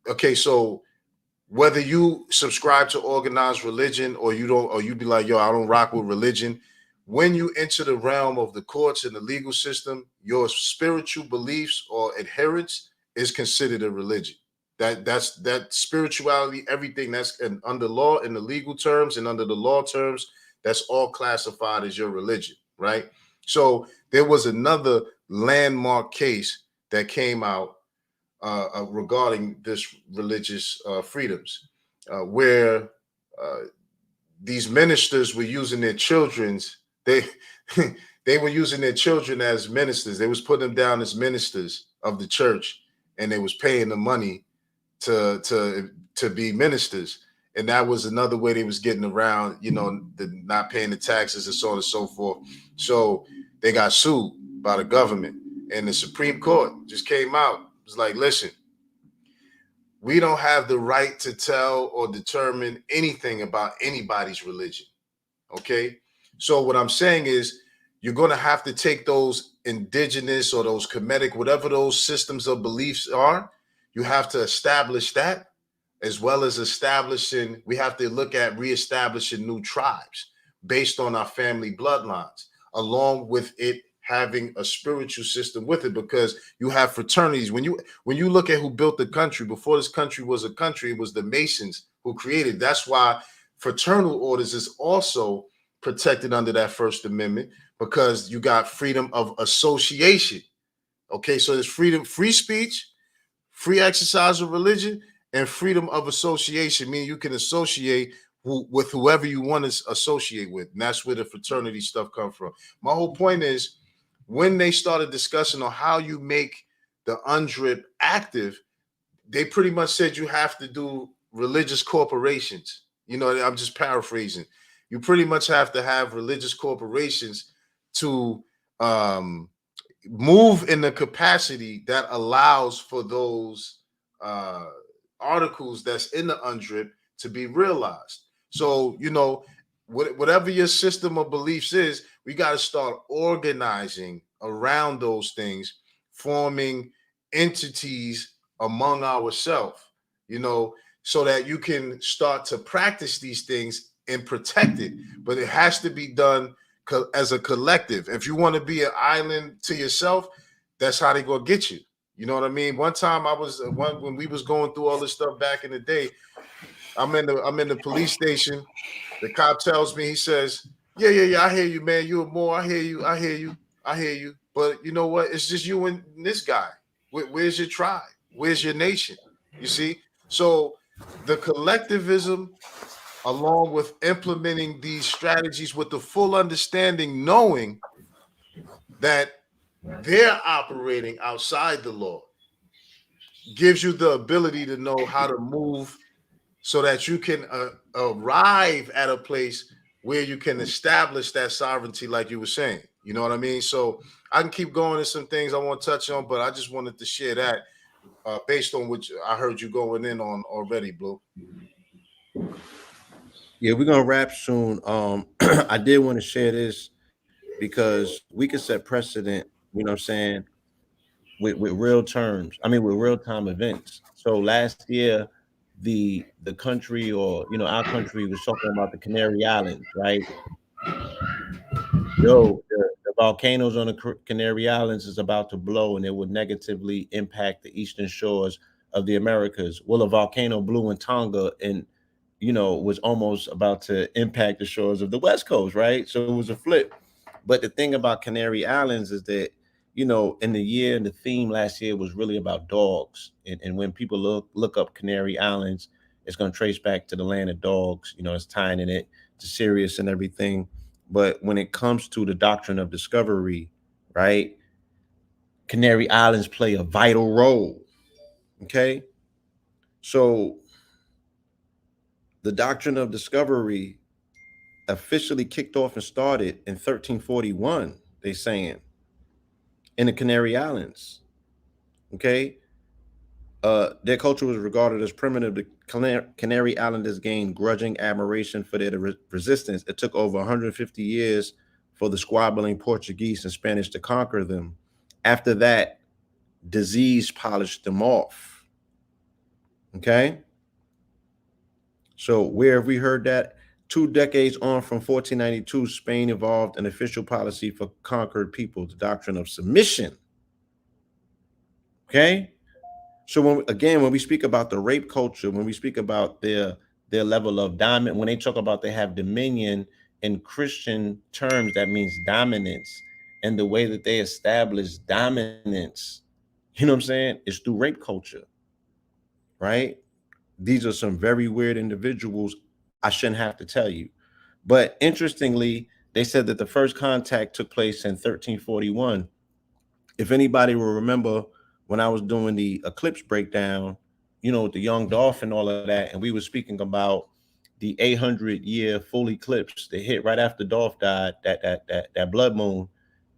Speaker 4: okay, so whether you subscribe to organized religion or you don't, or you be like, yo, I don't rock with religion. When you enter the realm of the courts and the legal system, your spiritual beliefs or adherence is considered a religion. That spirituality, everything that's under law in the legal terms and under the law terms, that's all classified as your religion, right? So there was another landmark case that came out regarding this religious freedoms, where these ministers were using their children's, they were using their children as ministers. They was putting them down as ministers of the church, and they was paying them money to be ministers. And that was another way they was getting around, you know, the not paying the taxes and so on and so forth. So they got sued by the government, and the Supreme Court just came out. It was like, listen, we don't have the right to tell or determine anything about anybody's religion. Okay. So what I'm saying is you're going to have to take those indigenous or those Kemetic, whatever those systems of beliefs are, you have to establish that, as well as we have to look at reestablishing new tribes based on our family bloodlines, along with it having a spiritual system with it, because you have fraternities. When you look at who built the country, before this country was a country, it was the Masons who created. That's why fraternal orders is also protected under that First Amendment, because you got freedom of association. Okay, so there's freedom, free speech, free exercise of religion, and freedom of association, meaning you can associate with whoever you want to associate with. And that's where the fraternity stuff comes from. My whole point is, when they started discussing on how you make the UNDRIP active, they pretty much said you have to do religious corporations. You know, I'm just paraphrasing. You pretty much have to have religious corporations to move in the capacity that allows for those articles that's in the UNDRIP to be realized. So, you know, whatever your system of beliefs is, we got to start organizing around those things, forming entities among ourselves, you know, so that you can start to practice these things and protect it. But it has to be done as a collective. If you want to be an island to yourself, that's how they gonna get you. You know what I mean? One time when we was going through all this stuff back in the day, I'm in the police station. The cop tells me, he says, yeah, I hear you, man. You a Moor. I hear you. But you know what? It's just you and this guy. Where's your tribe? Where's your nation? You see? So the collectivism, along with implementing these strategies with the full understanding, knowing that they're operating outside the law, gives you the ability to know how to move so that you can arrive at a place where you can establish that sovereignty, like you were saying. You know what I mean? So I can keep going to some things I want to touch on, but I just wanted to share that based on what I heard you going in on already, Blue.
Speaker 3: Yeah, we're gonna wrap soon. I did want to share this because we could set precedent, you know what I'm saying, with real terms. I mean, with real time events. So last year, the country, or our country, was talking about the Canary Islands, right? Yo, the volcanoes on the Canary Islands is about to blow, and it would negatively impact the eastern shores of the Americas. Well, a volcano blew in Tonga, and was almost about to impact the shores of the West Coast, right? So it was a flip. But the thing about Canary Islands is that, in the year, and the theme last year was really about dogs. And when people look up Canary Islands, it's going to trace back to the land of dogs. It's tying in it to Sirius and everything. But when it comes to the doctrine of discovery, right, Canary Islands play a vital role. Okay. So the doctrine of discovery officially kicked off and started in 1341, they saying, in the Canary Islands. Okay. Their culture was regarded as primitive. The Canary Islanders gained grudging admiration for their resistance. It took over 150 years for the squabbling Portuguese and Spanish to conquer them. After that, disease polished them off. Okay. So where have we heard that? 2 decades on from 1492, Spain evolved an official policy for conquered people, the doctrine of submission. Okay. So when we speak about the rape culture, when we speak about their level of dominance, when they talk about they have dominion in Christian terms, that means dominance. And the way that they establish dominance, you know what I'm saying, is through rape culture, right? These are some very weird individuals. I shouldn't have to tell you. But interestingly, they said that the first contact took place in 1341. If anybody will remember, when I was doing the eclipse breakdown, with the young dolphin, all of that, and we were speaking about the 800-year full eclipse that hit right after Dolph died, that blood moon.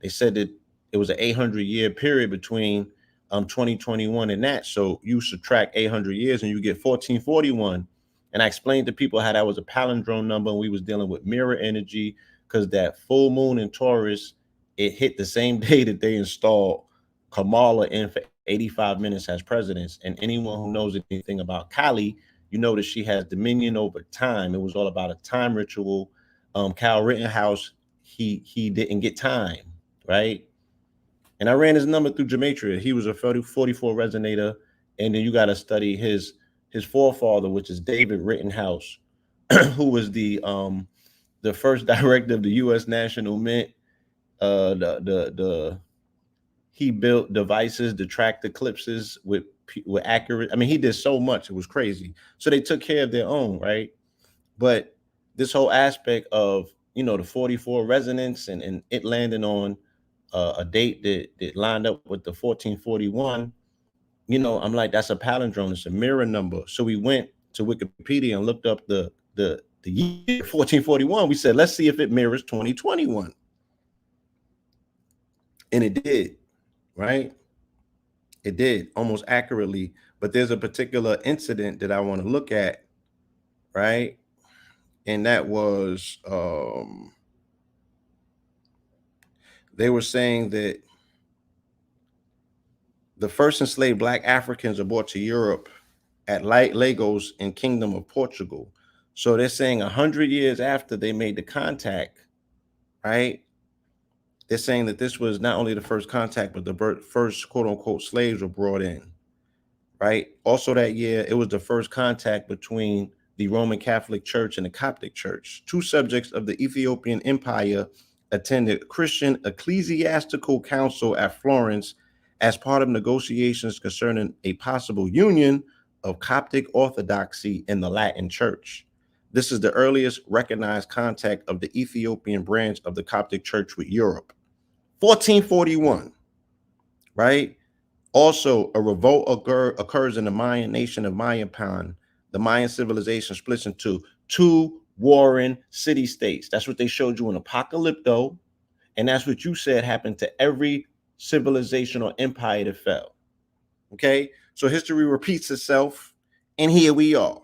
Speaker 3: They said that it was an 800-year period between 2021 and that. So you subtract 800 years and you get 1441. And I explained to people how that was a palindrome number, and we was dealing with mirror energy, because that full moon in Taurus, it hit the same day that they installed Kamala in for 85 minutes as president. And anyone who knows anything about Kali, you know that she has dominion over time. It was all about a time ritual. Kyle Rittenhouse, he didn't get time, right? And I ran his number through Gematria. He was a 44 resonator. And then you got to study his forefather, which is David Rittenhouse, who was the first director of the U.S. National Mint. He built devices to track eclipses with accurate. I mean, he did so much; it was crazy. So they took care of their own, right? But this whole aspect of the 44 resonance and it landing on a date that lined up with the 1441. I'm like, that's a palindrome. It's a mirror number. So we went to Wikipedia and looked up the year 1441. We said, let's see if it mirrors 2021, and it did. Right? It did almost accurately, but there's a particular incident that I want to look at, right? And that was they were saying that the first enslaved Black Africans are brought to Europe at Lagos in Kingdom of Portugal. So they're saying 100 years after they made the contact, right? They're saying that this was not only the first contact, but the first quote unquote slaves were brought in, right? Also that year, it was the first contact between the Roman Catholic Church and the Coptic Church. Two subjects of the Ethiopian Empire attended Christian ecclesiastical council at Florence as part of negotiations concerning a possible union of Coptic Orthodoxy in the Latin Church. This is the earliest recognized contact of the Ethiopian branch of the Coptic Church with Europe. 1441, right? Also, a revolt occurs in the Mayan nation of Mayapan The Mayan civilization splits into two warring city states. That's what they showed you in Apocalypto, and that's what you said happened to every civilization or empire that fell. Okay, so history repeats itself, and here we are.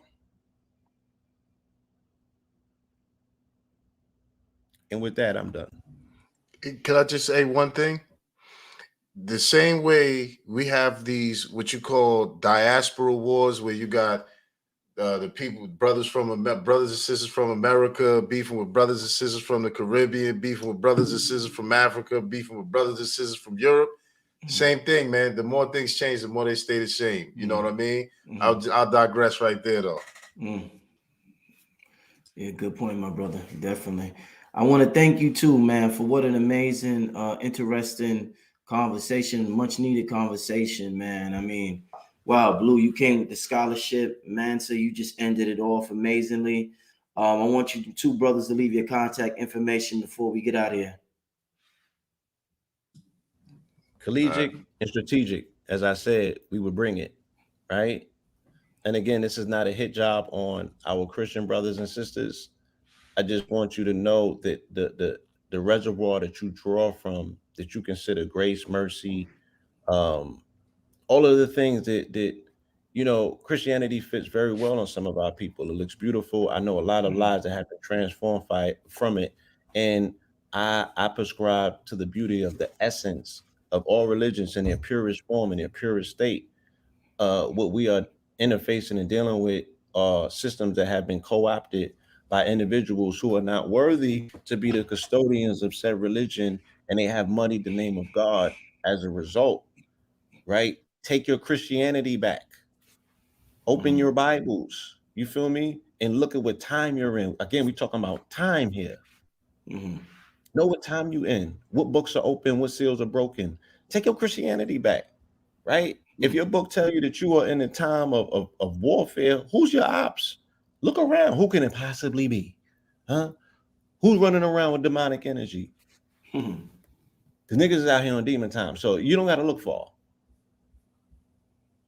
Speaker 3: And with that, I'm done.
Speaker 4: Can I just say one thing? The same way we have these what you call diaspora wars, where you got the people, brothers and sisters from America beefing with brothers and sisters from the Caribbean, beefing with brothers and sisters from Africa, beefing with brothers and sisters from Europe. Same thing, man. The more things change, the more they stay the same. You know what I mean? I'll digress right there, though.
Speaker 1: Yeah, good point, my brother. Definitely. I want to thank you too, man, for what an amazing, interesting conversation, much needed conversation, man. I mean, wow, Blue, you came with the scholarship, man. So you just ended it off amazingly. I want you two brothers to leave your contact information before we get out of here.
Speaker 3: Collegiate and strategic, as I said, we would bring it, right? And again, this is not a hit job on our Christian brothers and sisters. I just want you to know that the reservoir that you draw from, that you consider grace, mercy, all of the things that Christianity fits very well on some of our people. It looks beautiful. I know a lot of lives that have been transformed from it, and I prescribe to the beauty of the essence of all religions in their purest form, in their purest state. What we are interfacing and dealing with are systems that have been co-opted by individuals who are not worthy to be the custodians of said religion, and they have muddied the name of God as a result, right? Take your Christianity back. Open your Bibles. You feel me? And look at what time you're in. Again, we're talking about time here. Know what time you in. What books are open, what seals are broken. Take your Christianity back, right? If your book tells you that you are in a time of warfare, who's your ops? Look around. Who can it possibly be? Huh? Who's running around with demonic energy? The niggas is out here on demon time. So you don't got to look far.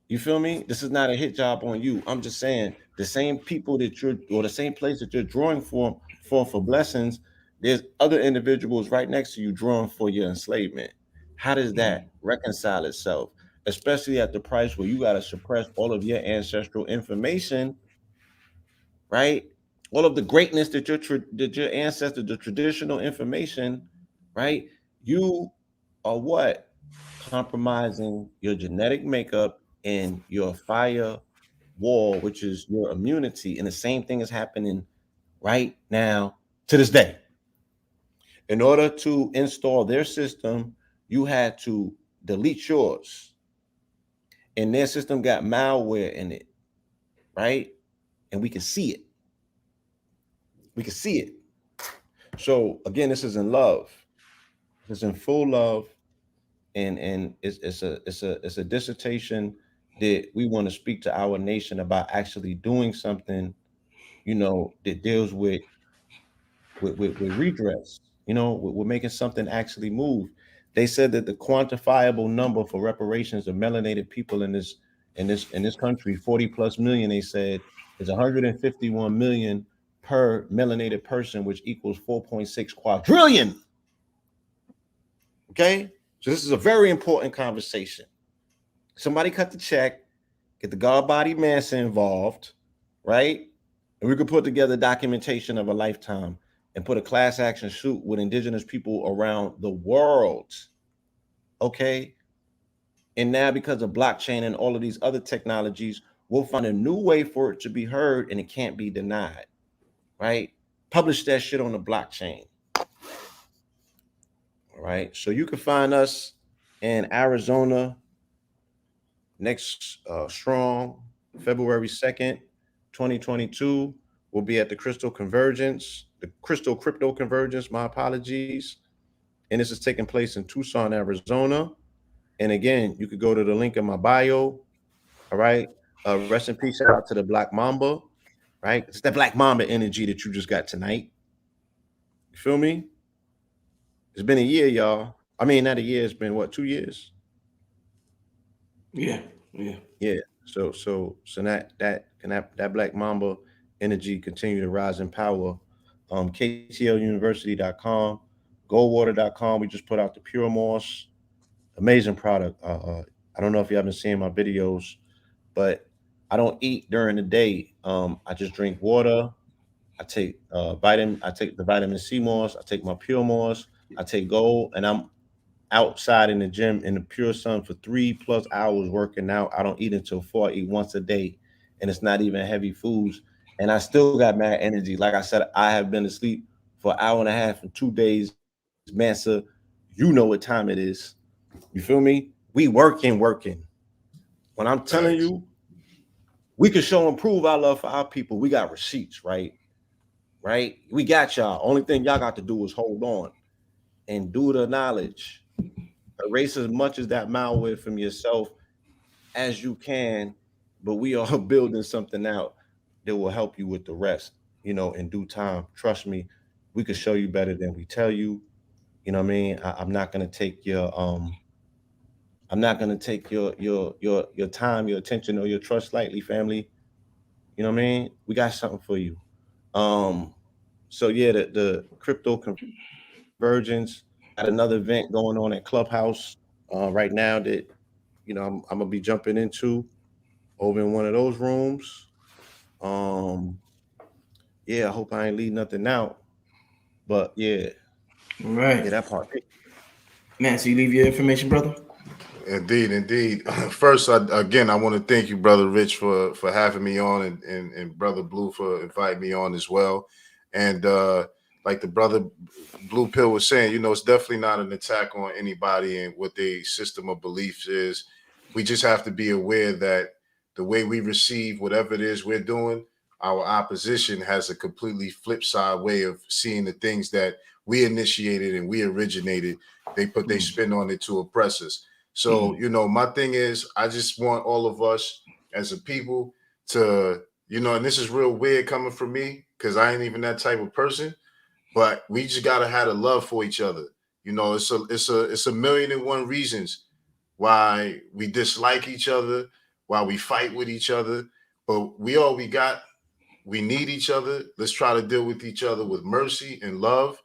Speaker 3: You feel me? This is not a hit job on you. I'm just saying the same people or the same place that you're drawing for blessings, there's other individuals right next to you drawing for your enslavement. How does that reconcile itself? Especially at the price where you got to suppress all of your ancestral information, right? All of the greatness that your ancestors, the traditional information, right? You are what? Compromising your genetic makeup and your fire wall, which is your immunity. And the same thing is happening right now to this day. In order to install their system, you had to delete yours. And their system got malware in it, right? And we can see it. We can see it. So again, this is in love. It's in full love. And it's a dissertation that we want to speak to our nation about actually doing something, that deals with redress. We're making something actually move. They said that the quantifiable number for reparations of melanated people in this country, 40 plus million, they said, is 151 million per melanated person, which equals 4.6 quadrillion. Okay, so this is a very important conversation. Somebody cut the check, get the God Body Manson involved, right? And we could put together documentation of a lifetime and put a class action suit with indigenous people around the world. Okay. And now, because of blockchain and all of these other technologies, we'll find a new way for it to be heard, and it can't be denied. Right? Publish that shit on the blockchain. All right. So you can find us in Arizona next strong February 2nd, 2022. We'll be at the Crystal Crypto Convergence, my apologies. And this is taking place in Tucson, Arizona. And again, you could go to the link in my bio. All right. Rest in peace. Shout out to the Black Mamba. Right. It's that Black Mamba energy that you just got tonight. You feel me? It's been a year, y'all. I mean, not a year. It's been what, 2 years?
Speaker 1: Yeah.
Speaker 3: So that Can that Black Mamba energy continue to rise in power? KTLUniversity.com, goldwater.com. We just put out the Pure Moss. Amazing product. I don't know if you haven't seen my videos, but I don't eat during the day. I just drink water. I take the vitamin C moss. I take my Pure Moss. I take gold, and I'm outside in the gym in the pure sun for 3+ hours working out. I don't eat until 4. I eat once a day, and it's not even heavy foods. And I still got mad energy. Like I said, I have been asleep for an hour and a half in 2 days. Mansa, you know what time it is. You feel me? We working. When I'm telling
Speaker 4: Thanks.
Speaker 3: you, we can show and prove our love for our people. We got receipts, right? Right? We got y'all. Only thing y'all got to do is hold on and do the knowledge. Erase as much as that malware from yourself as you can, but we are building something out that will help you with the rest, in due time. Trust me, we could show you better than we tell you. You know what I mean? I'm not gonna take your time, your attention, or your trust lightly, family. You know what I mean? We got something for you. Um, so yeah, the crypto convergence got another event going on at Clubhouse right now that I'm gonna be jumping into over in one of those rooms. Um, yeah, I hope I ain't leave nothing out. But
Speaker 1: All right,
Speaker 3: yeah, that part.
Speaker 1: man. So you leave your information, brother.
Speaker 4: Indeed. First, I want to thank you, brother Rich, for having me on, and brother Blue for inviting me on as well. And like the brother Blue Pill was saying, it's definitely not an attack on anybody and what their system of beliefs is. We just have to be aware that the way we receive whatever it is we're doing, our opposition has a completely flip side way of seeing the things that we initiated and we originated. They put their spin on it to oppress us. So, my thing is, I just want all of us as a people to, and this is real weird coming from me because I ain't even that type of person, but we just gotta have a love for each other. It's a million and one reasons why we dislike each other, why we fight with each other, but we got. We need each other. Let's try to deal with each other with mercy and love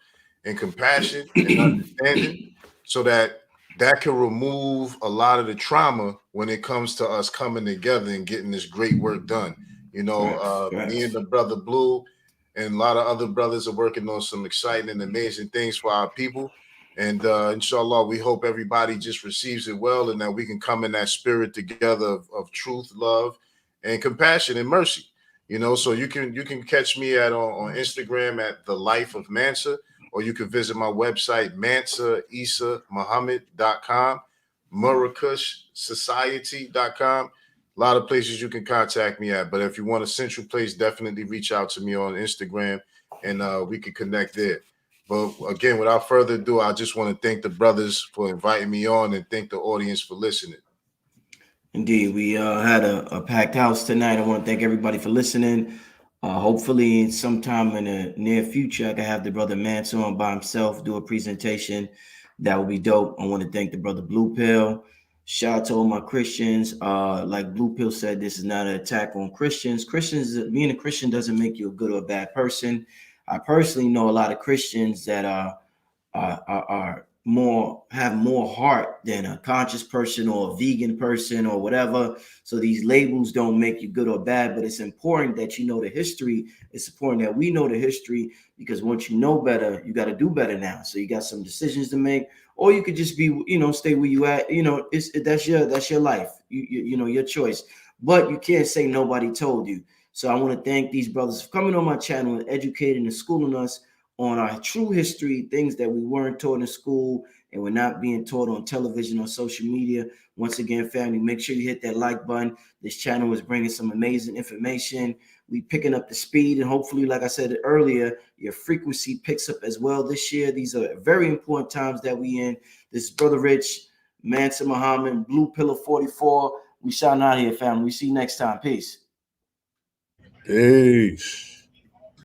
Speaker 4: and compassion and understanding so that can remove a lot of the trauma when it comes to us coming together and getting this great work done. Me and the brother Blue and a lot of other brothers are working on some exciting and amazing things for our people. And inshallah, we hope everybody just receives it well and that we can come in that spirit together of truth, love, and compassion and mercy. So you can catch me on Instagram at The Life of Mansa, or you can visit my website, mansaissamuhammad.com, murakushsociety.com. A lot of places you can contact me at. But if you want a central place, definitely reach out to me on Instagram and we can connect there. But again, without further ado, I just want to thank the brothers for inviting me on and thank the audience for listening.
Speaker 1: Indeed, we had a packed house tonight. I want to thank everybody for listening. Hopefully, sometime in the near future, I can have the brother Manson on by himself do a presentation. That would be dope. I want to thank the brother Blue Pill. Shout out to all my Christians. Like Blue Pill said, this is not an attack on Christians. Being a Christian doesn't make you a good or a bad person. I personally know a lot of Christians that are have more heart than a conscious person or a vegan person or whatever. So these labels don't make you good or bad, but it's important that you know the history. It's important that we know the history, because once you know better, you got to do better now. So you got some decisions to make, or you could just be, stay where you at. That's your life. Your choice. But you can't say nobody told you. So I want to thank these brothers for coming on my channel and educating and schooling us on our true history, things that we weren't taught in school and we're not being taught on television or social media. Once again, family, make sure you hit that like button. This channel is bringing some amazing information. We picking up the speed, and hopefully, like I said earlier, your frequency picks up as well this year. These are very important times that we in. This is Brother Rich, Mansa Muhammad, Blue Pillar 44. We shouting out here, family. We see you next time. Peace.
Speaker 3: Peace.